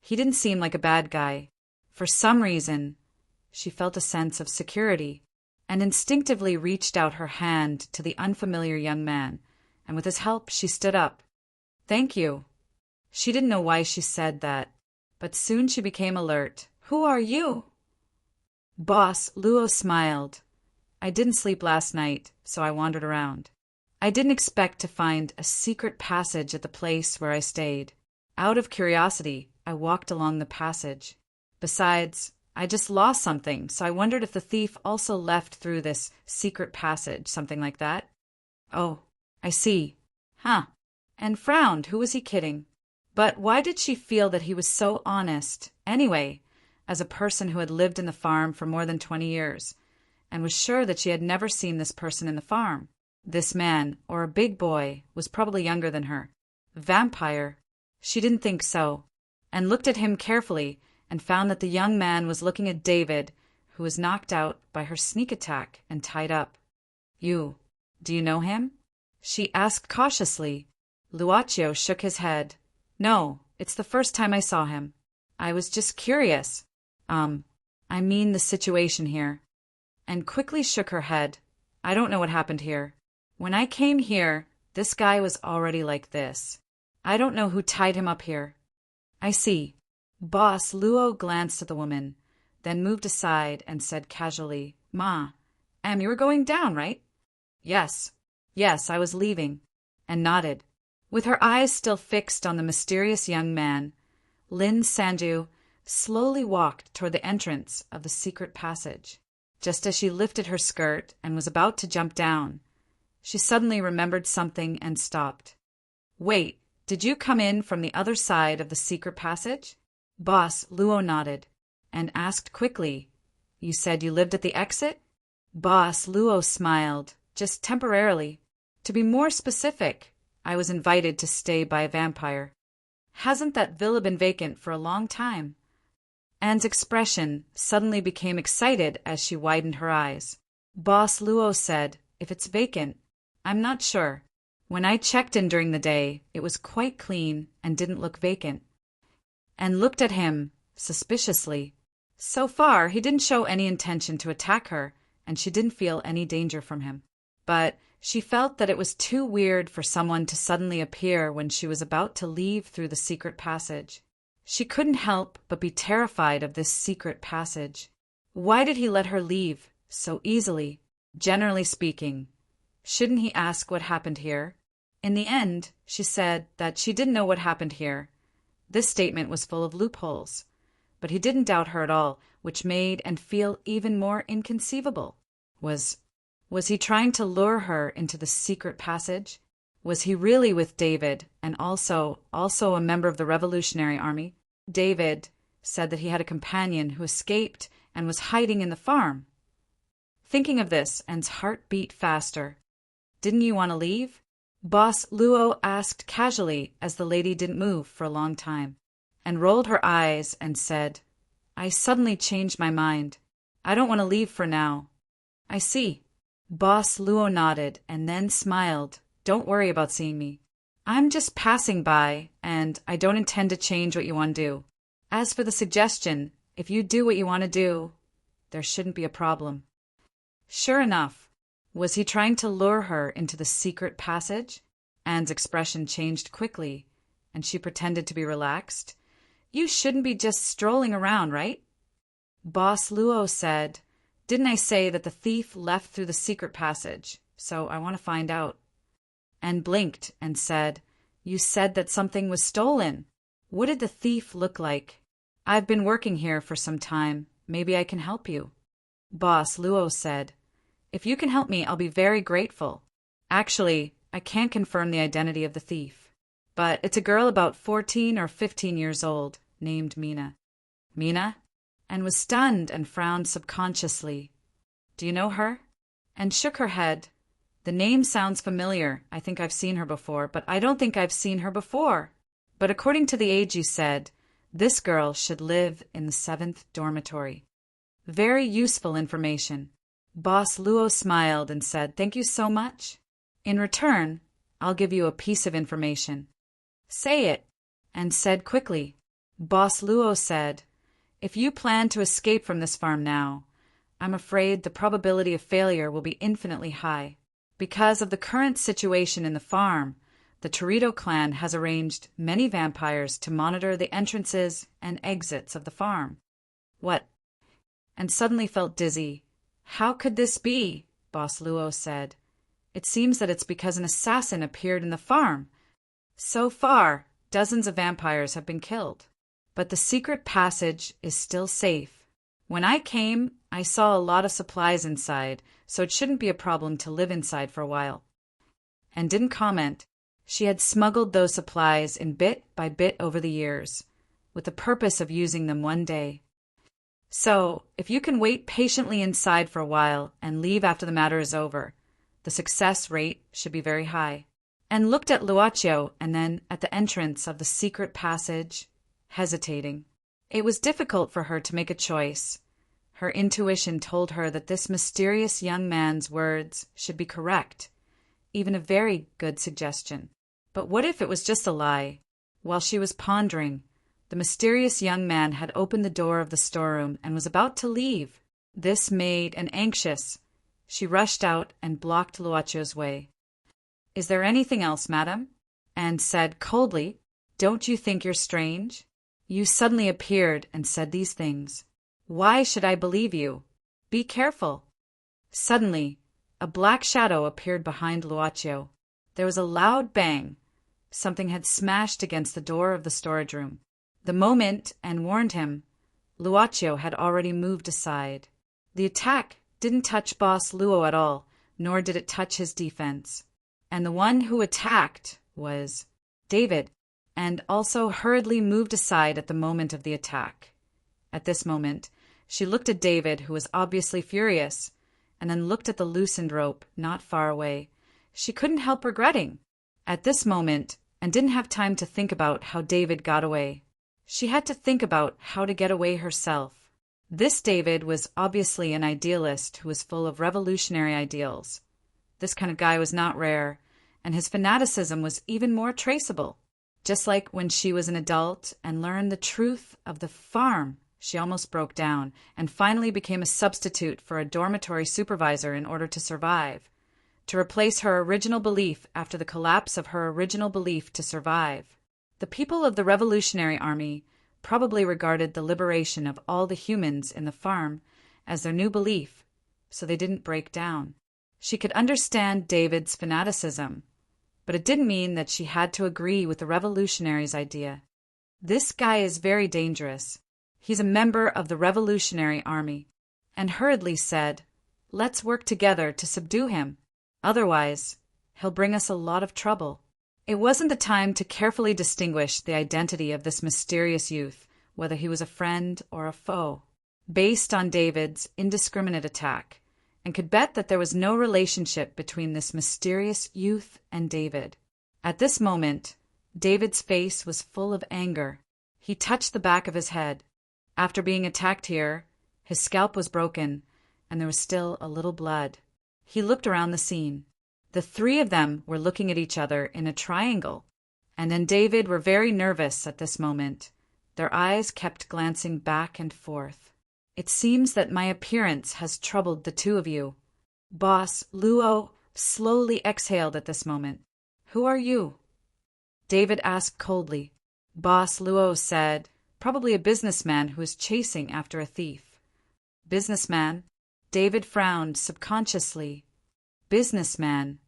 He didn't seem like a bad guy. For some reason, she felt a sense of security, and instinctively reached out her hand to the unfamiliar young man, and with his help she stood up. "Thank you." She didn't know why she said that, but soon she became alert. "Who are you?" Boss Luo smiled. "I didn't sleep last night, so I wandered around. I didn't expect to find a secret passage at the place where I stayed. Out of curiosity, I walked along the passage. Besides, I just lost something, so I wondered if the thief also left through this secret passage, something like that." "Oh, I see. Huh." And frowned. Who was he kidding? But why did she feel that he was so honest, anyway, as a person who had lived in the farm for more than 20 years, and was sure that she had never seen this person in the farm? This man, or a big boy, was probably younger than her. Vampire? She didn't think so, and looked at him carefully and found that the young man was looking at David, who was knocked out by her sneak attack and tied up. Do you know him?" she asked cautiously. Luaccio shook his head. "No, it's the first time I saw him. I was just curious. I mean the situation here." And quickly shook her head. "I don't know what happened here. When I came here, this guy was already like this. I don't know who tied him up here." "I see." Boss Luo glanced at the woman, then moved aside and said casually, "Ma, you were going down, right?" Yes, I was leaving," and nodded. With her eyes still fixed on the mysterious young man, Lin Sanju slowly walked toward the entrance of the secret passage. Just as she lifted her skirt and was about to jump down, she suddenly remembered something and stopped. "Wait, did you come in from the other side of the secret passage?" Boss Luo nodded and asked quickly, "You said you lived at the exit?" Boss Luo smiled, just temporarily. "To be more specific, I was invited to stay by a vampire." "Hasn't that villa been vacant for a long time?" Anne's expression suddenly became excited as she widened her eyes. Boss Luo said, "If it's vacant, I'm not sure. When I checked in during the day, it was quite clean and didn't look vacant." And looked at him suspiciously. So far, he didn't show any intention to attack her, and she didn't feel any danger from him. But she felt that it was too weird for someone to suddenly appear when she was about to leave through the secret passage. She couldn't help but be terrified of this secret passage. Why did he let her leave so easily? Generally speaking, shouldn't he ask what happened here? In the end, she said that she didn't know what happened here, This statement was full of loopholes. But he didn't doubt her at all, which made and feel even more inconceivable. Was he trying to lure her into the secret passage? Was he really with David, and also a member of the Revolutionary Army? David said that he had a companion who escaped and was hiding in the farm. Thinking of this, Anne's heart beat faster. Didn't you want to leave? Boss Luo asked casually as the lady didn't move for a long time, and rolled her eyes and said, I suddenly changed my mind. I don't want to leave for now. I see. Boss Luo nodded and then smiled. Don't worry about seeing me. I'm just passing by, and I don't intend to change what you want to do. As for the suggestion, if you do what you want to do, there shouldn't be a problem. Sure enough, was he trying to lure her into the secret passage? Anne's expression changed quickly, and she pretended to be relaxed. You shouldn't be just strolling around, right? Boss Luo said, Didn't I say that the thief left through the secret passage? So I want to find out. Anne blinked and said, You said that something was stolen. What did the thief look like? I've been working here for some time. Maybe I can help you. Boss Luo said, If you can help me, I'll be very grateful. Actually, I can't confirm the identity of the thief. But it's a girl about 14 or 15 years old, named Mina. Mina? Anne was stunned and frowned subconsciously. Do you know her? Anne shook her head. The name sounds familiar. I think I've seen her before, but I don't think I've seen her before. But according to the age you said, this girl should live in the 7th dormitory. Very useful information. Boss Luo smiled and said, Thank you so much. In return, I'll give you a piece of information. Say it, and said quickly. Boss Luo said, If you plan to escape from this farm now, I'm afraid the probability of failure will be infinitely high. Because of the current situation in the farm, the Torito clan has arranged many vampires to monitor the entrances and exits of the farm. What? And suddenly felt dizzy. How could this be? Boss Luo said. It seems that it's because an assassin appeared in the farm. So far, dozens of vampires have been killed. But the secret passage is still safe. When I came, I saw a lot of supplies inside, so it shouldn't be a problem to live inside for a while. And didn't comment. She had smuggled those supplies in bit by bit over the years, with the purpose of using them one day. So, if you can wait patiently inside for a while and leave after the matter is over, the success rate should be very high. And looked at Luaccio and then at the entrance of the secret passage, hesitating. It was difficult for her to make a choice. Her intuition told her that this mysterious young man's words should be correct, even a very good suggestion. But what if it was just a lie? While she was pondering, the mysterious young man had opened the door of the storeroom and was about to leave. This made Anne anxious. She rushed out and blocked Luaccio's way. Is there anything else, madam? Anne said coldly. Don't you think you're strange? You suddenly appeared and said these things. Why should I believe you? Be careful. Suddenly, a black shadow appeared behind Luaccio. There was a loud bang. Something had smashed against the door of the storage room. The moment Anne warned him, Luaccio had already moved aside. The attack didn't touch Boss Luo at all, nor did it touch his defense. And the one who attacked was David, and also hurriedly moved aside at the moment of the attack. At this moment, she looked at David, who was obviously furious, and then looked at the loosened rope not far away. She couldn't help regretting. At this moment, and didn't have time to think about how David got away. She had to think about how to get away herself. This David was obviously an idealist who was full of revolutionary ideals. This kind of guy was not rare, and his fanaticism was even more traceable. Just like when she was an adult and learned the truth of the farm, she almost broke down and finally became a substitute for a dormitory supervisor in order to survive, to replace her original belief after the collapse of her original belief to survive. The people of the Revolutionary Army probably regarded the liberation of all the humans in the farm as their new belief, so they didn't break down. She could understand David's fanaticism, but it didn't mean that she had to agree with the revolutionaries' idea. This guy is very dangerous. He's a member of the Revolutionary Army, and hurriedly said, "Let's work together to subdue him. Otherwise, he'll bring us a lot of trouble." It wasn't the time to carefully distinguish the identity of this mysterious youth, whether he was a friend or a foe, based on David's indiscriminate attack, and could bet that there was no relationship between this mysterious youth and David. At this moment, David's face was full of anger. He touched the back of his head. After being attacked here, his scalp was broken, and there was still a little blood. He looked around the scene. The three of them were looking at each other in a triangle, and David were very nervous at this moment. Their eyes kept glancing back and forth. "It seems that my appearance has troubled the two of you." Boss Luo slowly exhaled at this moment. "Who are you?" David asked coldly. Boss Luo said, "Probably a businessman who is chasing after a thief." "Businessman?" David frowned subconsciously. "Businessman."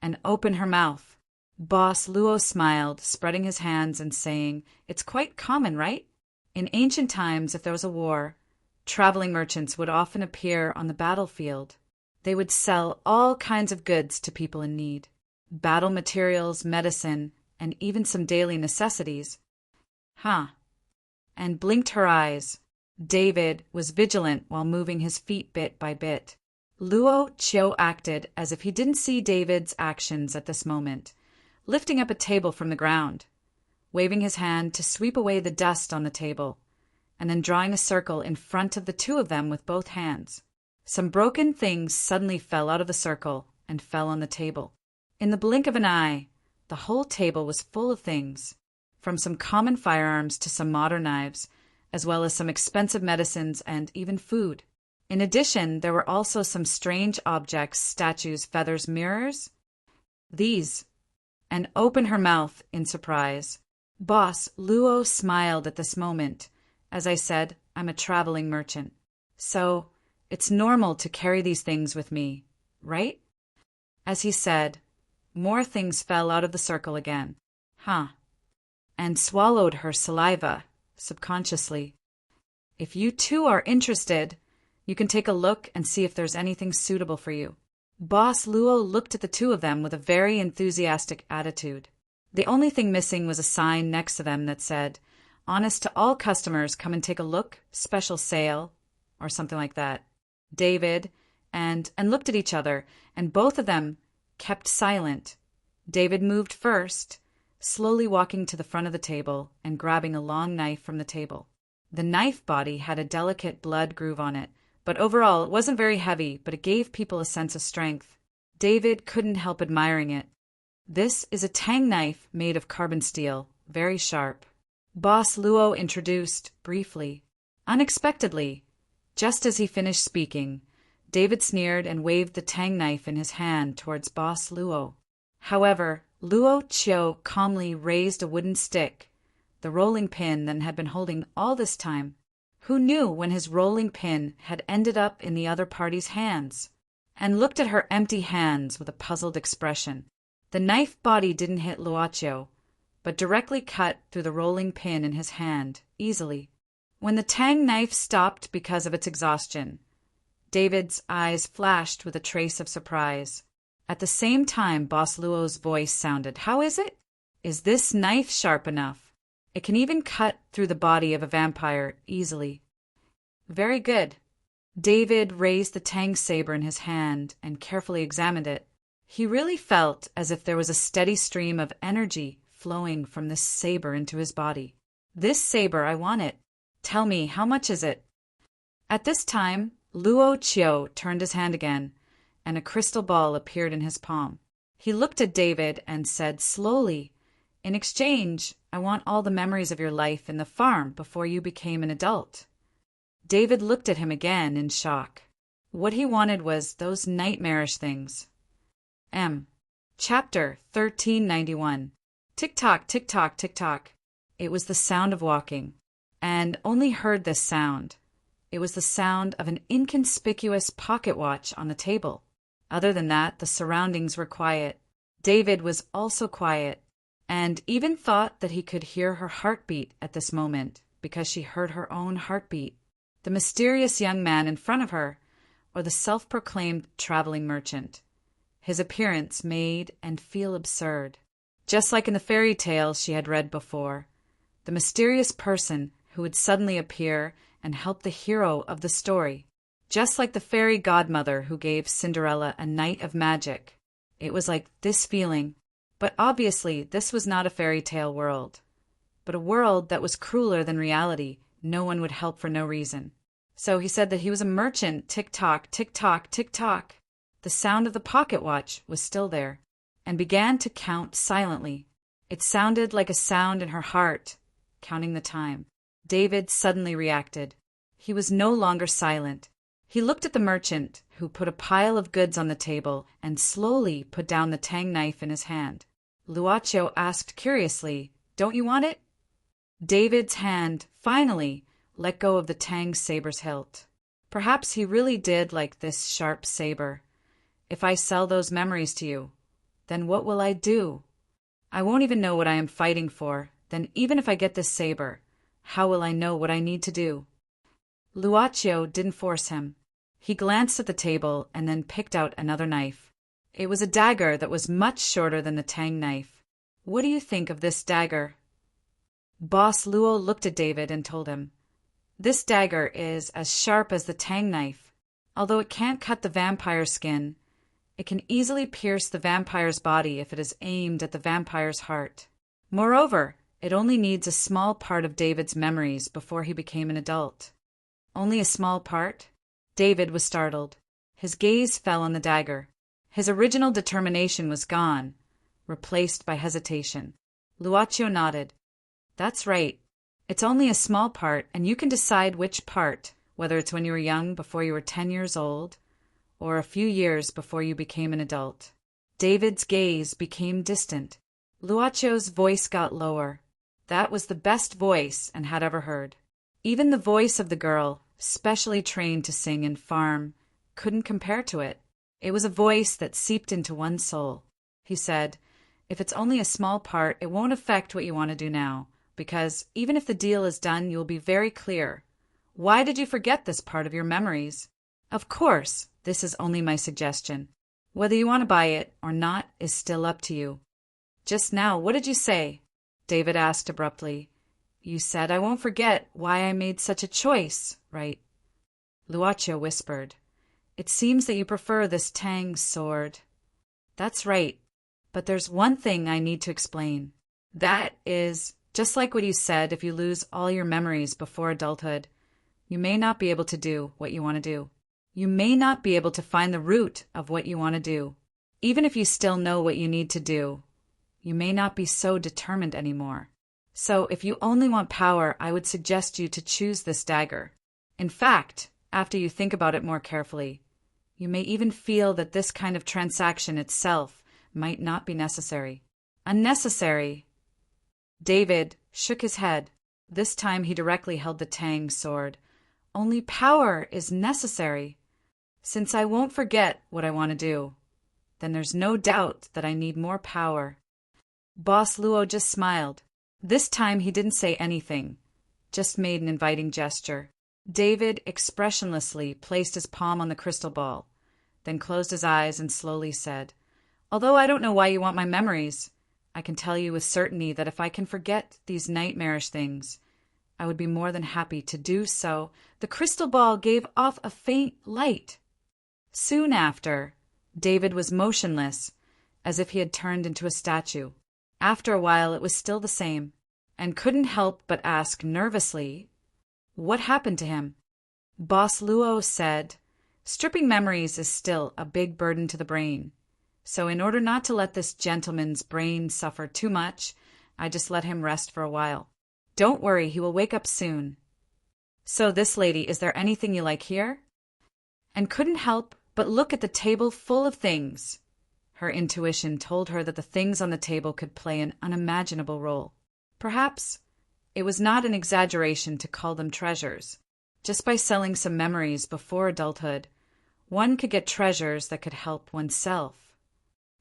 And open her mouth. Boss Luo smiled, spreading his hands and saying, "It's quite common, right? In ancient times, if there was a war, traveling merchants would often appear on the battlefield. They would sell all kinds of goods to people in need. Battle materials, medicine, and even some daily necessities." "Huh." And blinked her eyes. David was vigilant while moving his feet bit by bit. Luo Qiu acted as if he didn't see David's actions at this moment, lifting up a table from the ground, waving his hand to sweep away the dust on the table, and then drawing a circle in front of the two of them with both hands. Some broken things suddenly fell out of the circle and fell on the table. In the blink of an eye, the whole table was full of things, from some common firearms to some modern knives, as well as some expensive medicines and even food. In addition, there were also some strange objects, statues, feathers, mirrors. "These," and opened her mouth in surprise. Boss Luo smiled at this moment. "As I said, I'm a traveling merchant. So, it's normal to carry these things with me, right?" As he said, more things fell out of the circle again. "Huh." And swallowed her saliva, subconsciously. "If you two are interested, you can take a look and see if there's anything suitable for you." Boss Luo looked at the two of them with a very enthusiastic attitude. The only thing missing was a sign next to them that said, "Honest to all customers, come and take a look, special sale," or something like that. David and looked at each other, and both of them kept silent. David moved first, slowly walking to the front of the table and grabbing a long knife from the table. The knife body had a delicate blood groove on it, but overall it wasn't very heavy, but it gave people a sense of strength. David couldn't help admiring it. "This is a tang knife made of carbon steel, very sharp." Boss Luo introduced, briefly. Unexpectedly, just as he finished speaking, David sneered and waved the tang knife in his hand towards Boss Luo. However, Luo Qiu calmly raised a wooden stick, the rolling pin that had been holding all this time. Who knew when his rolling pin had ended up in the other party's hands? And looked at her empty hands with a puzzled expression. The knife body didn't hit Luoqiu, but directly cut through the rolling pin in his hand, easily. When the tang knife stopped because of its exhaustion, David's eyes flashed with a trace of surprise. At the same time, Boss Luo's voice sounded, "How is it? Is this knife sharp enough? It can even cut through the body of a vampire easily." "Very good." David raised the tang saber in his hand and carefully examined it. He really felt as if there was a steady stream of energy flowing from this saber into his body. "This saber, I want it. Tell me, how much is it?" At this time, Luo Qiu turned his hand again, and a crystal ball appeared in his palm. He looked at David and said slowly, "In exchange, I want all the memories of your life in the farm before you became an adult." David looked at him again in shock. What he wanted was those nightmarish things. Chapter 1391. Tick-tock, tick-tock, tick-tock. It was the sound of walking, and only heard this sound. It was the sound of an inconspicuous pocket watch on the table. Other than that, the surroundings were quiet. David was also quiet. and even thought that he could hear her heartbeat at this moment because she heard her own heartbeat. The mysterious young man in front of her, or the self-proclaimed traveling merchant. His appearance made and feel absurd. Just like in the fairy tales she had read before, the mysterious person who would suddenly appear and help the hero of the story. Just like the fairy godmother who gave Cinderella a night of magic. It was like this feeling, but obviously this was not a fairy tale world, but a world that was crueler than reality. No one would help for no reason. So he said that he was a merchant. Tick-tock, tick-tock, tick-tock. The sound of the pocket watch was still there, and began to count silently. It sounded like a sound in her heart, counting the time. David suddenly reacted. He was no longer silent. He looked at the merchant, who put a pile of goods on the table and slowly put down the tang knife in his hand. Luaccio asked curiously, "Don't you want it?" David's hand, finally, let go of the tang saber's hilt. Perhaps he really did like this sharp saber. If I sell those memories to you, then what will I do? I won't even know what I am fighting for. Then even if I get this saber, how will I know what I need to do? Luaccio didn't force him. He glanced at the table and then picked out another knife. It was a dagger that was much shorter than the tang knife. What do you think of this dagger? Boss Luo looked at David and told him, "This dagger is as sharp as the tang knife. Although it can't cut the vampire's skin, it can easily pierce the vampire's body if it is aimed at the vampire's heart. Moreover, it only needs a small part of David's memories before he became an adult." Only a small part? David was startled. His gaze fell on the dagger. His original determination was gone, replaced by hesitation. Luaccio nodded. "That's right. It's only a small part, and you can decide which part, whether it's when you were young, before you were 10 years old, or a few years before you became an adult." David's gaze became distant. Luaccio's voice got lower. That was the best voice Anne had ever heard. Even the voice of the girl, specially trained to sing and farm, couldn't compare to it. It was a voice that seeped into one's soul. He said, "If it's only a small part, it won't affect what you want to do now, because even if the deal is done, you'll be very clear. Why did you forget this part of your memories? Of course, this is only my suggestion. Whether you want to buy it or not is still up to you." "Just now, what did you say?" David asked abruptly. "You said I won't forget why I made such a choice, right?" Luaccio whispered, "It seems that you prefer this tang sword." "That's right, but there's one thing I need to explain. That is, just like what you said, if you lose all your memories before adulthood, you may not be able to do what you want to do. You may not be able to find the root of what you want to do. Even if you still know what you need to do, you may not be so determined anymore. So if you only want power, I would suggest you to choose this dagger. In fact, after you think about it more carefully, you may even feel that this kind of transaction itself might not be necessary." "Unnecessary?" David shook his head. This time he directly held the tang sword. "Only power is necessary. Since I won't forget what I want to do, then there's no doubt that I need more power." Boss Luo just smiled. This time he didn't say anything, just made an inviting gesture. David expressionlessly placed his palm on the crystal ball, then closed his eyes and slowly said, "Although I don't know why you want my memories, I can tell you with certainty that if I can forget these nightmarish things, I would be more than happy to do so." The crystal ball gave off a faint light. Soon after, David was motionless, as if he had turned into a statue. After a while it was still the same, and couldn't help but ask nervously, "What happened to him?" Boss Luo said, "Stripping memories is still a big burden to the brain. So in order not to let this gentleman's brain suffer too much, I just let him rest for a while. Don't worry, he will wake up soon. So this lady, is there anything you like here?" And couldn't help but look at the table full of things. Her intuition told her that the things on the table could play an unimaginable role. Perhaps it was not an exaggeration to call them treasures. Just by selling some memories before adulthood, one could get treasures that could help oneself.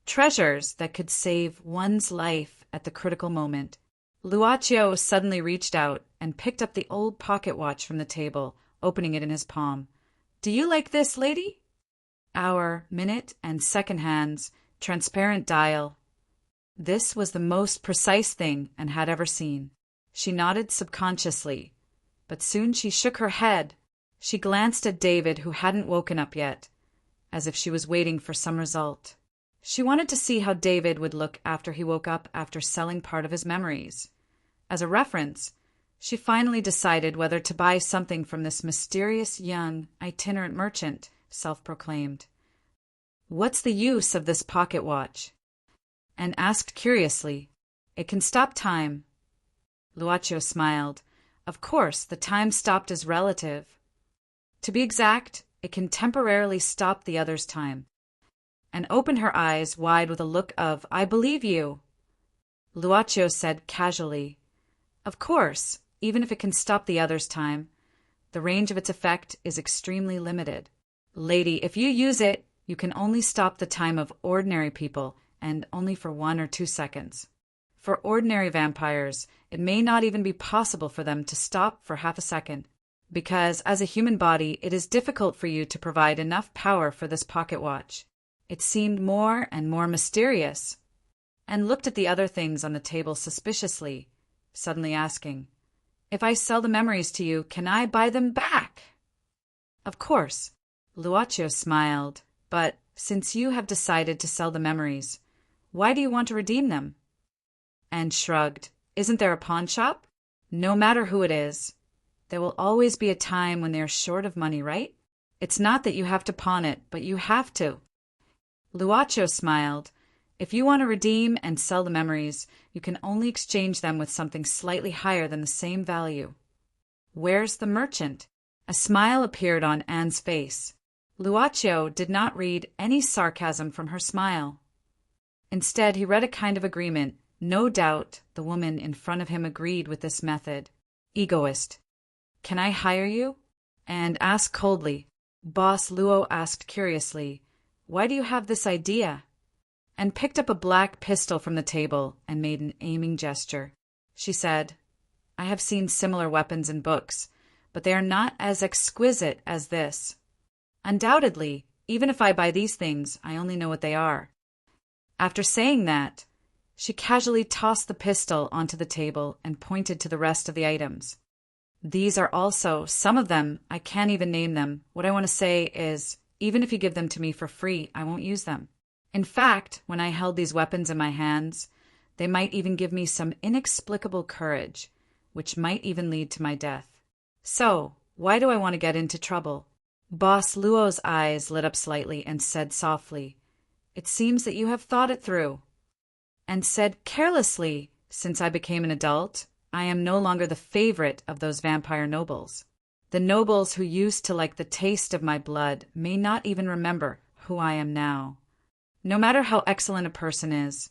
Treasures that could save one's life at the critical moment. Luaccio suddenly reached out and picked up the old pocket watch from the table, opening it in his palm. "Do you like this, lady?" Hour, minute, and second hands, transparent dial. This was the most precise thing Anne had ever seen. She nodded subconsciously, but soon she shook her head. She glanced at David, who hadn't woken up yet, as if she was waiting for some result. She wanted to see how David would look after he woke up after selling part of his memories. As a reference, she finally decided whether to buy something from this mysterious young itinerant merchant, self-proclaimed. "What's the use of this pocket watch?" and asked curiously. "It can stop time." Luaccio smiled. "Of course, the time stopped is relative. To be exact, it can temporarily stop the other's time." And opened her eyes wide with a look of, "I believe you." Luaccio said casually, "Of course, even if it can stop the other's time, the range of its effect is extremely limited. Lady, if you use it, you can only stop the time of ordinary people, and only for 1 or 2 seconds. For ordinary vampires, it may not even be possible for them to stop for half a second, because as a human body, it is difficult for you to provide enough power for this pocket watch." It seemed more and more mysterious, and looked at the other things on the table suspiciously, suddenly asking, "If I sell the memories to you, can I buy them back?" "Of course." Luaccio smiled. "But since you have decided to sell the memories, why do you want to redeem them?" And shrugged. "Isn't there a pawn shop? No matter who it is, there will always be a time when they are short of money, right? It's not that you have to pawn it, but you have to." Luaccio smiled. "If you want to redeem and sell the memories, you can only exchange them with something slightly higher than the same value." "Where's the merchant?" A smile appeared on Anne's face. Luaccio did not read any sarcasm from her smile. Instead, he read a kind of agreement. No doubt the woman in front of him agreed with this method. Egoist. "Can I hire you?" And asked coldly. Boss Luo asked curiously, "Why do you have this idea?" And picked up a black pistol from the table and made an aiming gesture. She said, "I have seen similar weapons in books, but they are not as exquisite as this. Undoubtedly, even if I buy these things, I only know what they are." After saying that, she casually tossed the pistol onto the table and pointed to the rest of the items. "These are also, some of them, I can't even name them. What I want to say is, even if you give them to me for free, I won't use them. In fact, when I held these weapons in my hands, they might even give me some inexplicable courage, which might even lead to my death. So, why do I want to get into trouble?" Boss Luo's eyes lit up slightly and said softly, "It seems that you have thought it through." And said carelessly, "Since I became an adult, I am no longer the favorite of those vampire nobles. The nobles who used to like the taste of my blood may not even remember who I am now. No matter how excellent a person is,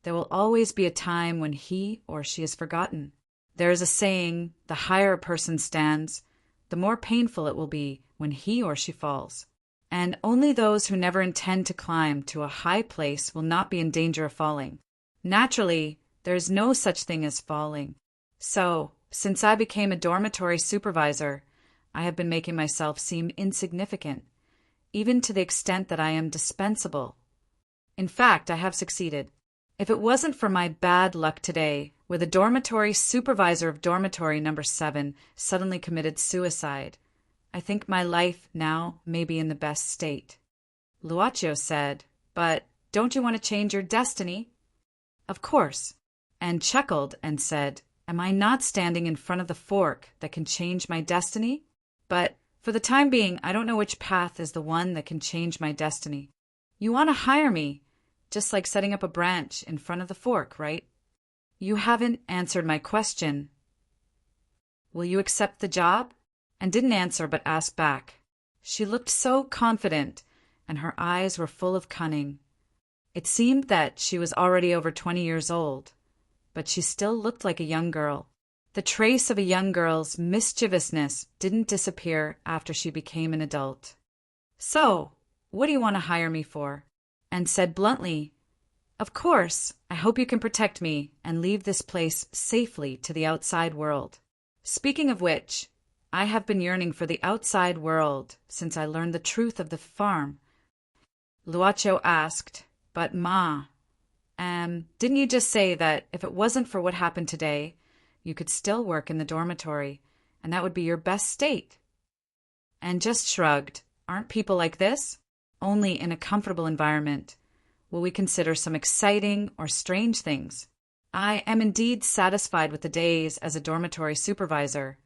there will always be a time when he or she is forgotten. There is a saying, the higher a person stands, the more painful it will be when he or she falls. And only those who never intend to climb to a high place will not be in danger of falling. Naturally, there is no such thing as falling. So, since I became a dormitory supervisor, I have been making myself seem insignificant, even to the extent that I am dispensable. In fact, I have succeeded. If it wasn't for my bad luck today, where the dormitory supervisor of dormitory number 7 suddenly committed suicide, I think my life now may be in the best state." Luaccio said, "But don't you want to change your destiny?" "Of course," and chuckled and said, "Am I not standing in front of the fork that can change my destiny? But for the time being, I don't know which path is the one that can change my destiny. You want to hire me, just like setting up a branch in front of the fork, right?" "You haven't answered my question." "Will you accept the job?" And didn't answer but asked back. She looked so confident, and her eyes were full of cunning. It seemed that she was already over 20 years old, but she still looked like a young girl. The trace of a young girl's mischievousness didn't disappear after she became an adult. "So, what do you want to hire me for?" And said bluntly, Of course, I hope you can protect me and leave this place safely to the outside world. Speaking of which, I have been yearning for the outside world since I learned the truth of the farm. Luacho asked, but Ma, didn't you just say that if it wasn't for what happened today, you could still work in the dormitory, and that would be your best state? And just shrugged. Aren't people like this? Only in a comfortable environment will we consider some exciting or strange things. I am indeed satisfied with the days as a dormitory supervisor,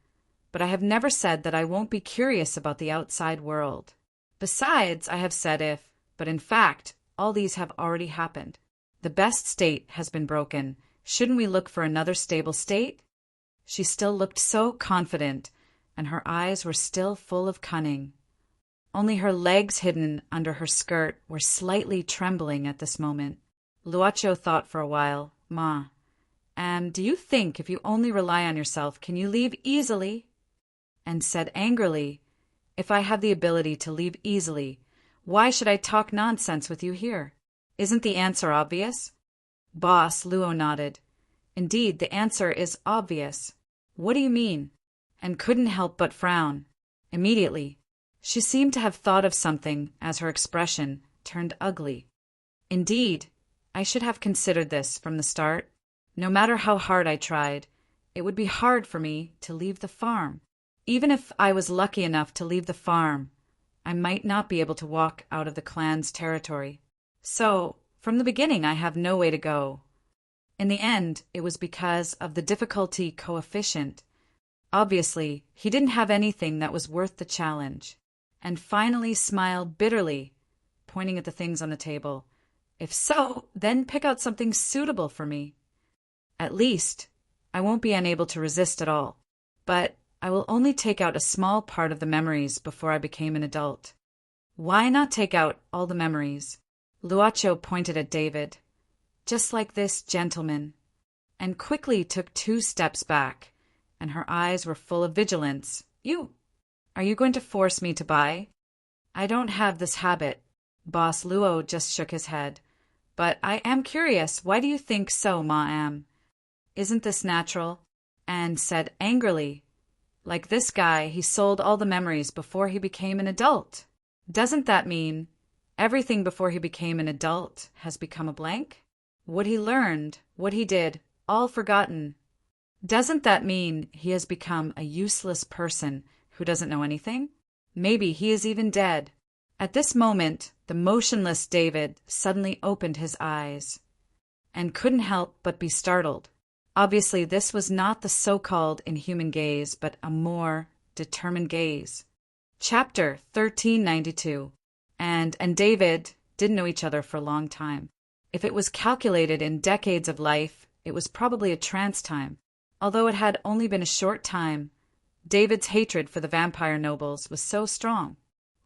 but I have never said that I won't be curious about the outside world. Besides, I have said if, but in fact, all these have already happened. The best state has been broken. Shouldn't we look for another stable state? She still looked so confident, and her eyes were still full of cunning. Only her legs hidden under her skirt were slightly trembling at this moment. Luacho thought for a while. Ma, do you think if you only rely on yourself, can you leave easily? And said angrily, if I have the ability to leave easily, why should I talk nonsense with you here? Isn't the answer obvious? Boss Luo nodded. Indeed, the answer is obvious. What do you mean? And couldn't help but frown. Immediately, she seemed to have thought of something as her expression turned ugly. Indeed, I should have considered this from the start. No matter how hard I tried, it would be hard for me to leave the farm. Even if I was lucky enough to leave the farm, I might not be able to walk out of the clan's territory. So, from the beginning, I have no way to go. In the end, it was because of the difficulty coefficient. Obviously, he didn't have anything that was worth the challenge. And finally smiled bitterly, pointing at the things on the table. If so, then pick out something suitable for me. At least, I won't be unable to resist at all. But I will only take out a small part of the memories before I became an adult. Why not take out all the memories? Luacho pointed at David, just like this gentleman, and quickly took 2 steps back, and her eyes were full of vigilance. Are you going to force me to buy? I don't have this habit. Boss Luo just shook his head. But I am curious, why do you think so, Ma? Isn't this natural? And said angrily, like this guy, he sold all the memories before he became an adult. Doesn't that mean everything before he became an adult has become a blank? What he learned, what he did, all forgotten. Doesn't that mean he has become a useless person who doesn't know anything? Maybe he is even dead. At this moment, the motionless David suddenly opened his eyes and couldn't help but be startled. Obviously, this was not the so-called inhuman gaze, but a more determined gaze. Chapter 1392. And David didn't know each other for a long time. If it was calculated in decades of life, it was probably a trance time. Although it had only been a short time, David's hatred for the vampire nobles was so strong.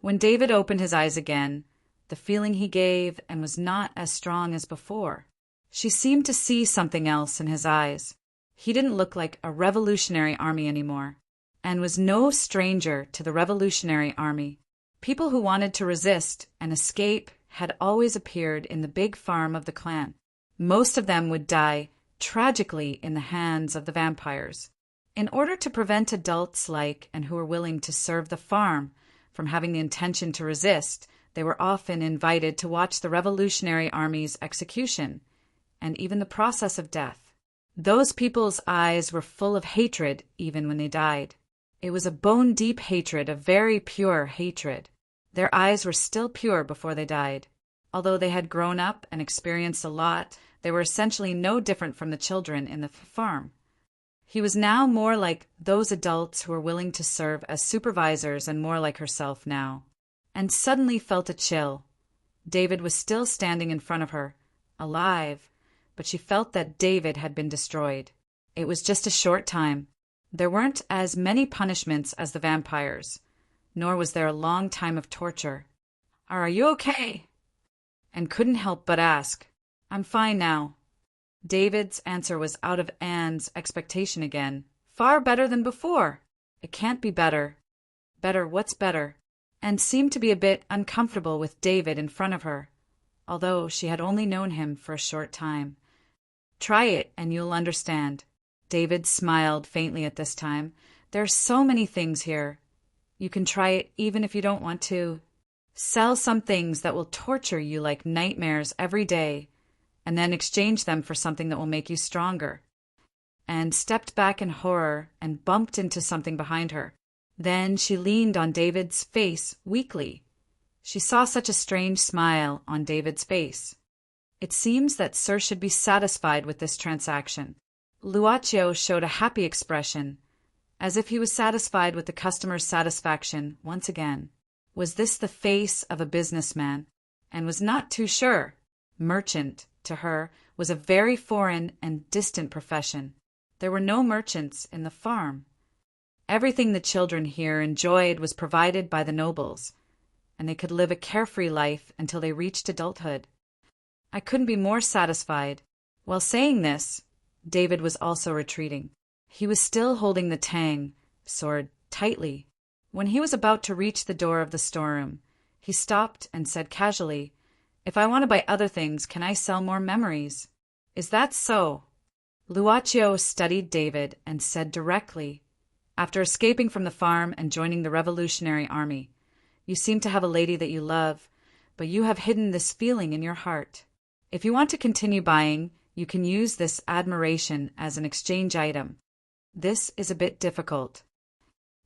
When David opened his eyes again, the feeling he gave and was not as strong as before. She seemed to see something else in his eyes. He didn't look like a revolutionary army anymore, and was no stranger to the revolutionary army. People who wanted to resist and escape had always appeared in the big farm of the clan. Most of them would die tragically in the hands of the vampires. In order to prevent adults and who were willing to serve the farm from having the intention to resist, they were often invited to watch the revolutionary army's execution, and even the process of death. Those people's eyes were full of hatred even when they died. It was a bone-deep hatred, a very pure hatred. Their eyes were still pure before they died. Although they had grown up and experienced a lot, they were essentially no different from the children in the farm. He was now more like those adults who were willing to serve as supervisors and more like herself now. And suddenly felt a chill. David was still standing in front of her, alive, but she felt that David had been destroyed. It was just a short time. There weren't as many punishments as the vampires, nor was there a long time of torture. Are you okay? And couldn't help but ask. I'm fine now. David's answer was out of Anne's expectation again. Far better than before. It can't be better. Better, what's better? And seemed to be a bit uncomfortable with David in front of her. although she had only known him for a short time. "Try it and you'll understand." David smiled faintly at this time. "There are so many things here. You can try it even if you don't want to. Sell some things that will torture you like nightmares every day, and then exchange them for something that will make you stronger." And stepped back in horror and bumped into something behind her. Then she leaned on David's face weakly. She saw such a strange smile on David's face. It seems that Sir should be satisfied with this transaction. Luaccio showed a happy expression, as if he was satisfied with the customer's satisfaction once again. Was this the face of a businessman? And was not too sure. Merchant, to her, was a very foreign and distant profession. There were no merchants in the farm. Everything the children here enjoyed was provided by the nobles, and they could live a carefree life until they reached adulthood. I couldn't be more satisfied. While saying this, David was also retreating. He was still holding the tang sword tightly. When he was about to reach the door of the storeroom, he stopped and said casually, "If I want to buy other things, can I sell more memories?" "Is that so?" Luaccio studied David and said directly, "After escaping from the farm and joining the Revolutionary Army, you seem to have a lady that you love, but you have hidden this feeling in your heart. If you want to continue buying, you can use this admiration as an exchange item. This is a bit difficult."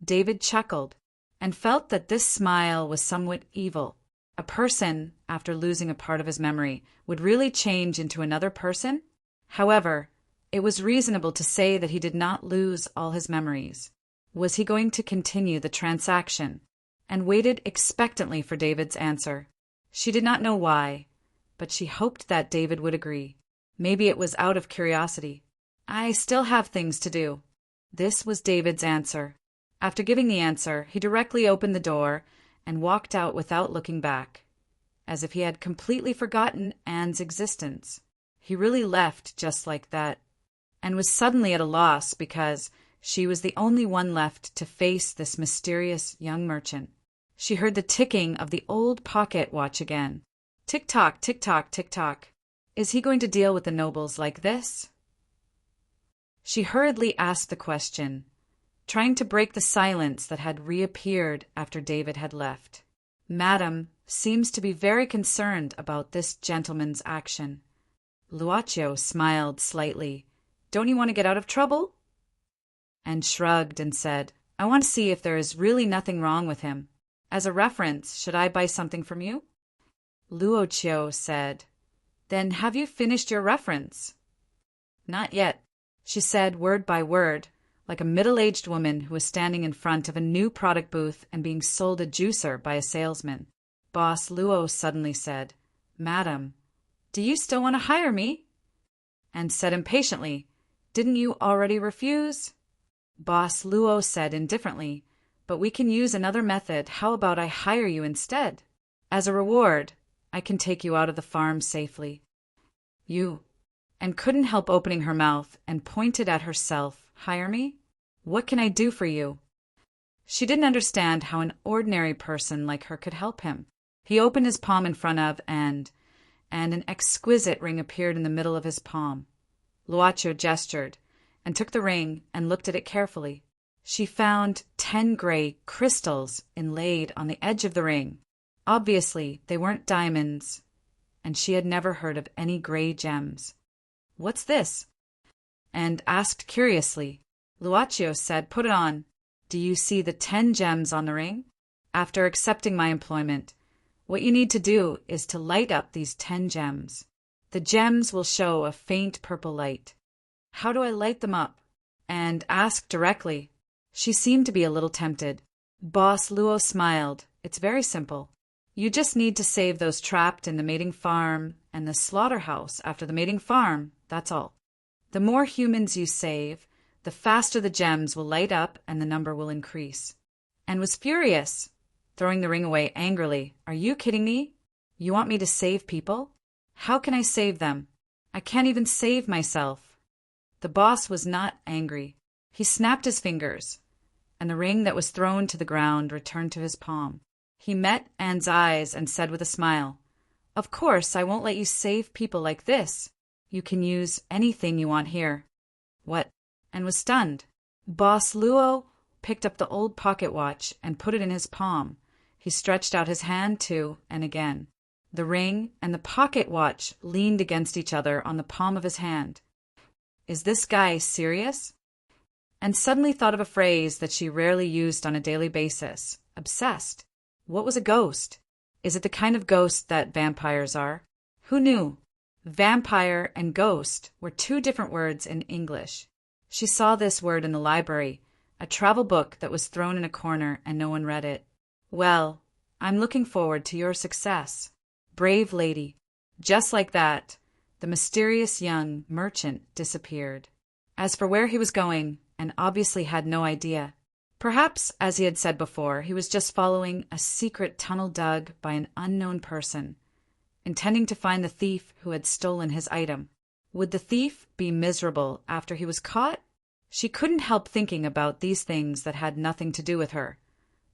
David chuckled and felt that this smile was somewhat evil. A person, after losing a part of his memory, would really change into another person? However, it was reasonable to say that he did not lose all his memories. Was he going to continue the transaction? And waited expectantly for David's answer. She did not know why, but she hoped that David would agree. Maybe it was out of curiosity. "I still have things to do." This was David's answer. After giving the answer, he directly opened the door and walked out without looking back, as if he had completely forgotten Anne's existence. He really left just like that, and was suddenly at a loss because she was the only one left to face this mysterious young merchant. She heard the ticking of the old pocket watch again. Tick-tock, tick-tock, tick-tock. Is he going to deal with the nobles like this? She hurriedly asked the question, trying to break the silence that had reappeared after David had left. "Madam seems to be very concerned about this gentleman's action." Luaccio smiled slightly. "Don't you want to get out of trouble?" And shrugged and said, "I want to see if there is really nothing wrong with him. As a reference, should I buy something from you?" Luaccio said, "Then have you finished your reference?" "Not yet," she said word by word, like a middle-aged woman who was standing in front of a new product booth and being sold a juicer by a salesman. Boss Luo suddenly said, "Madam, do you still want to hire me?" And said impatiently, "Didn't you already refuse?" Boss Luo said indifferently, "But we can use another method. How about I hire you instead? As a reward, I can take you out of the farm safely." "You," and couldn't help opening her mouth and pointed at herself. "Hire me? What can I do for you?" She didn't understand how an ordinary person like her could help him. He opened his palm in front of and an exquisite ring appeared in the middle of his palm. Luaccio gestured and took the ring and looked at it carefully. She found 10 gray crystals inlaid on the edge of the ring. Obviously, they weren't diamonds, and she had never heard of any gray gems. "What's this?" and asked curiously. Luaccio said, "Put it on. Do you see the 10 gems on the ring? After accepting my employment, what you need to do is to light up these 10 gems. The gems will show a faint purple light." "How do I light them up?" and asked directly. She seemed to be a little tempted. Boss Luo smiled. "It's very simple. You just need to save those trapped in the mating farm and the slaughterhouse after the mating farm, that's all. The more humans you save, the faster the gems will light up and the number will increase." And was furious, throwing the ring away angrily. "Are you kidding me? You want me to save people? How can I save them? I can't even save myself." The boss was not angry. He snapped his fingers, and the ring that was thrown to the ground returned to his palm. He met Anne's eyes and said with a smile, Of course, I won't let you save people like this. You can use anything you want here. What? And was stunned. Boss Luo picked up the old pocket watch and put it in his palm. He stretched out his hand too, and again. The ring and the pocket watch leaned against each other on the palm of his hand. Is this guy serious? And suddenly thought of a phrase that she rarely used on a daily basis. Obsessed. What was a ghost? Is it the kind of ghost that vampires are? Who knew? Vampire and ghost were two different words in English. She saw this word in the library, a travel book that was thrown in a corner and no one read it. Well, I'm looking forward to your success. Brave lady. Just like that, the mysterious young merchant disappeared. As for where he was going, and obviously had no idea. Perhaps, as he had said before, he was just following a secret tunnel dug by an unknown person, intending to find the thief who had stolen his item. Would the thief be miserable after he was caught? She couldn't help thinking about these things that had nothing to do with her,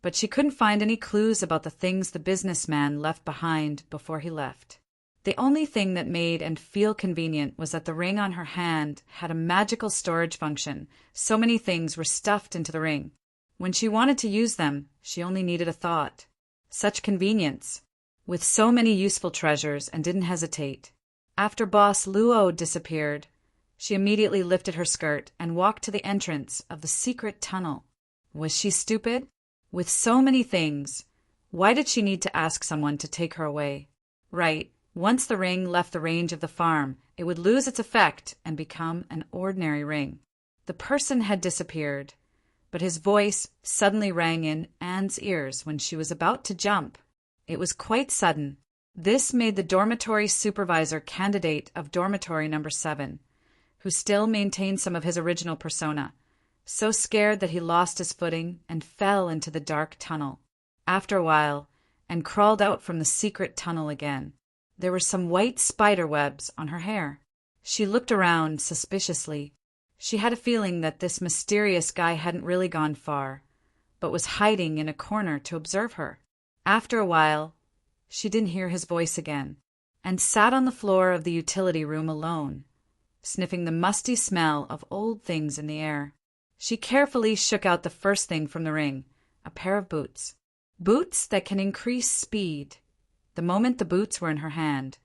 but she couldn't find any clues about the things the businessman left behind before he left. The only thing that made and feel convenient was that the ring on her hand had a magical storage function. So many things were stuffed into the ring. When she wanted to use them, she only needed a thought. Such convenience, with so many useful treasures, and didn't hesitate. After Boss Luo disappeared, she immediately lifted her skirt and walked to the entrance of the secret tunnel. Was she stupid? With so many things, why did she need to ask someone to take her away? Right. Once the ring left the range of the farm, it would lose its effect and become an ordinary ring. The person had disappeared, but his voice suddenly rang in Anne's ears when she was about to jump. It was quite sudden. This made the dormitory supervisor candidate of dormitory number 7, who still maintained some of his original persona, so scared that he lost his footing and fell into the dark tunnel. After a while, and crawled out from the secret tunnel again. There were some white spider webs on her hair. She looked around suspiciously. She had a feeling that this mysterious guy hadn't really gone far, but was hiding in a corner to observe her. After a while, she didn't hear his voice again, and sat on the floor of the utility room alone, sniffing the musty smell of old things in the air. She carefully shook out the first thing from the ring, a pair of boots. Boots that can increase speed. The moment the boots were in her hand,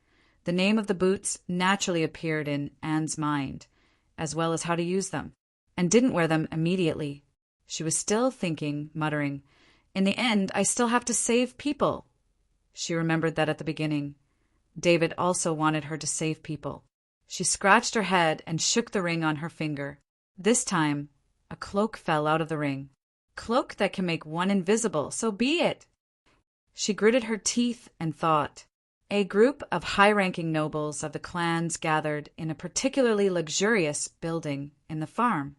the name of the boots naturally appeared in Anne's mind, as well as how to use them, and didn't wear them immediately. She was still thinking, muttering, "In the end, I still have to save people." She remembered that at the beginning. David also wanted her to save people. She scratched her head and shook the ring on her finger. This time, a cloak fell out of the ring. Cloak that can make one invisible, so be it! She gritted her teeth and thought. A group of high-ranking nobles of the clans gathered in a particularly luxurious building in the farm.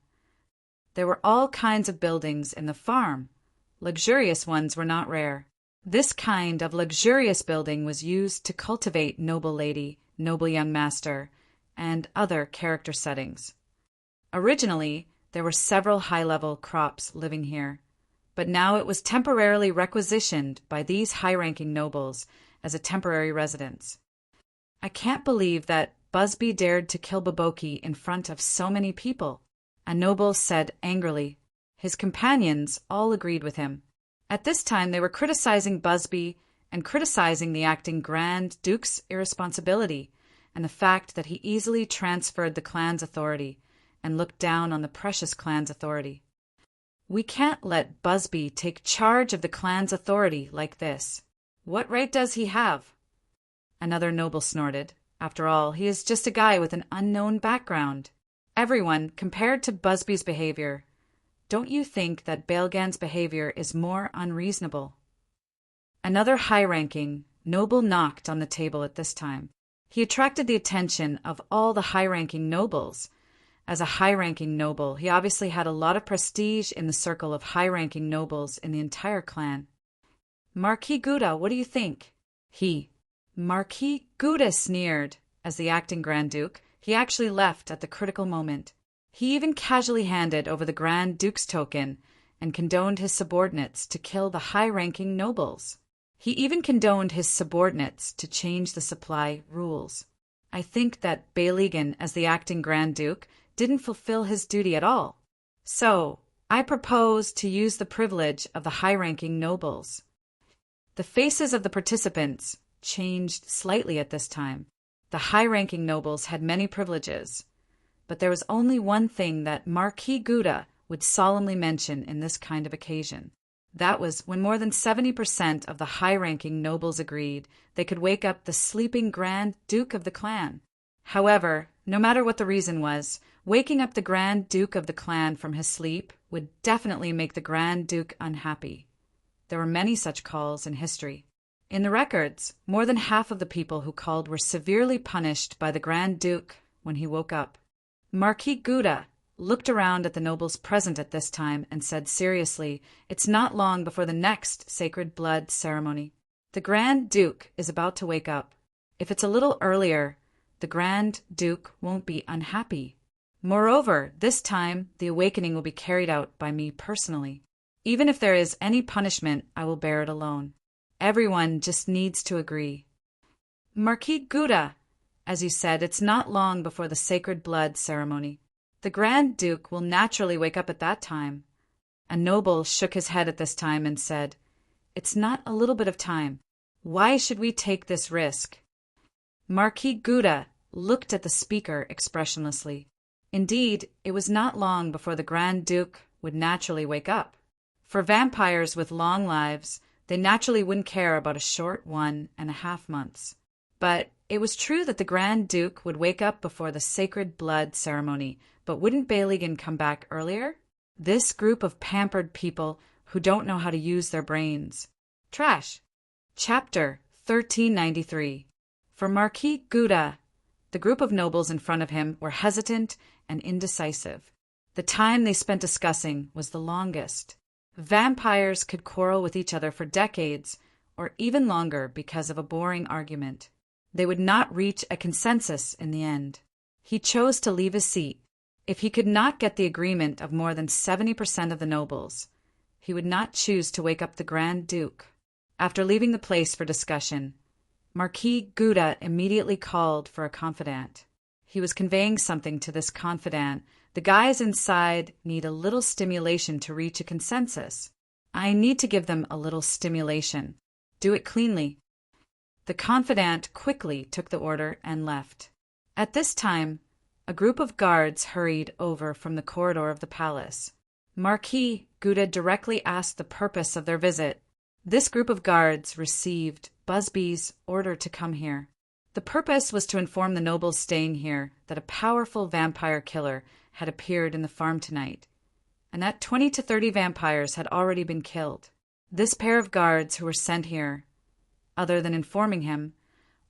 There were all kinds of buildings in the farm. Luxurious ones were not rare. This kind of luxurious building was used to cultivate noble lady, noble young master, and other character settings. Originally, there were several high-level crops living here, but now it was temporarily requisitioned by these high-ranking nobles as a temporary residence. I can't believe that Busby dared to kill Boboki in front of so many people, a noble said angrily. His companions all agreed with him. At this time they were criticizing Busby and criticizing the acting Grand Duke's irresponsibility and the fact that he easily transferred the clan's authority and looked down on the precious clan's authority. We can't let Busby take charge of the clan's authority like this. What right does he have? Another noble snorted. After all, he is just a guy with an unknown background. Everyone, compared to Busby's behavior, don't you think that Bailgan's behavior is more unreasonable? Another high-ranking noble knocked on the table at this time. He attracted the attention of all the high-ranking nobles. As a high-ranking noble, he obviously had a lot of prestige in the circle of high-ranking nobles in the entire clan. Marquis Gouda, what do you think? Marquis Gouda sneered. As the acting Grand Duke, he actually left at the critical moment. He even casually handed over the Grand Duke's token and condoned his subordinates to kill the high-ranking nobles. He even condoned his subordinates to change the supply rules. I think that Beyligan, as the acting Grand Duke, didn't fulfill his duty at all. So, I propose to use the privilege of the high-ranking nobles. The faces of the participants changed slightly at this time. The high-ranking nobles had many privileges, but there was only one thing that Marquis Gouda would solemnly mention in this kind of occasion. That was when more than 70% of the high-ranking nobles agreed they could wake up the sleeping Grand Duke of the clan. However, no matter what the reason was, waking up the Grand Duke of the clan from his sleep would definitely make the Grand Duke unhappy. There were many such calls in history. In the records, more than half of the people who called were severely punished by the Grand Duke when he woke up. Marquis Gouda looked around at the nobles present at this time and said seriously, "It's not long before the next sacred blood ceremony. The Grand Duke is about to wake up. If it's a little earlier, the Grand Duke won't be unhappy. Moreover, this time the awakening will be carried out by me personally. Even if there is any punishment, I will bear it alone. Everyone just needs to agree." Marquis Gouda, as you said, it's not long before the sacred blood ceremony. The Grand Duke will naturally wake up at that time. A noble shook his head at this time and said, "It's not a little bit of time. Why should we take this risk?" Marquis Gouda looked at the speaker expressionlessly. Indeed, it was not long before the Grand Duke would naturally wake up. For vampires with long lives, they naturally wouldn't care about a short 1.5 months. But it was true that the Grand Duke would wake up before the sacred blood ceremony, but wouldn't Beyligan come back earlier? This group of pampered people who don't know how to use their brains. Trash. Chapter 1393. For Marquis Gouda, the group of nobles in front of him were hesitant and indecisive. The time they spent discussing was the longest. Vampires could quarrel with each other for decades, or even longer because of a boring argument. They would not reach a consensus in the end. He chose to leave his seat. If he could not get the agreement of more than 70% of the nobles, he would not choose to wake up the Grand Duke. After leaving the place for discussion, Marquis Gouda immediately called for a confidant. He was conveying something to this confidant. The guys inside need a little stimulation to reach a consensus. I need to give them a little stimulation. Do it cleanly. The confidant quickly took the order and left. At this time, a group of guards hurried over from the corridor of the palace. Marquis Gouda directly asked the purpose of their visit. This group of guards received Busby's order to come here. The purpose was to inform the nobles staying here that a powerful vampire killer had appeared in the farm tonight, and that 20 to 30 vampires had already been killed. This pair of guards who were sent here, other than informing him,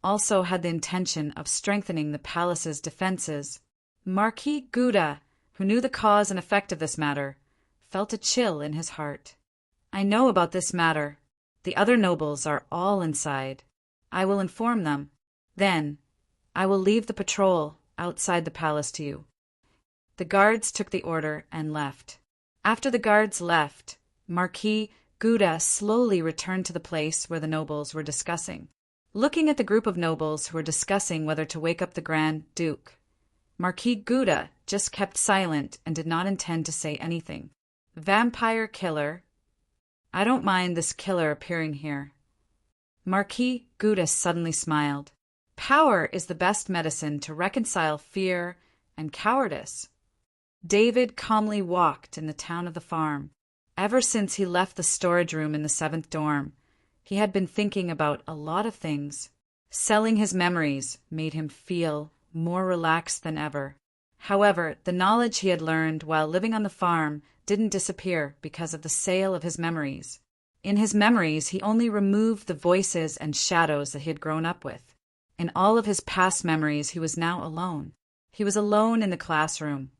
also had the intention of strengthening the palace's defenses. Marquis Gouda, who knew the cause and effect of this matter, felt a chill in his heart. "I know about this matter. The other nobles are all inside. I will inform them. Then, I will leave the patrol outside the palace to you." The guards took the order and left. After the guards left, Marquis Gouda slowly returned to the place where the nobles were discussing. Looking at the group of nobles who were discussing whether to wake up the Grand Duke, Marquis Gouda just kept silent and did not intend to say anything. "Vampire killer. I don't mind this killer appearing here." Marquis Gouda suddenly smiled. Power is the best medicine to reconcile fear and cowardice. David calmly walked in the town of the farm. Ever since he left the storage room in the 7th dorm, he had been thinking about a lot of things. Selling his memories made him feel more relaxed than ever. However, the knowledge he had learned while living on the farm didn't disappear because of the sale of his memories. In his memories, he only removed the voices and shadows that he had grown up with. In all of his past memories, he was now alone. He was alone in the classroom,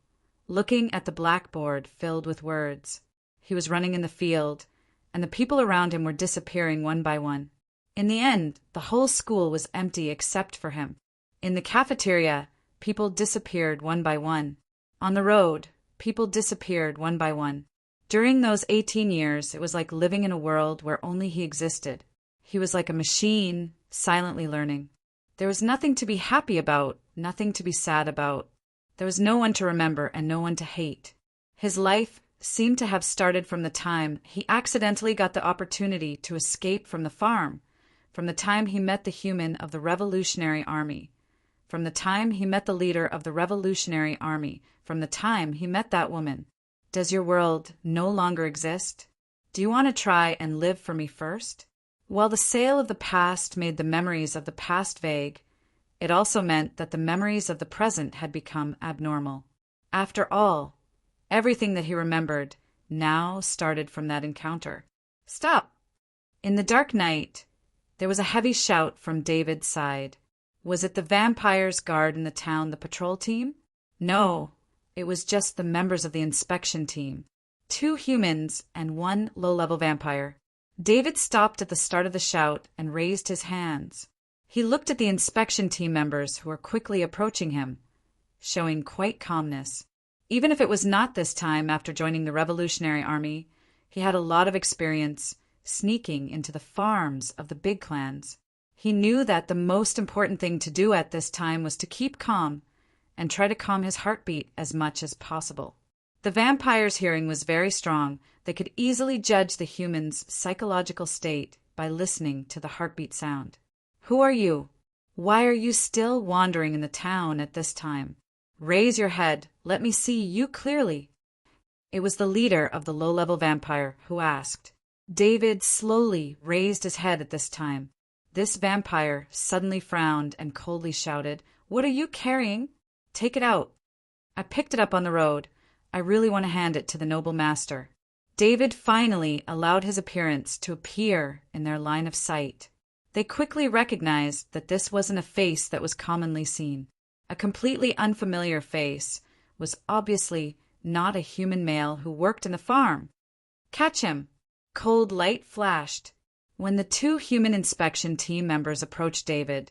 looking at the blackboard filled with words. He was running in the field, and the people around him were disappearing one by one. In the end, the whole school was empty except for him. In the cafeteria, people disappeared one by one. On the road, people disappeared one by one. During those 18 years, it was like living in a world where only he existed. He was like a machine, silently learning. There was nothing to be happy about, nothing to be sad about. There was no one to remember and no one to hate. His life seemed to have started from the time he accidentally got the opportunity to escape from the farm, from the time he met the human of the Revolutionary Army, from the time he met the leader of the Revolutionary Army, from the time he met that woman. Does your world no longer exist? Do you want to try and live for me first? While the sale of the past made the memories of the past vague, it also meant that the memories of the present had become abnormal. After all, everything that he remembered now started from that encounter. Stop! In the dark night, there was a heavy shout from David's side. Was it the vampires' guard in the town, the patrol team? No, it was just the members of the inspection team. 2 humans and 1 low-level vampire. David stopped at the start of the shout and raised his hands. He looked at the inspection team members who were quickly approaching him, showing quite calmness. Even if it was not this time after joining the Revolutionary Army, he had a lot of experience sneaking into the farms of the big clans. He knew that the most important thing to do at this time was to keep calm and try to calm his heartbeat as much as possible. The vampire's hearing was very strong. They could easily judge the human's psychological state by listening to the heartbeat sound. Who are you? Why are you still wandering in the town at this time? Raise your head. Let me see you clearly. It was the leader of the low-level vampire who asked. David slowly raised his head at this time. This vampire suddenly frowned and coldly shouted, "What are you carrying? Take it out." I picked it up on the road. I really want to hand it to the noble master. David finally allowed his appearance to appear in their line of sight. They quickly recognized that this wasn't a face that was commonly seen. A completely unfamiliar face was obviously not a human male who worked in the farm. Catch him! Cold light flashed. When the 2 human inspection team members approached David,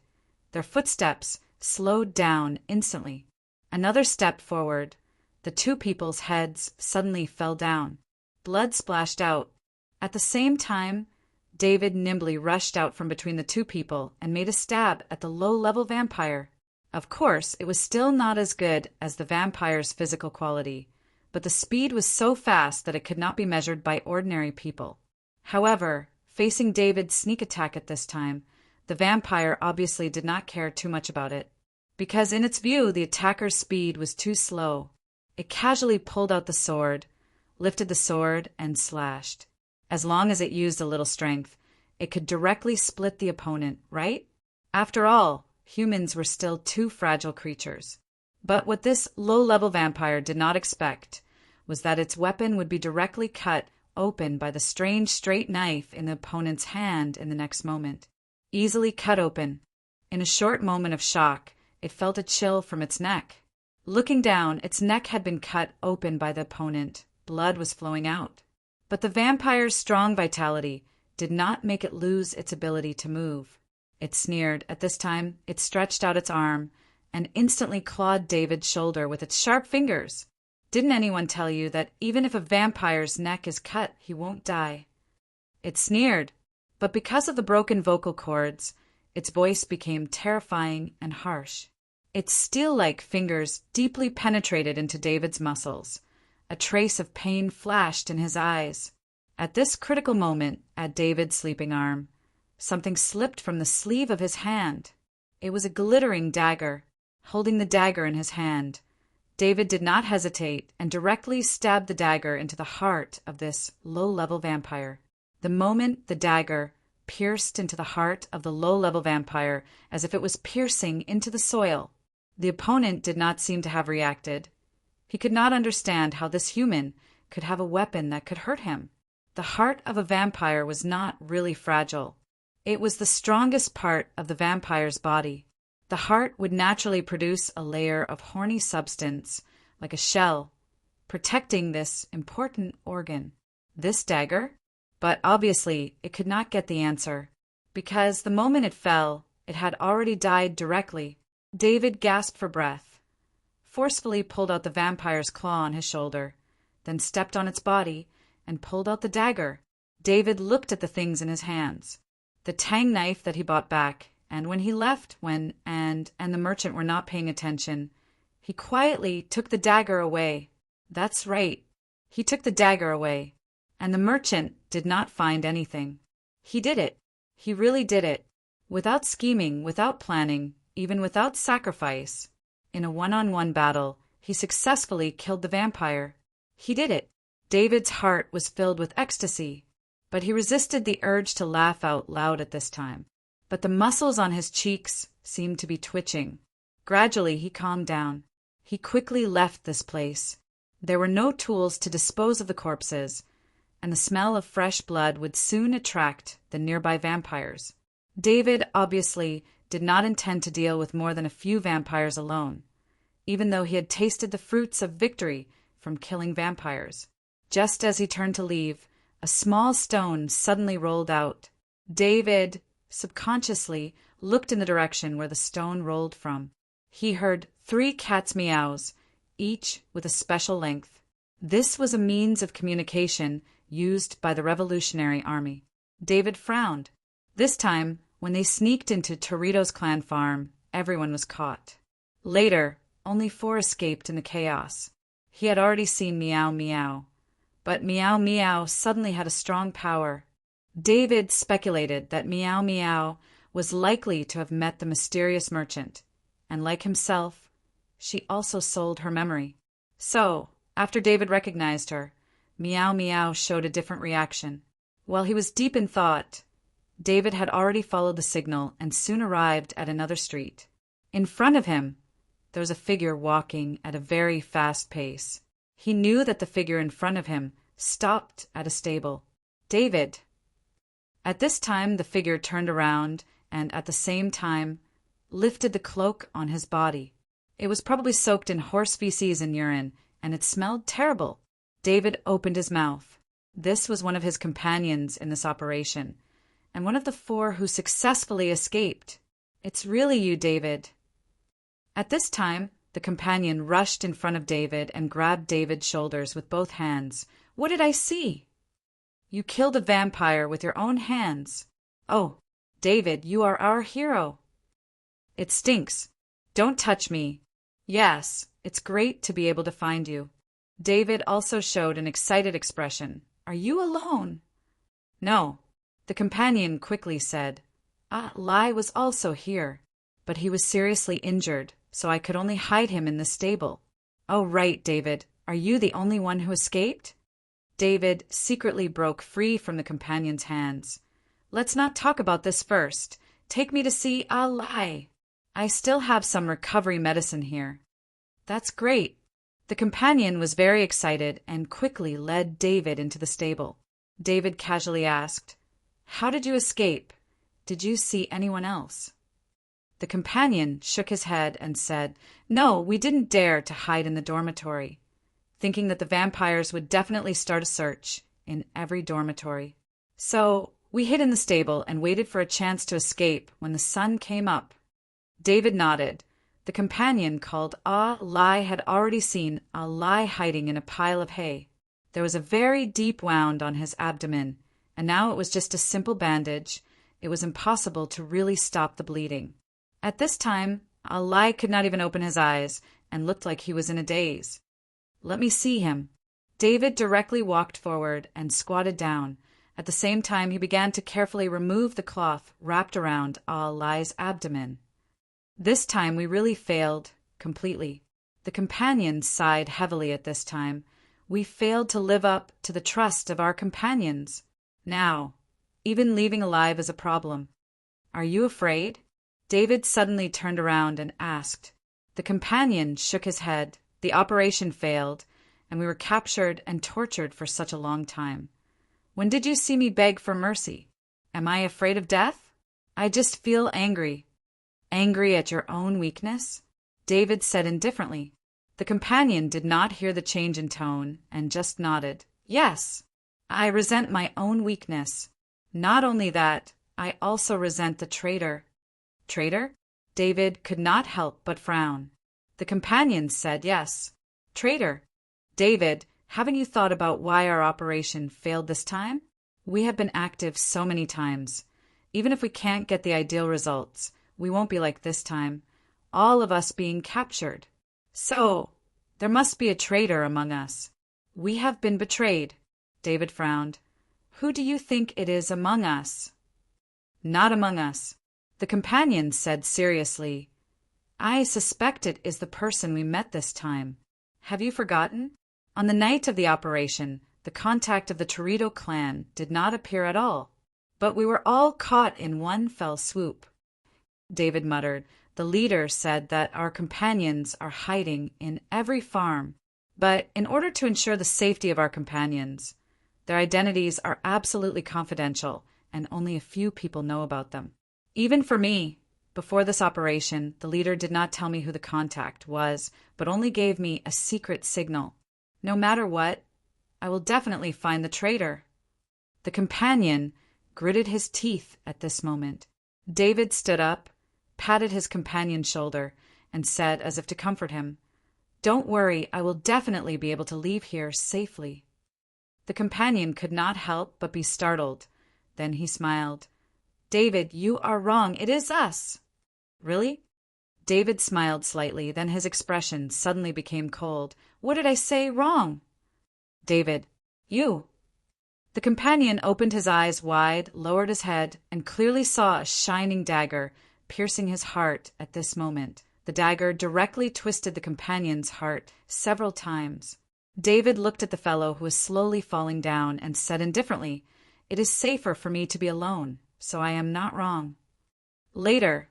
their footsteps slowed down instantly. Another step forward. The 2 people's heads suddenly fell down. Blood splashed out. At the same time, David nimbly rushed out from between the 2 people and made a stab at the low-level vampire. Of course, it was still not as good as the vampire's physical quality, but the speed was so fast that it could not be measured by ordinary people. However, facing David's sneak attack at this time, the vampire obviously did not care too much about it, because in its view the attacker's speed was too slow. It casually pulled out the sword, lifted the sword, and slashed. As long as it used a little strength, it could directly split the opponent, right? After all, humans were still 2 fragile creatures. But what this low-level vampire did not expect was that its weapon would be directly cut open by the strange straight knife in the opponent's hand in the next moment. Easily cut open. In a short moment of shock, it felt a chill from its neck. Looking down, its neck had been cut open by the opponent. Blood was flowing out. But the vampire's strong vitality did not make it lose its ability to move. It sneered. At this time, it stretched out its arm and instantly clawed David's shoulder with its sharp fingers. Didn't anyone tell you that even if a vampire's neck is cut, he won't die? It sneered, but because of the broken vocal cords, its voice became terrifying and harsh. Its steel-like fingers deeply penetrated into David's muscles. A trace of pain flashed in his eyes. At this critical moment, at David's sleeping arm, something slipped from the sleeve of his hand. It was a glittering dagger. Holding the dagger in his hand, David did not hesitate and directly stabbed the dagger into the heart of this low-level vampire. The moment the dagger pierced into the heart of the low-level vampire as if it was piercing into the soil, the opponent did not seem to have reacted. He could not understand how this human could have a weapon that could hurt him. The heart of a vampire was not really fragile. It was the strongest part of the vampire's body. The heart would naturally produce a layer of horny substance, like a shell, protecting this important organ. This dagger? But obviously it could not get the answer, because the moment it fell, it had already died directly. David gasped for breath, forcefully pulled out the vampire's claw on his shoulder, then stepped on its body and pulled out the dagger. David looked at the things in his hands. the tang knife that he bought back, and when he left, and the merchant were not paying attention, he quietly took the dagger away. That's right, he took the dagger away, and the merchant did not find anything. He did it. He really did it. Without scheming, without planning, even without sacrifice. In a one-on-one battle, he successfully killed the vampire. He did it. David's heart was filled with ecstasy, but he resisted the urge to laugh out loud at this time. But the muscles on his cheeks seemed to be twitching. Gradually, he calmed down. He quickly left this place. There were no tools to dispose of the corpses, and the smell of fresh blood would soon attract the nearby vampires. David obviously did not intend to deal with more than a few vampires alone, even though he had tasted the fruits of victory from killing vampires. Just as he turned to leave, a small stone suddenly rolled out. David subconsciously looked in the direction where the stone rolled from. He heard 3 cats' meows, each with a special length. This was a means of communication used by the Revolutionary Army. David frowned. This time, when they sneaked into Torito's clan farm, everyone was caught. Later, only 4 escaped in the chaos. He had already seen Meow Meow, but Meow Meow suddenly had a strong power. David speculated that Meow Meow was likely to have met the mysterious merchant, and like himself, she also sold her memory. So, after David recognized her, Meow Meow showed a different reaction. While he was deep in thought, David had already followed the signal and soon arrived at another street. In front of him, there was a figure walking at a very fast pace. He knew that the figure in front of him stopped at a stable. David. At this time, the figure turned around and, at the same time, lifted the cloak on his body. It was probably soaked in horse feces and urine, and it smelled terrible. David opened his mouth. This was one of his companions in this operation, and one of the 4 who successfully escaped. It's really you, David. At this time, the companion rushed in front of David and grabbed David's shoulders with both hands. What did I see? You killed a vampire with your own hands. Oh, David, you are our hero. It stinks. Don't touch me. Yes, it's great to be able to find you. David also showed an excited expression. Are you alone? No. The companion quickly said, Lai was also here, but he was seriously injured, so I could only hide him in the stable. Oh, right, David. Are you the only one who escaped? David secretly broke free from the companion's hands. Let's not talk about this first. Take me to see Lai. I still have some recovery medicine here. That's great. The companion was very excited and quickly led David into the stable. David casually asked, How did you escape? Did you see anyone else? The companion shook his head and said, No, we didn't dare to hide in the dormitory, thinking that the vampires would definitely start a search in every dormitory. So we hid in the stable and waited for a chance to escape when the sun came up. David nodded. The companion called Lai had already seen Lai hiding in a pile of hay. There was a very deep wound on his abdomen, and now it was just a simple bandage. It was impossible to really stop the bleeding. At this time, Lai could not even open his eyes and looked like he was in a daze. Let me see him. David directly walked forward and squatted down. At the same time, he began to carefully remove the cloth wrapped around Lai's abdomen. This time we really failed completely. The companions sighed heavily at this time. We failed to live up to the trust of our companions. Now, even leaving alive is a problem. Are you afraid? David suddenly turned around and asked. The companion shook his head. The operation failed, and we were captured and tortured for such a long time. When did you see me beg for mercy? Am I afraid of death? I just feel angry. Angry at your own weakness? David said indifferently. The companion did not hear the change in tone and just nodded. Yes, I resent my own weakness. Not only that, I also resent the traitor. Traitor? David could not help but frown. The companion said yes. Traitor. David, haven't you thought about why our operation failed this time? We have been active so many times. Even if we can't get the ideal results, we won't be like this time. All of us being captured. So, there must be a traitor among us. We have been betrayed. David frowned. Who do you think it is among us? Not among us. The companion said seriously. I suspect it is the person we met this time. Have you forgotten? On the night of the operation, the contact of the Torito clan did not appear at all. But we were all caught in one fell swoop. David muttered. The leader said that our companions are hiding in every farm. But in order to ensure the safety of our companions, their identities are absolutely confidential, and only a few people know about them. Even for me, before this operation, the leader did not tell me who the contact was, but only gave me a secret signal. No matter what, I will definitely find the traitor. The companion gritted his teeth at this moment. David stood up, patted his companion's shoulder, and said, as if to comfort him, Don't worry, I will definitely be able to leave here safely. The companion could not help but be startled. Then he smiled. David, you are wrong. It is us. Really? David smiled slightly, then his expression suddenly became cold. What did I say wrong? David, you. The companion opened his eyes wide, lowered his head, and clearly saw a shining dagger piercing his heart at this moment. The dagger directly twisted the companion's heart several times. David looked at the fellow who was slowly falling down and said indifferently, It is safer for me to be alone, so I am not wrong. Later,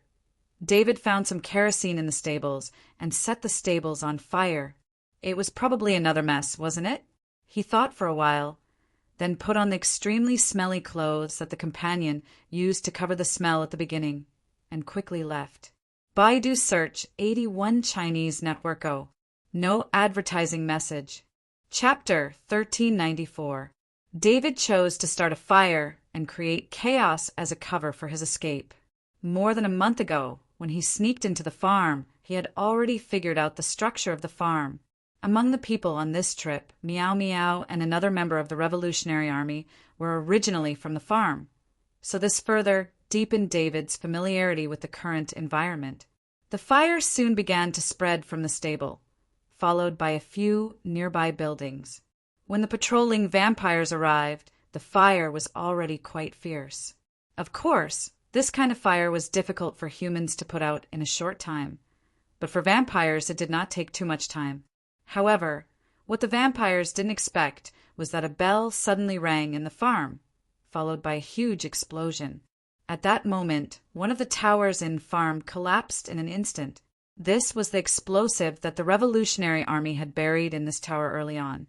David found some kerosene in the stables and set the stables on fire. It was probably another mess, wasn't it? He thought for a while, then put on the extremely smelly clothes that the companion used to cover the smell at the beginning, and quickly left. Baidu search 81 Chinese network O. No advertising message. Chapter 1394. David chose to start a fire and create chaos as a cover for his escape. More than a month ago, when he sneaked into the farm, he had already figured out the structure of the farm. Among the people on this trip, Meow Meow and another member of the Revolutionary Army were originally from the farm, so this further deepened David's familiarity with the current environment. The fire soon began to spread from the stable, followed by a few nearby buildings. When the patrolling vampires arrived, the fire was already quite fierce. Of course, this kind of fire was difficult for humans to put out in a short time, but for vampires it did not take too much time. However, what the vampires didn't expect was that a bell suddenly rang in the farm, followed by a huge explosion. At that moment, one of the towers in farm collapsed in an instant. This was the explosive that the Revolutionary Army had buried in this tower early on,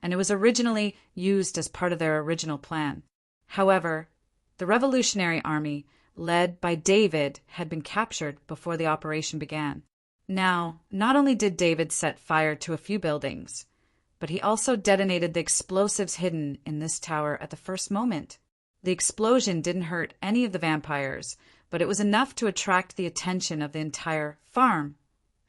and it was originally used as part of their original plan. However, the Revolutionary Army, led by David, had been captured before the operation began. Now, not only did David set fire to a few buildings, but he also detonated the explosives hidden in this tower at the first moment. The explosion didn't hurt any of the vampires, but it was enough to attract the attention of the entire farm,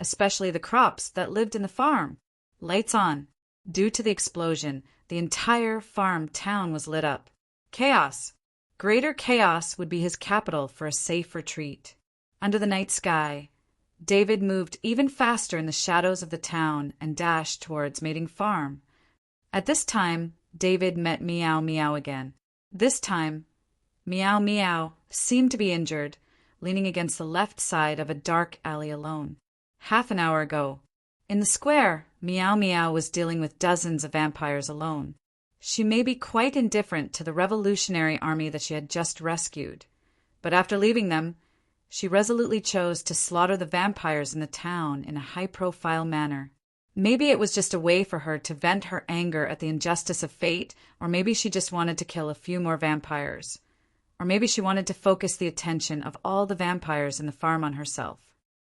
especially the crops that lived in the farm. Lights on. Due to the explosion, the entire farm town was lit up. Chaos. Greater Chaos would be his capital for a safe retreat. Under the night sky, David moved even faster in the shadows of the town and dashed towards Mating Farm. At this time, David met Meow Meow again. This time, Meow Meow seemed to be injured, leaning against the left side of a dark alley alone. Half an hour ago, in the square, Meow Meow was dealing with dozens of vampires alone. She may be quite indifferent to the Revolutionary Army that she had just rescued, but after leaving them, she resolutely chose to slaughter the vampires in the town in a high-profile manner. Maybe it was just a way for her to vent her anger at the injustice of fate, or maybe she just wanted to kill a few more vampires. Or maybe she wanted to focus the attention of all the vampires in the farm on herself.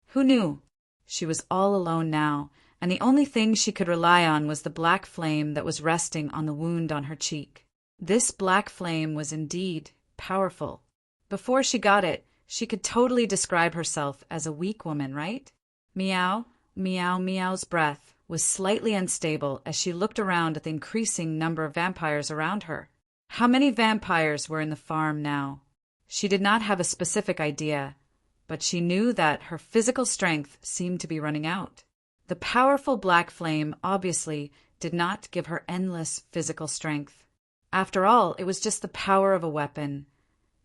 Who knew? She was all alone now, and the only thing she could rely on was the black flame that was resting on the wound on her cheek. This black flame was indeed powerful. Before she got it, she could totally describe herself as a weak woman, right? Meow, Meow Meow's breath was slightly unstable as she looked around at the increasing number of vampires around her. How many vampires were in the farm now? She did not have a specific idea, but she knew that her physical strength seemed to be running out. The powerful black flame obviously did not give her endless physical strength. After all, it was just the power of a weapon,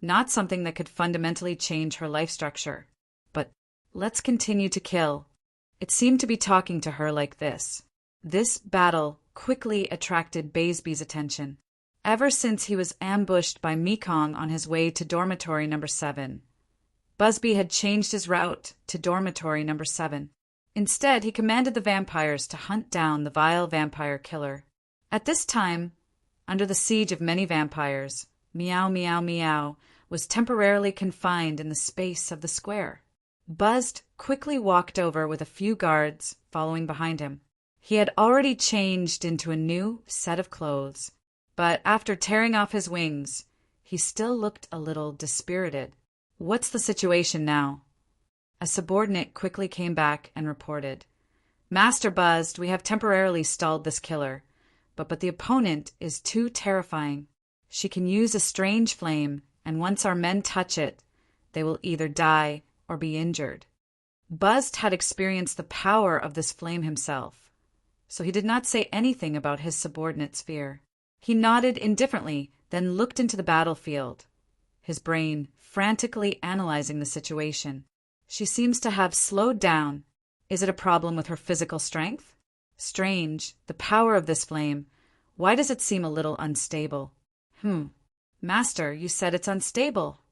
not something that could fundamentally change her life structure. But let's continue to kill. It seemed to be talking to her like this. This battle quickly attracted Baseby's attention. Ever since he was ambushed by Mekong on his way to dormitory number 7, Busby had changed his route to dormitory number 7. Instead, he commanded the vampires to hunt down the vile vampire killer. At this time, under the siege of many vampires, Meow Meow Meow was temporarily confined in the space of the square. Buzzed quickly walked over with a few guards following behind him. He had already changed into a new set of clothes, but after tearing off his wings, he still looked a little dispirited. "What's the situation now?" A subordinate quickly came back and reported. "Master Buzzed, we have temporarily stalled this killer, but the opponent is too terrifying. She can use a strange flame, and once our men touch it, they will either die or be injured." Buzzed had experienced the power of this flame himself, so he did not say anything about his subordinate's fear. He nodded indifferently, then looked into the battlefield, his brain frantically analyzing the situation. She seems to have slowed down. Is it a problem with her physical strength? Strange, the power of this flame. Why does it seem a little unstable? Master, you said it's unstable.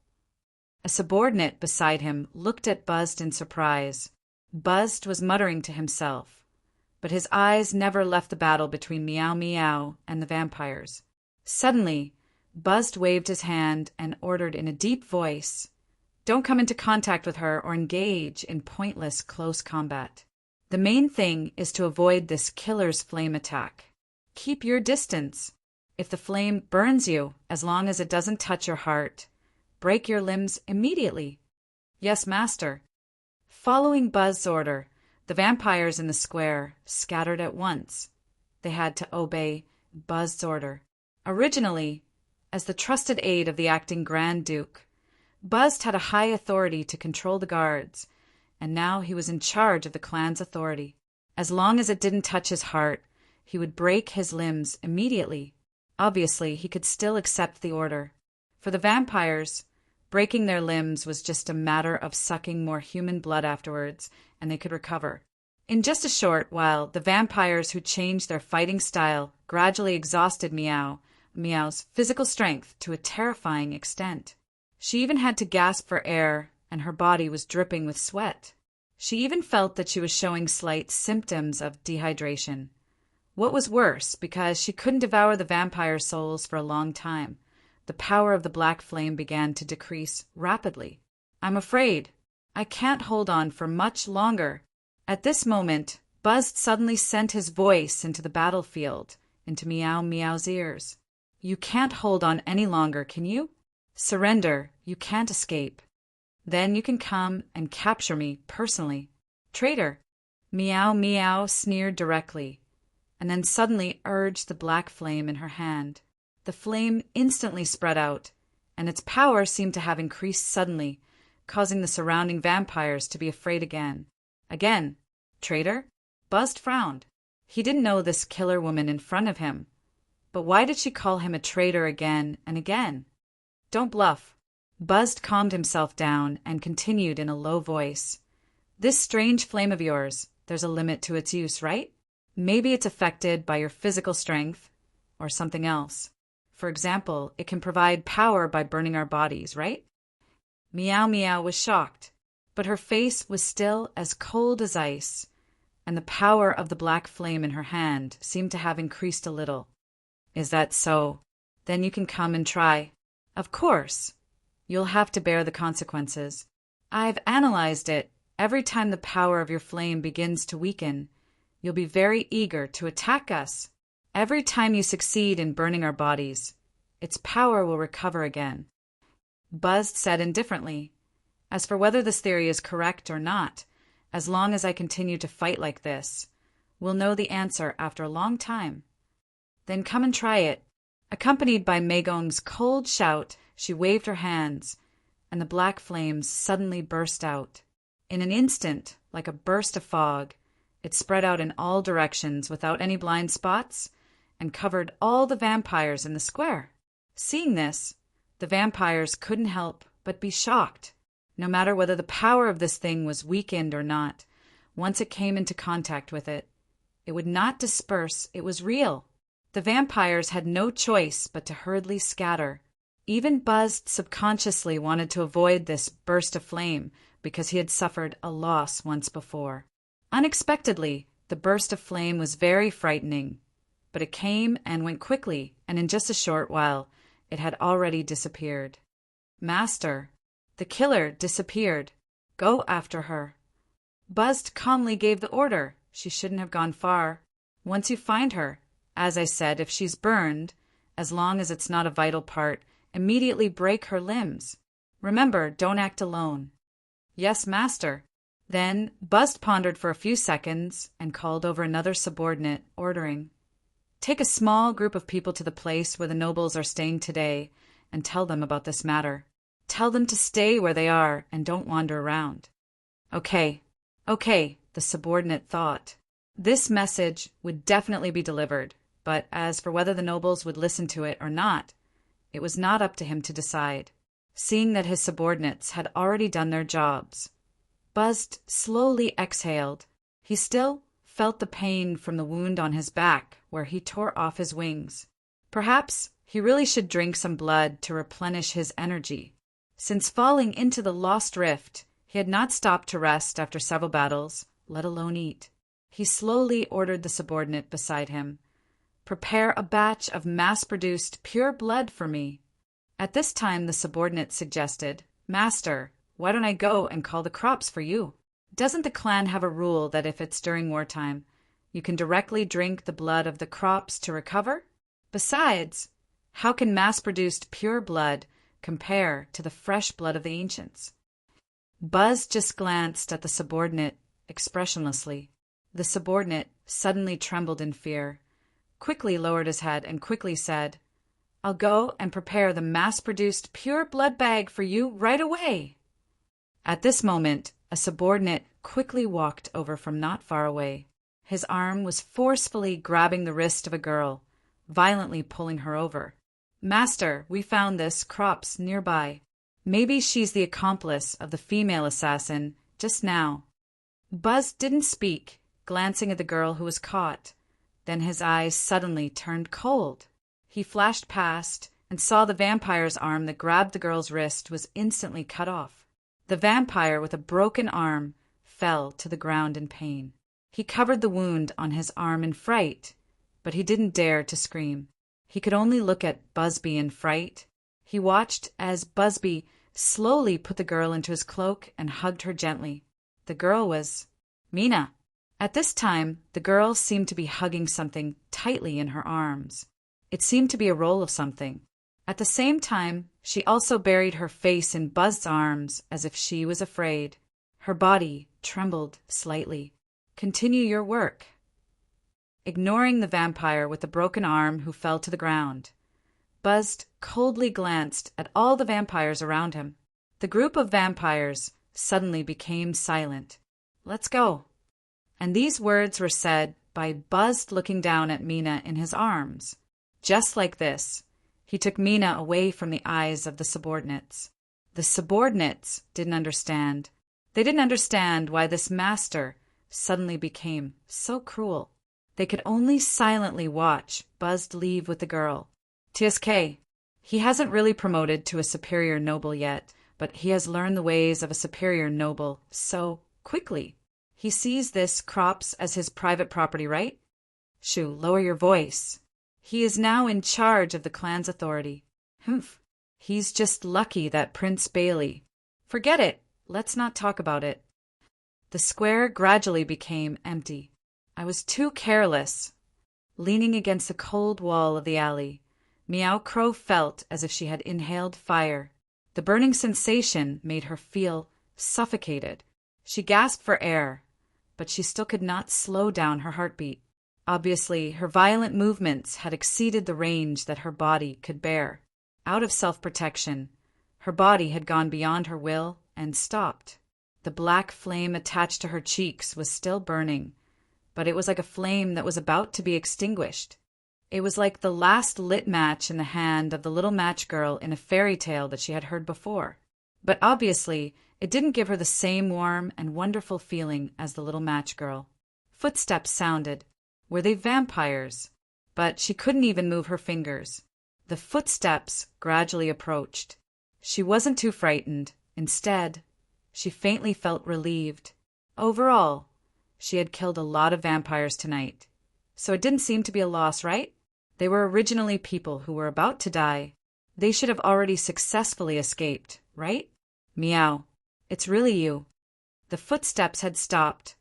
A subordinate beside him looked at Buzzed in surprise. Buzzed was muttering to himself, but his eyes never left the battle between Meow Meow and the vampires. Suddenly, Buzzed waved his hand and ordered in a deep voice, "Don't come into contact with her or engage in pointless close combat. The main thing is to avoid this killer's flame attack. Keep your distance. If the flame burns you, as long as it doesn't touch your heart, break your limbs immediately." "Yes, master." Following Buzz's order, the vampires in the square scattered at once. They had to obey Buzz's order. Originally, as the trusted aide of the acting Grand Duke, Buzzed had a high authority to control the guards, and now he was in charge of the clan's authority. As long as it didn't touch his heart, he would break his limbs immediately. Obviously, he could still accept the order. For the vampires, breaking their limbs was just a matter of sucking more human blood afterwards, and they could recover. In just a short while, the vampires who changed their fighting style gradually exhausted Meow's physical strength to a terrifying extent. She even had to gasp for air, and her body was dripping with sweat. She even felt that she was showing slight symptoms of dehydration. What was worse, because she couldn't devour the vampire souls for a long time, the power of the black flame began to decrease rapidly. "I'm afraid I can't hold on for much longer." At this moment, Buzzed suddenly sent his voice into the battlefield, into Meow Meow's ears. "You can't hold on any longer, can you? Surrender, you can't escape. Then you can come and capture me personally." "Traitor!" Meow Meow sneered directly, and then suddenly urged the black flame in her hand. The flame instantly spread out, and its power seemed to have increased suddenly, causing the surrounding vampires to be afraid again. Again, "Traitor?" Buzzed frowned. He didn't know this killer woman in front of him, but why did she call him a traitor again and again? "Don't bluff." Buzzed calmed himself down and continued in a low voice. "This strange flame of yours, there's a limit to its use, right? Maybe it's affected by your physical strength or something else. For example, it can provide power by burning our bodies, right?" Meow Meow was shocked, but her face was still as cold as ice, and the power of the black flame in her hand seemed to have increased a little. "Is that so? Then you can come and try. Of course, you'll have to bear the consequences. I've analyzed it. Every time the power of your flame begins to weaken, you'll be very eager to attack us. Every time you succeed in burning our bodies, its power will recover again." Buzzed said indifferently, "As for whether this theory is correct or not, as long as I continue to fight like this, we'll know the answer after a long time." "Then come and try it." Accompanied by Megong's cold shout, she waved her hands, and the black flames suddenly burst out. In an instant, like a burst of fog, it spread out in all directions without any blind spots and covered all the vampires in the square. Seeing this, the vampires couldn't help but be shocked. No matter whether the power of this thing was weakened or not, once it came into contact with it, it would not disperse, it was real. The vampires had no choice but to hurriedly scatter. Even Buzz subconsciously wanted to avoid this burst of flame because he had suffered a loss once before. Unexpectedly, the burst of flame was very frightening, but it came and went quickly, and in just a short while, it had already disappeared. Master, the killer disappeared. Go after her. Buzz calmly gave the order. She shouldn't have gone far. Once you find her, as I said, if she's burned, as long as it's not a vital part, immediately break her limbs. Remember, don't act alone. Yes, master. Then Buzz pondered for a few seconds and called over another subordinate, ordering, take a small group of people to the place where the nobles are staying today and tell them about this matter. Tell them to stay where they are and don't wander around. Okay, the subordinate thought. This message would definitely be delivered, but as for whether the nobles would listen to it or not, it was not up to him to decide. Seeing that his subordinates had already done their jobs, Buzz slowly exhaled. He still felt the pain from the wound on his back where he tore off his wings. Perhaps he really should drink some blood to replenish his energy. Since falling into the Lost Rift, he had not stopped to rest after several battles, let alone eat. He slowly ordered the subordinate beside him, prepare a batch of mass-produced pure blood for me. At this time the subordinate suggested, Master, why don't I go and call the crops for you? Doesn't the clan have a rule that if it's during wartime, you can directly drink the blood of the crops to recover? Besides, how can mass-produced pure blood compare to the fresh blood of the ancients? Buzz just glanced at the subordinate expressionlessly. The subordinate suddenly trembled in fear, quickly lowered his head, and quickly said, I'll go and prepare the mass-produced pure blood bag for you right away. At this moment, a subordinate quickly walked over from not far away. His arm was forcefully grabbing the wrist of a girl, violently pulling her over. Master, we found this crops nearby. Maybe she's the accomplice of the female assassin just now. Buzz didn't speak, glancing at the girl who was caught. Then his eyes suddenly turned cold. He flashed past and saw the vampire's arm that grabbed the girl's wrist was instantly cut off. The vampire with a broken arm fell to the ground in pain. He covered the wound on his arm in fright, but he didn't dare to scream. He could only look at Busby in fright. He watched as Busby slowly put the girl into his cloak and hugged her gently. The girl was Mina. At this time, the girl seemed to be hugging something tightly in her arms. It seemed to be a roll of something. At the same time, she also buried her face in Buzz's arms as if she was afraid. Her body trembled slightly. Continue your work. Ignoring the vampire with the broken arm who fell to the ground, Buzz coldly glanced at all the vampires around him. The group of vampires suddenly became silent. Let's go. And these words were said by Buzz looking down at Mina in his arms. Just like this, he took Mina away from the eyes of the subordinates. The subordinates didn't understand. They didn't understand why this master suddenly became so cruel. They could only silently watch Buzz leave with the girl. TSK, he hasn't really promoted to a superior noble yet, but he has learned the ways of a superior noble so quickly. He sees this crops as his private property, right? Shoo, lower your voice. He is now in charge of the clan's authority. Humph. He's just lucky that Prince Bailey. Forget it. Let's not talk about it. The square gradually became empty. I was too careless. Leaning against the cold wall of the alley, Meow Crow felt as if she had inhaled fire. The burning sensation made her feel suffocated. She gasped for air, but she still could not slow down her heartbeat. Obviously, her violent movements had exceeded the range that her body could bear. Out of self-protection, Her body had gone beyond her will and stopped. The black flame attached to her cheeks was still burning, but it was like a flame that was about to be extinguished. It was like the last lit match in the hand of the little match girl in a fairy tale that she had heard before. But obviously, it didn't give her the same warm and wonderful feeling as the little match girl. Footsteps sounded. Were they vampires? But she couldn't even move her fingers. The footsteps gradually approached. She wasn't too frightened. Instead, she faintly felt relieved. Overall, she had killed a lot of vampires tonight. So it didn't seem to be a loss, right? They were originally people who were about to die. They should have already successfully escaped, right? Meow. It's really you. The footsteps had stopped,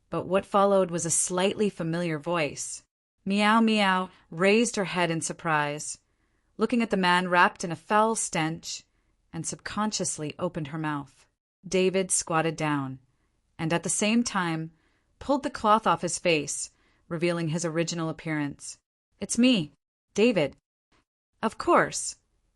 but what followed was a slightly familiar voice. Meow Meow raised her head in surprise, looking at the man wrapped in a foul stench, and subconsciously opened her mouth. David squatted down, and at the same time pulled the cloth off his face, revealing his original appearance. It's me, David. Of course.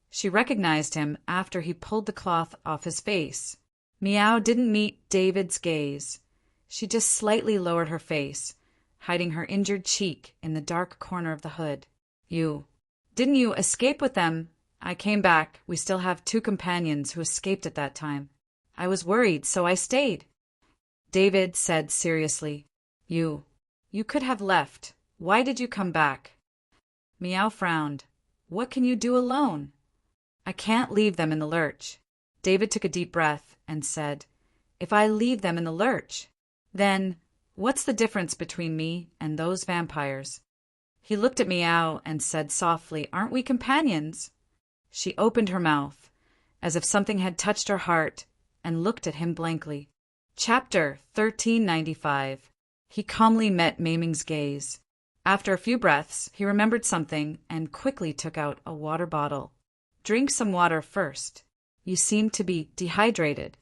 She recognized him after he pulled the cloth off his face. Meow didn't meet David's gaze. She just slightly lowered her face, hiding her injured cheek in the dark corner of the hood. Didn't you escape with them? I came back. We still have 2 companions who escaped at that time. I was worried, so I stayed. David said seriously, You could have left. Why did you come back? Meow frowned. What can you do alone? I can't leave them in the lurch. David took a deep breath and said, If I leave them in the lurch, then what's the difference between me and those vampires? He looked at Meow and said softly, Aren't we companions? She opened her mouth, as if something had touched her heart, and looked at him blankly. Chapter 1395. He calmly met Maming's gaze. After a few breaths, he remembered something and quickly took out a water bottle. Drink some water first. You seem to be dehydrated.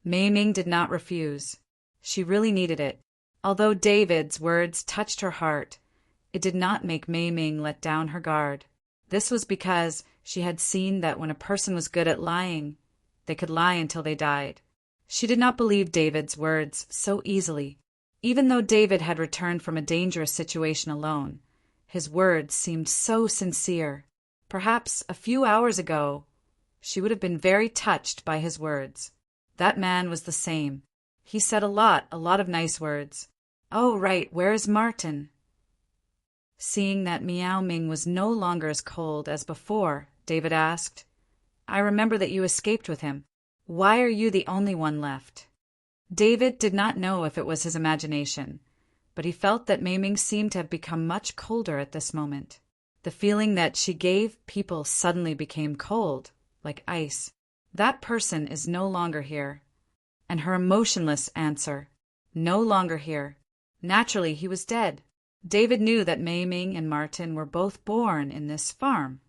Maming did not refuse. She really needed it. Although David's words touched her heart, it did not make Maming let down her guard. This was because she had seen that when a person was good at lying, they could lie until they died. She did not believe David's words so easily. Even though David had returned from a dangerous situation alone, his words seemed so sincere. Perhaps a few hours ago, she would have been very touched by his words. That man was the same. He said a lot of nice words. Oh, right, where is Martin? Seeing that Meow Ming was no longer as cold as before, David asked, I remember that you escaped with him. Why are you the only one left? David did not know if it was his imagination, but he felt that Maming seemed to have become much colder at this moment. The feeling that she gave people suddenly became cold, like ice. That person is no longer here. And her emotionless answer, no longer here. Naturally, he was dead. David knew that Maming and Martin were both born in this farm.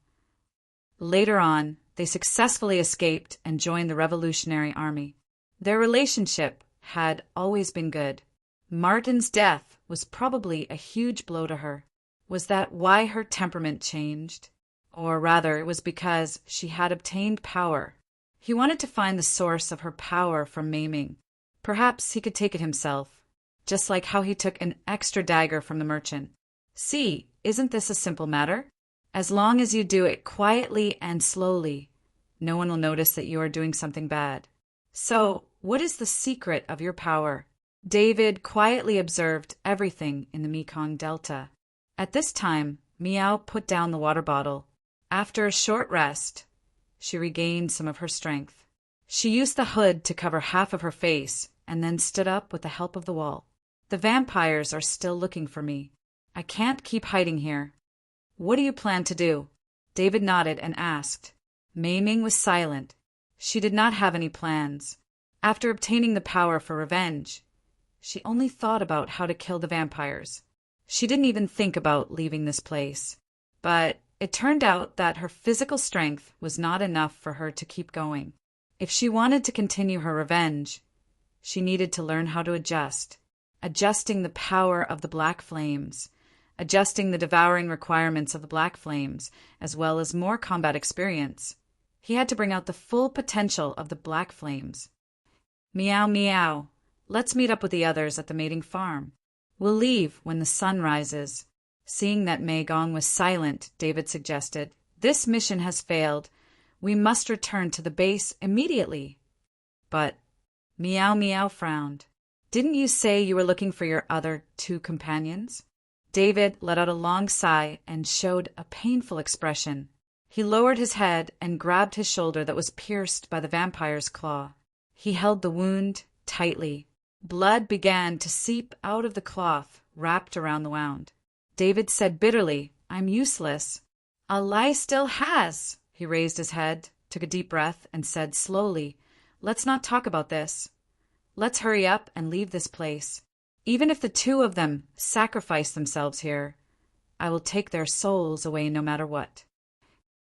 Later on, they successfully escaped and joined the Revolutionary Army. Their relationship had always been good. Martin's death was probably a huge blow to her. Was that why her temperament changed? Or rather, it was because she had obtained power. He wanted to find the source of her power from Maming. Perhaps he could take it himself, just like how he took an extra dagger from the merchant. See, isn't this a simple matter? As long as you do it quietly and slowly, no one will notice that you are doing something bad. So, what is the secret of your power? David quietly observed everything in the Mekong Delta. At this time, Meow put down the water bottle. After a short rest, she regained some of her strength. She used the hood to cover half of her face and then stood up with the help of the wall. The vampires are still looking for me. I can't keep hiding here. What do you plan to do? David nodded and asked. Maming was silent. She did not have any plans. After obtaining the power for revenge, she only thought about how to kill the vampires. She didn't even think about leaving this place. But it turned out that her physical strength was not enough for her to keep going. If she wanted to continue her revenge, she needed to learn how to adjusting the power of the black flames, adjusting the devouring requirements of the black flames, as well as more combat experience. He had to bring out the full potential of the black flames. Meow, meow. Let's meet up with the others at the mating farm. We'll leave when the sun rises. Seeing that Mei Gong was silent, David suggested, This mission has failed. We must return to the base immediately. But Meow Meow frowned. Didn't you say you were looking for your other 2 companions? David let out a long sigh and showed a painful expression. He lowered his head and grabbed his shoulder that was pierced by the vampire's claw. He held the wound tightly. Blood began to seep out of the cloth wrapped around the wound. David said bitterly, I'm useless. A lie still has. He raised his head, took a deep breath, and said slowly, Let's not talk about this. Let's hurry up and leave this place. Even if the 2 of them sacrifice themselves here, I will take their souls away no matter what.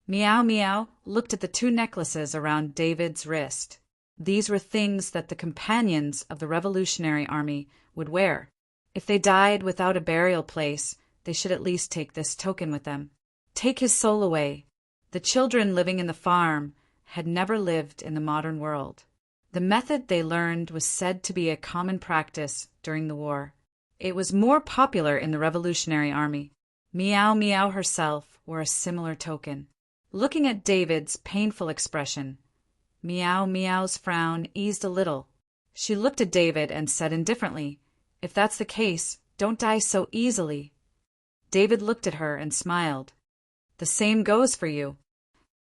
Meow Meow looked at the 2 necklaces around David's wrist. These were things that the companions of the Revolutionary Army would wear. If they died without a burial place, they should at least take this token with them. Take his soul away. The children living in the farm had never lived in the modern world. The method they learned was said to be a common practice during the war. It was more popular in the Revolutionary Army. Meow Meow herself wore a similar token. Looking at David's painful expression, Meow Meow's frown eased a little. She looked at David and said indifferently, If that's the case, don't die so easily. David looked at her and smiled. The same goes for you.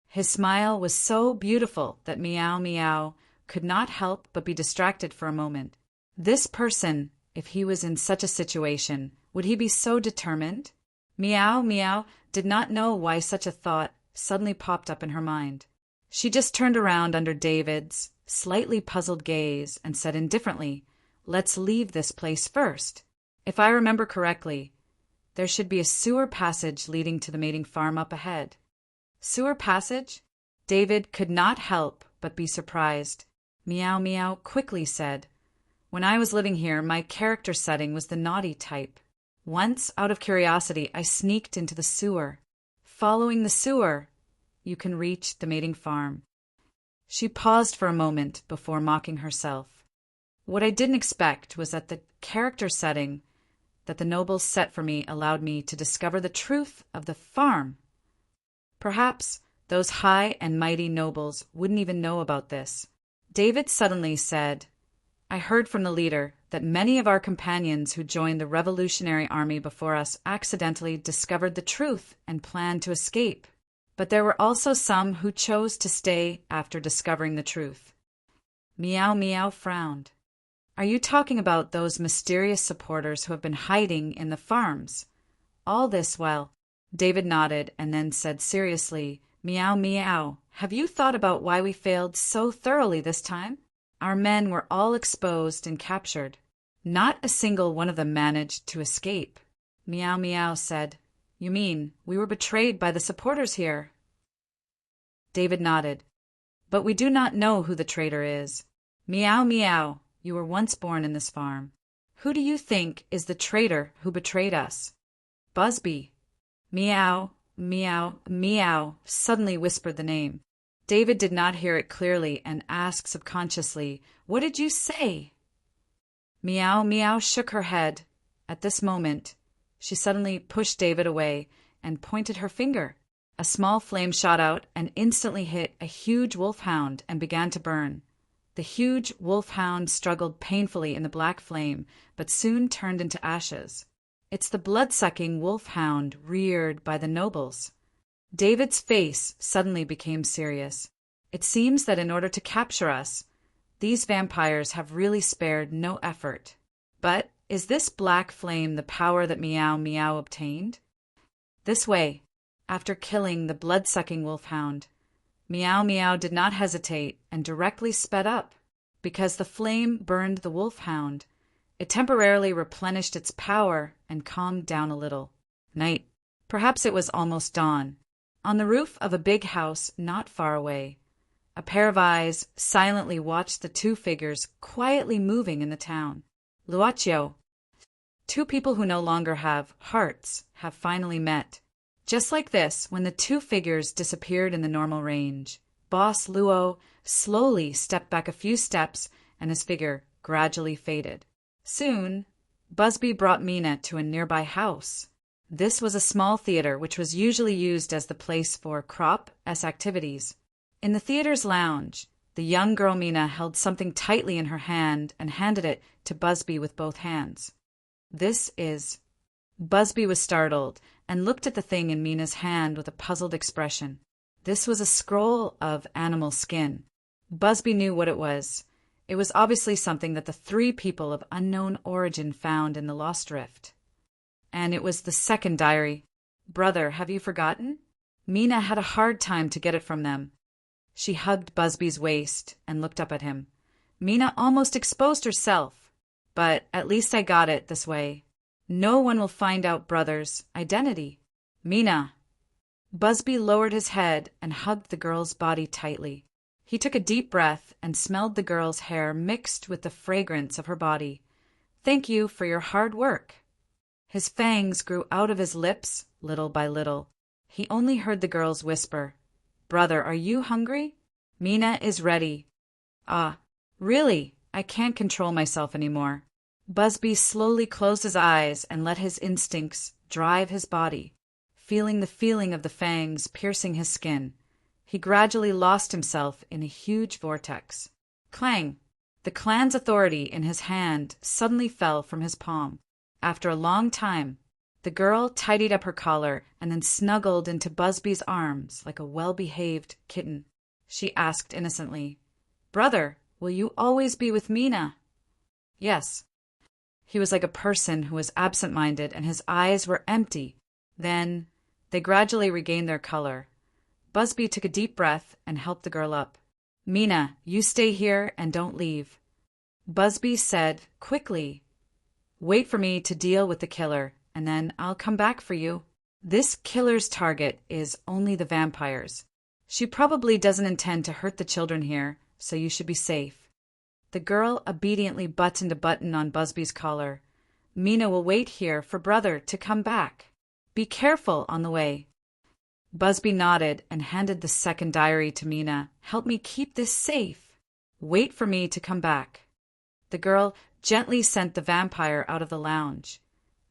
His smile was so beautiful that Meow Meow could not help but be distracted for a moment. This person, if he was in such a situation, would he be so determined? Meow Meow did not know why such a thought suddenly popped up in her mind. She just turned around under David's slightly puzzled gaze and said indifferently, Let's leave this place first. If I remember correctly, there should be a sewer passage leading to the mating farm up ahead. Sewer passage? David could not help but be surprised. Meow Meow quickly said, When I was living here, my character setting was the naughty type. Once, out of curiosity, I sneaked into the sewer. Following the sewer, you can reach the mating farm. She paused for a moment before mocking herself. What I didn't expect was that the character setting that the nobles set for me allowed me to discover the truth of the farm. Perhaps those high and mighty nobles wouldn't even know about this. David suddenly said, I heard from the leader that many of our companions who joined the Revolutionary Army before us accidentally discovered the truth and planned to escape. But there were also some who chose to stay after discovering the truth. Meow Meow frowned. Are you talking about those mysterious supporters who have been hiding in the farms? All this while, David nodded and then said seriously, Meow Meow, have you thought about why we failed so thoroughly this time? Our men were all exposed and captured. Not a single one of them managed to escape. Meow Meow said, You mean we were betrayed by the supporters here? David nodded. But we do not know who the traitor is. Meow Meow, you were once born in this farm. Who do you think is the traitor who betrayed us? Busby. Meow, Meow, Meow suddenly whispered the name. David did not hear it clearly and asked subconsciously, What did you say? Meow Meow shook her head. At this moment, she suddenly pushed David away and pointed her finger. A small flame shot out and instantly hit a huge wolfhound and began to burn. The huge wolfhound struggled painfully in the black flame, but soon turned into ashes. It's the blood-sucking wolfhound reared by the nobles. David's face suddenly became serious. It seems that in order to capture us, these vampires have really spared no effort. But is this black flame the power that Meow Meow obtained? This way, after killing the blood-sucking wolfhound, Meow Meow did not hesitate and directly sped up. Because the flame burned the wolfhound, it temporarily replenished its power and calmed down a little. Night. Perhaps it was almost dawn. On the roof of a big house not far away, a pair of eyes silently watched the 2 figures quietly moving in the town. Luaccio. 2 people who no longer have hearts have finally met. Just like this, when the 2 figures disappeared in the normal range, Boss Luo slowly stepped back a few steps and his figure gradually faded. Soon, Busby brought Mina to a nearby house. This was a small theater which was usually used as the place for crop-s activities. In the theater's lounge, the young girl Mina held something tightly in her hand and handed it to Busby with both hands. This is... Busby was startled and looked at the thing in Mina's hand with a puzzled expression. This was a scroll of animal skin. Busby knew what it was. It was obviously something that the three people of unknown origin found in the Lost Rift. And it was the second diary. Brother, have you forgotten? Mina had a hard time to get it from them. She hugged Busby's waist and looked up at him. Mina almost exposed herself. But at least I got it this way. No one will find out brother's identity. Mina. Busby lowered his head and hugged the girl's body tightly. He took a deep breath and smelled the girl's hair mixed with the fragrance of her body. Thank you for your hard work. His fangs grew out of his lips, little by little. He only heard the girl's whisper, Brother, are you hungry? Mina is ready. Ah, really? I can't control myself anymore. Busby slowly closed his eyes and let his instincts drive his body. Feeling the feeling of the fangs piercing his skin, he gradually lost himself in a huge vortex. Clang! The clan's authority in his hand suddenly fell from his palm. After a long time, the girl tidied up her collar and then snuggled into Busby's arms like a well-behaved kitten. She asked innocently, Brother, will you always be with Mina? Yes. He was like a person who was absent-minded and his eyes were empty. Then they gradually regained their color. Busby took a deep breath and helped the girl up. Mina, you stay here and don't leave. Busby said quickly, Wait for me to deal with the killer, and then I'll come back for you. This killer's target is only the vampires. She probably doesn't intend to hurt the children here, so you should be safe. The girl obediently buttoned a button on Busby's collar. Mina will wait here for brother to come back. Be careful on the way. Busby nodded and handed the second diary to Mina. Help me keep this safe. Wait for me to come back. The girl gently sent the vampire out of the lounge,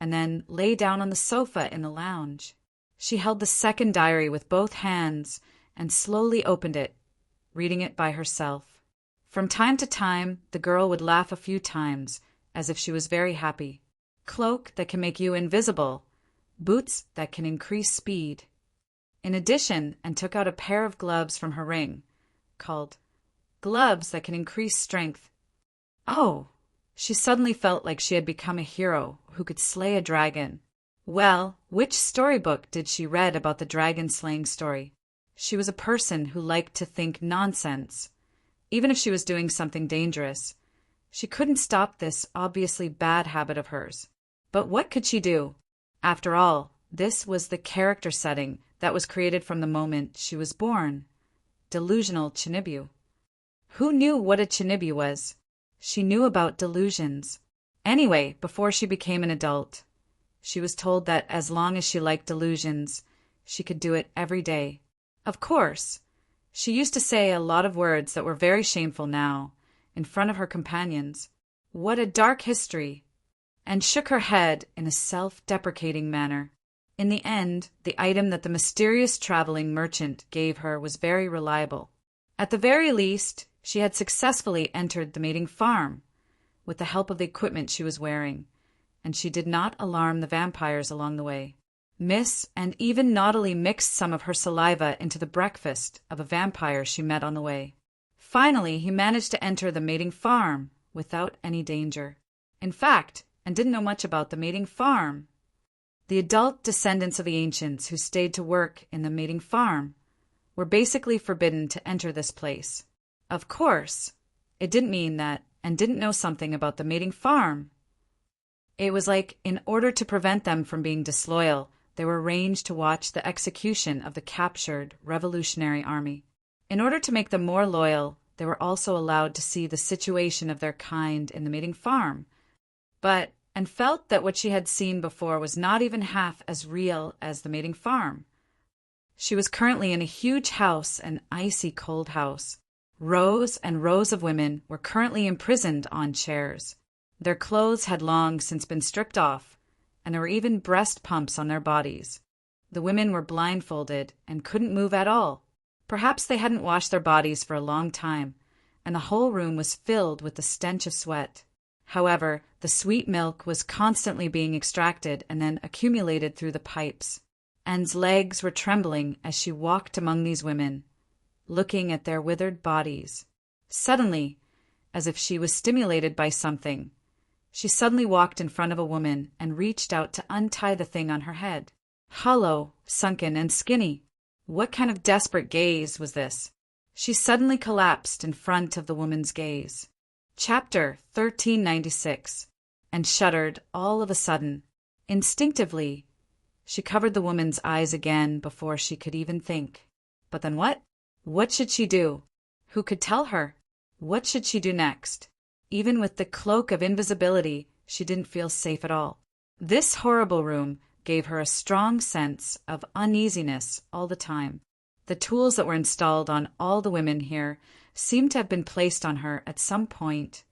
and then lay down on the sofa in the lounge. She held the second diary with both hands and slowly opened it, reading it by herself. From time to time, the girl would laugh a few times, as if she was very happy. Cloak that can make you invisible. Boots that can increase speed. In addition, and took out a pair of gloves from her ring, called gloves that can increase strength. Oh! She suddenly felt like she had become a hero who could slay a dragon. Well, which storybook did she read about the dragon-slaying story? She was a person who liked to think nonsense. Even if she was doing something dangerous, she couldn't stop this obviously bad habit of hers. But what could she do? After all, this was the character setting that was created from the moment she was born. Delusional Chinibu. Who knew what a Chinibu was? She knew about delusions. Anyway, before she became an adult, she was told that as long as she liked delusions, she could do it every day. Of course, she used to say a lot of words that were very shameful now, in front of her companions. What a dark history! And shook her head in a self-deprecating manner. In the end, the item that the mysterious traveling merchant gave her was very reliable. At the very least, she had successfully entered the mating farm with the help of the equipment she was wearing, and she did not alarm the vampires along the way. Miss and even naughtily mixed some of her saliva into the breakfast of a vampire she met on the way. Finally, he managed to enter the mating farm without any danger. In fact, and didn't know much about the mating farm. The adult descendants of the ancients who stayed to work in the mating farm were basically forbidden to enter this place. Of course, it didn't mean that and didn't know something about the mating farm. It was like, in order to prevent them from being disloyal, they were arranged to watch the execution of the captured Revolutionary Army. In order to make them more loyal, they were also allowed to see the situation of their kind in the mating farm, and felt that what she had seen before was not even half as real as the mating farm. She was currently in a huge house, an icy cold house. Rows and rows of women were currently imprisoned on chairs. Their clothes had long since been stripped off, and there were even breast pumps on their bodies. The women were blindfolded and couldn't move at all. Perhaps they hadn't washed their bodies for a long time, and the whole room was filled with the stench of sweat. However, the sweet milk was constantly being extracted and then accumulated through the pipes. Anne's legs were trembling as she walked among these women, looking at their withered bodies. Suddenly, as if she was stimulated by something, she suddenly walked in front of a woman and reached out to untie the thing on her head. Hollow, sunken, and skinny. What kind of desperate gaze was this? She suddenly collapsed in front of the woman's gaze. Chapter 1396. And shuddered all of a sudden. Instinctively, she covered the woman's eyes again before she could even think. But then what? What should she do? Who could tell her? What should she do next? Even with the cloak of invisibility, she didn't feel safe at all. This horrible room gave her a strong sense of uneasiness all the time. The tools that were installed on all the women here seemed to have been placed on her at some point,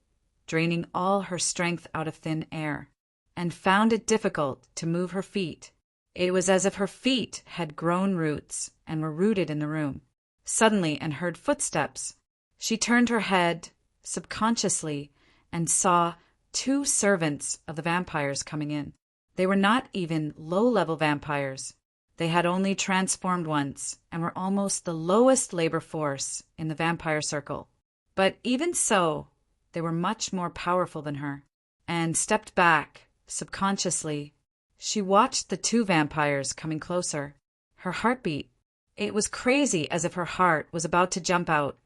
draining all her strength out of thin air, and found it difficult to move her feet. It was as if her feet had grown roots and were rooted in the room. Suddenly, Anne heard footsteps. She turned her head subconsciously and saw 2 servants of the vampires coming in. They were not even low-level vampires. They had only transformed once and were almost the lowest labor force in the vampire circle. But even so, they were much more powerful than her. Anne stepped back subconsciously. She watched the 2 vampires coming closer. Her heart beat. It was crazy, as if her heart was about to jump out,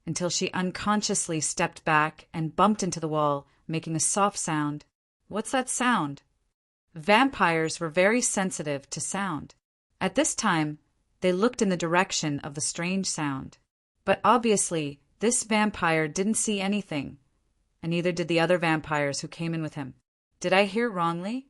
until she unconsciously stepped back and bumped into the wall, making a soft sound. What's that sound? Vampires were very sensitive to sound. At this time, they looked in the direction of the strange sound. But obviously, this vampire didn't see anything, and neither did the other vampires who came in with him. Did I hear wrongly?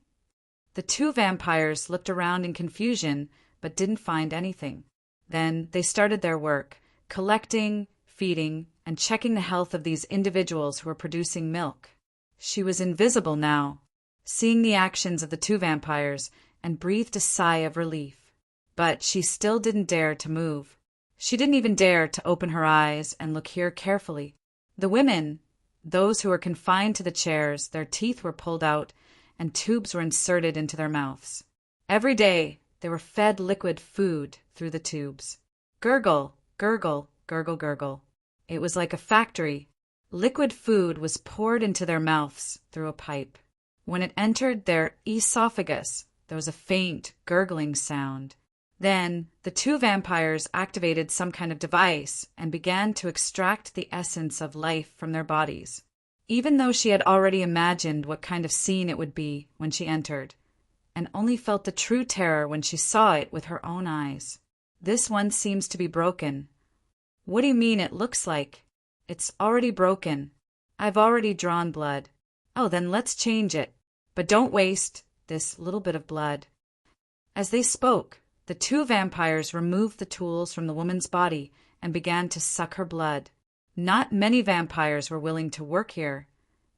The 2 vampires looked around in confusion, but didn't find anything. Then they started their work, collecting, feeding, and checking the health of these individuals who were producing milk. She was invisible now, seeing the actions of the 2 vampires, and breathed a sigh of relief. But she still didn't dare to move. She didn't even dare to open her eyes and look here carefully. The women, those who were confined to the chairs, their teeth were pulled out, and tubes were inserted into their mouths. Every day, they were fed liquid food through the tubes. Gurgle, gurgle, gurgle, gurgle. It was like a factory. Liquid food was poured into their mouths through a pipe. When it entered their esophagus, there was a faint, gurgling sound. Then the 2 vampires activated some kind of device and began to extract the essence of life from their bodies. Even though she had already imagined what kind of scene it would be when she entered, and only felt the true terror when she saw it with her own eyes. This one seems to be broken. What do you mean it looks like? It's already broken. I've already drawn blood. Oh, then let's change it. But don't waste this little bit of blood. As they spoke, the 2 vampires removed the tools from the woman's body and began to suck her blood. Not many vampires were willing to work here,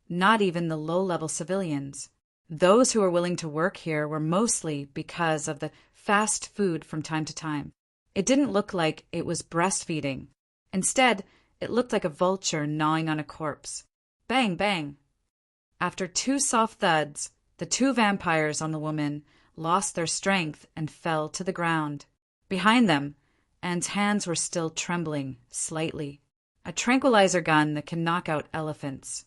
not even the low-level civilians. Those who were willing to work here were mostly because of the fast food from time to time. It didn't look like it was breastfeeding. Instead, it looked like a vulture gnawing on a corpse. Bang, bang. After 2 soft thuds, the 2 vampires on the woman lost their strength and fell to the ground. Behind them, Anne's hands were still trembling slightly. A tranquilizer gun that can knock out elephants.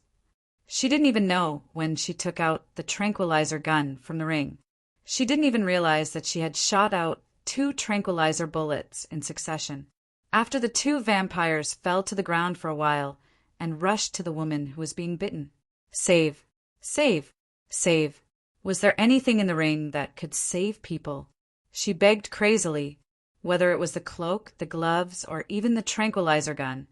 She didn't even know when she took out the tranquilizer gun from the ring. She didn't even realize that she had shot out 2 tranquilizer bullets in succession. After the 2 vampires fell to the ground for a while and rushed to the woman who was being bitten. Save, save, save. Was there anything in the ring that could save people? She begged crazily, whether it was the cloak, the gloves, or even the tranquilizer gun.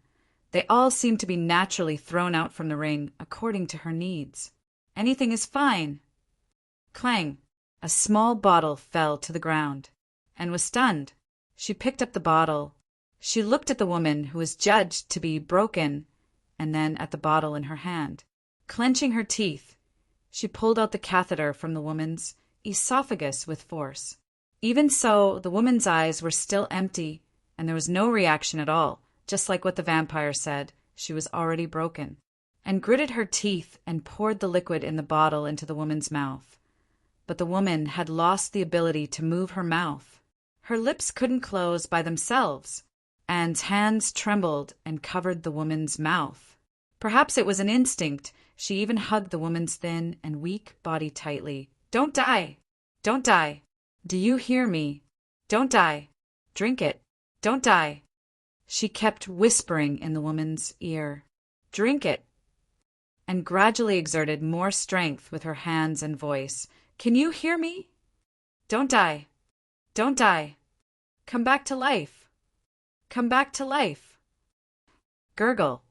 They all seemed to be naturally thrown out from the ring according to her needs. Anything is fine. Clang! A small bottle fell to the ground and was stunned. She picked up the bottle. She looked at the woman who was judged to be broken, and then at the bottle in her hand. Clenching her teeth, she pulled out the catheter from the woman's esophagus with force. Even so, the woman's eyes were still empty, and there was no reaction at all, just like what the vampire said. She was already broken, and gritted her teeth and poured the liquid in the bottle into the woman's mouth. But the woman had lost the ability to move her mouth. Her lips couldn't close by themselves. Anne's hands trembled and covered the woman's mouth. Perhaps it was an instinct. She even hugged the woman's thin and weak body tightly. "Don't die! Don't die! Do you hear me? Don't die! Drink it! Don't die!" She kept whispering in the woman's ear. "Drink it!" and gradually exerted more strength with her hands and voice. "Can you hear me? Don't die! Don't die! Come back to life! Come back to life!" Gurgle,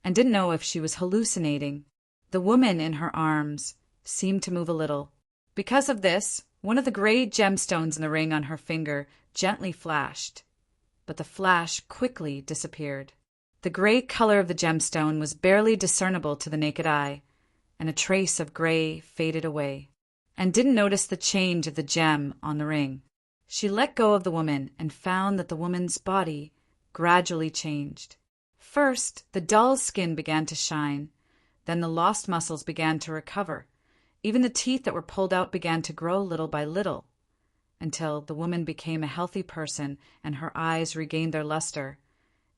and didn't know if she was hallucinating. The woman in her arms seemed to move a little. Because of this, one of the gray gemstones in the ring on her finger gently flashed, but the flash quickly disappeared. The gray color of the gemstone was barely discernible to the naked eye, and a trace of gray faded away. And didn't notice the change of the gem on the ring. She let go of the woman and found that the woman's body gradually changed. First, the dull skin began to shine. Then the lost muscles began to recover. Even the teeth that were pulled out began to grow little by little, until the woman became a healthy person and her eyes regained their luster,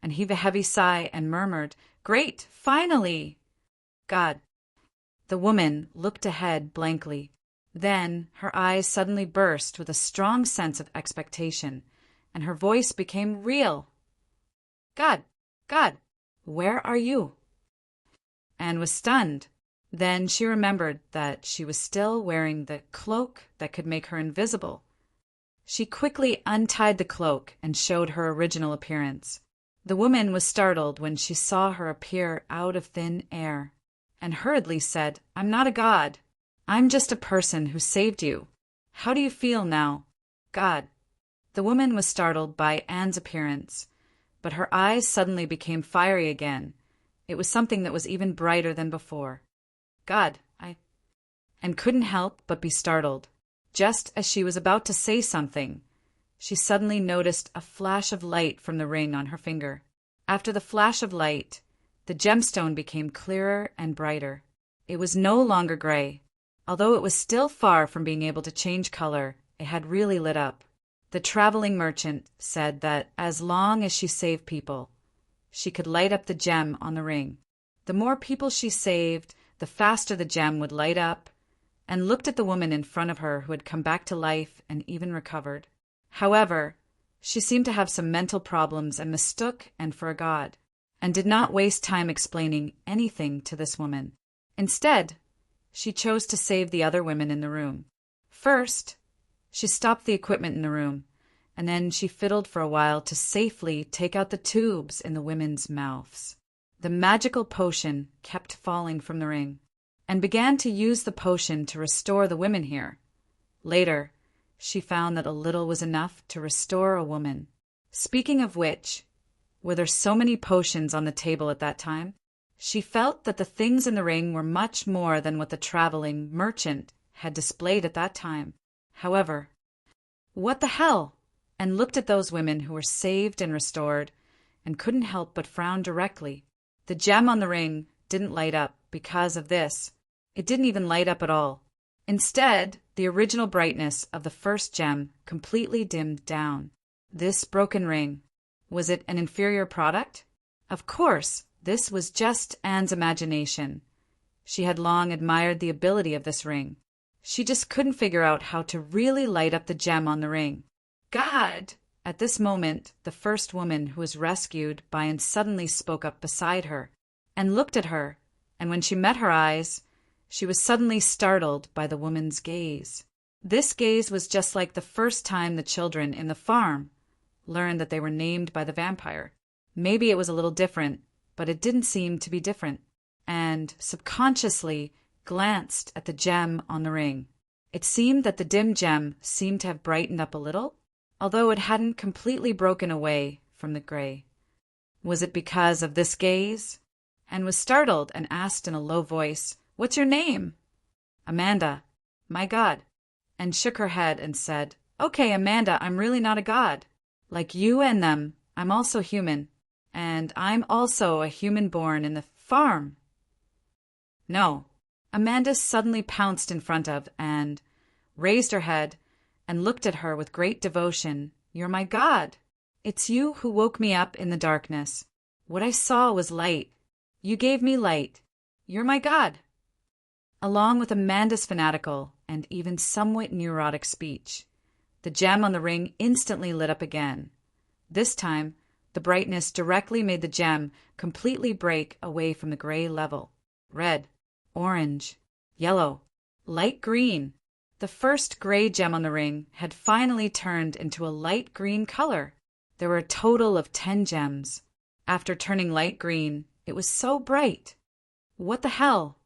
and heaved a heavy sigh and murmured, "Great! Finally!" God. The woman looked ahead blankly. Then her eyes suddenly burst with a strong sense of expectation, and her voice became real. "God! God! Where are you?" Anne was stunned. Then she remembered that she was still wearing the cloak that could make her invisible. She quickly untied the cloak and showed her original appearance. The woman was startled when she saw her appear out of thin air, and hurriedly said, "I'm not a god. I'm just a person who saved you. How do you feel now?" God. The woman was startled by Anne's appearance, but her eyes suddenly became fiery again. It was something that was even brighter than before. "God, and couldn't help but be startled. Just as she was about to say something, she suddenly noticed a flash of light from the ring on her finger. After the flash of light, the gemstone became clearer and brighter. It was no longer gray. Although it was still far from being able to change color, it had really lit up. The traveling merchant said that as long as she saved people, she could light up the gem on the ring. The more people she saved, the faster the gem would light up, and looked at the woman in front of her who had come back to life and even recovered. However, she seemed to have some mental problems and mistook Anne for a god, and did not waste time explaining anything to this woman. Instead, she chose to save the other women in the room. First, she stopped the equipment in the room, and then she fiddled for a while to safely take out the tubes in the women's mouths. The magical potion kept falling from the ring, and began to use the potion to restore the women here. Later, she found that a little was enough to restore a woman. Speaking of which, were there so many potions on the table at that time? She felt that the things in the ring were much more than what the traveling merchant had displayed at that time. However, what the hell? And looked at those women who were saved and restored, and couldn't help but frown directly. The gem on the ring didn't light up because of this. It didn't even light up at all. Instead, the original brightness of the first gem completely dimmed down. This broken ring, was it an inferior product? Of course, this was just Anne's imagination. She had long admired the ability of this ring. She just couldn't figure out how to really light up the gem on the ring. God! At this moment, the first woman who was rescued by Anne suddenly spoke up beside her and looked at her, and when she met her eyes, she was suddenly startled by the woman's gaze. This gaze was just like the first time the children in the farm learned that they were named by the vampire. Maybe it was a little different, but it didn't seem to be different, and subconsciously glanced at the gem on the ring. It seemed that the dim gem seemed to have brightened up a little, although it hadn't completely broken away from the gray. Was it because of this gaze? And was startled and asked in a low voice, "What's your name?" "Amanda." "My God." And shook her head and said, "Okay, Amanda, I'm really not a god. Like you and them, I'm also human. And I'm also a human born in the farm." No. Amanda suddenly pounced in front of and raised her head and looked at her with great devotion. "You're my God. It's you who woke me up in the darkness. What I saw was light. You gave me light. You're my God." Along with Amanda's fanatical and even somewhat neurotic speech, the gem on the ring instantly lit up again. This time, the brightness directly made the gem completely break away from the gray level. Red, orange, yellow, light green. The first gray gem on the ring had finally turned into a light green color. There were a total of 10 gems. After turning light green, it was so bright. What the hell?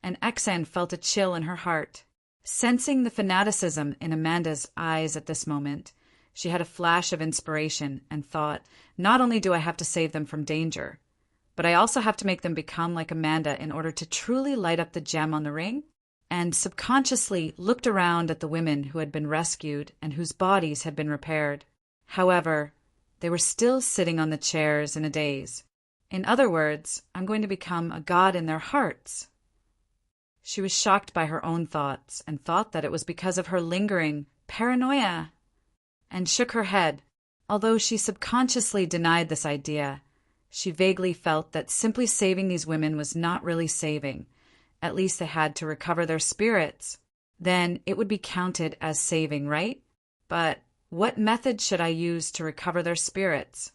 And Exan felt a chill in her heart. Sensing the fanaticism in Amanda's eyes at this moment, she had a flash of inspiration and thought, not only do I have to save them from danger, but I also have to make them become like Amanda in order to truly light up the gem on the ring, and subconsciously looked around at the women who had been rescued and whose bodies had been repaired. However, they were still sitting on the chairs in a daze. In other words, I'm going to become a god in their hearts. She was shocked by her own thoughts and thought that it was because of her lingering paranoia, and shook her head. Although she subconsciously denied this idea, she vaguely felt that simply saving these women was not really saving. At least they had to recover their spirits. Then it would be counted as saving, right? But what method should I use to recover their spirits?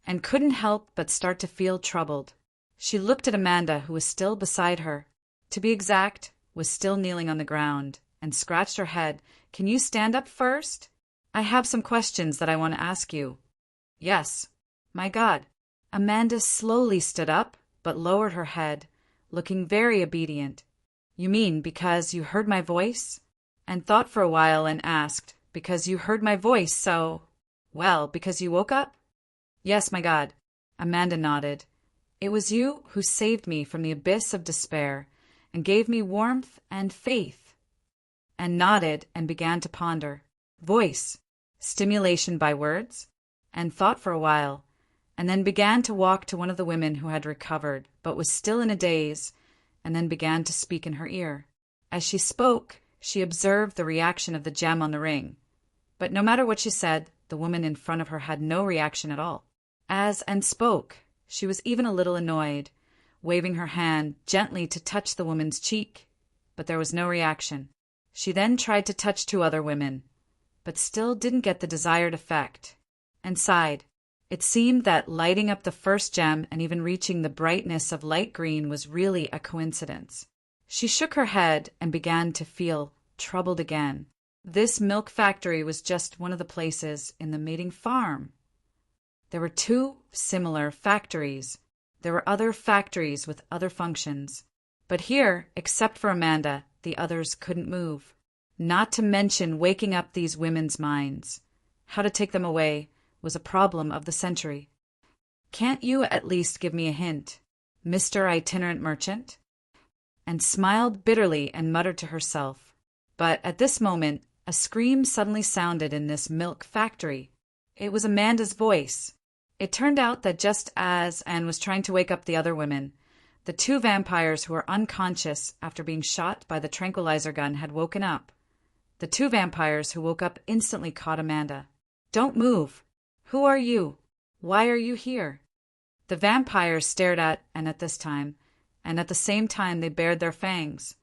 And couldn't help but start to feel troubled. She looked at Amanda, who was still beside her. To be exact, was still kneeling on the ground, and scratched her head. "Can you stand up first? I have some questions that I want to ask you." "Yes." "My God." Amanda slowly stood up, but lowered her head, looking very obedient. "You mean because you heard my voice?" And thought for a while and asked, "Because you heard my voice, so... well, because you woke up?" "Yes, my God." Amanda nodded. "It was you who saved me from the abyss of despair and gave me warmth and faith." And nodded and began to ponder. Voice. Stimulation by words? And thought for a while, and then began to walk to one of the women who had recovered, but was still in a daze, and then began to speak in her ear. As she spoke, she observed the reaction of the gem on the ring. But no matter what she said, the woman in front of her had no reaction at all. As and spoke, she was even a little annoyed, waving her hand gently to touch the woman's cheek, but there was no reaction. She then tried to touch 2 other women, but still didn't get the desired effect, and sighed. It seemed that lighting up the first gem and even reaching the brightness of light green was really a coincidence. She shook her head and began to feel troubled again. This milk factory was just one of the places in the mating farm. There were 2 similar factories. There were other factories with other functions. But here, except for Amanda, the others couldn't move. Not to mention waking up these women's minds. How to take them away was a problem of the century. "Can't you at least give me a hint, Mr. Itinerant Merchant?" And smiled bitterly and muttered to herself. But at this moment, a scream suddenly sounded in this milk factory. It was Amanda's voice. It turned out that just as Anne was trying to wake up the other women, the 2 vampires who were unconscious after being shot by the tranquilizer gun had woken up. The 2 vampires who woke up instantly caught Amanda. "Don't move. Who are you? Why are you here?" The vampires stared at Anne at this time, and at the same time they bared their fangs.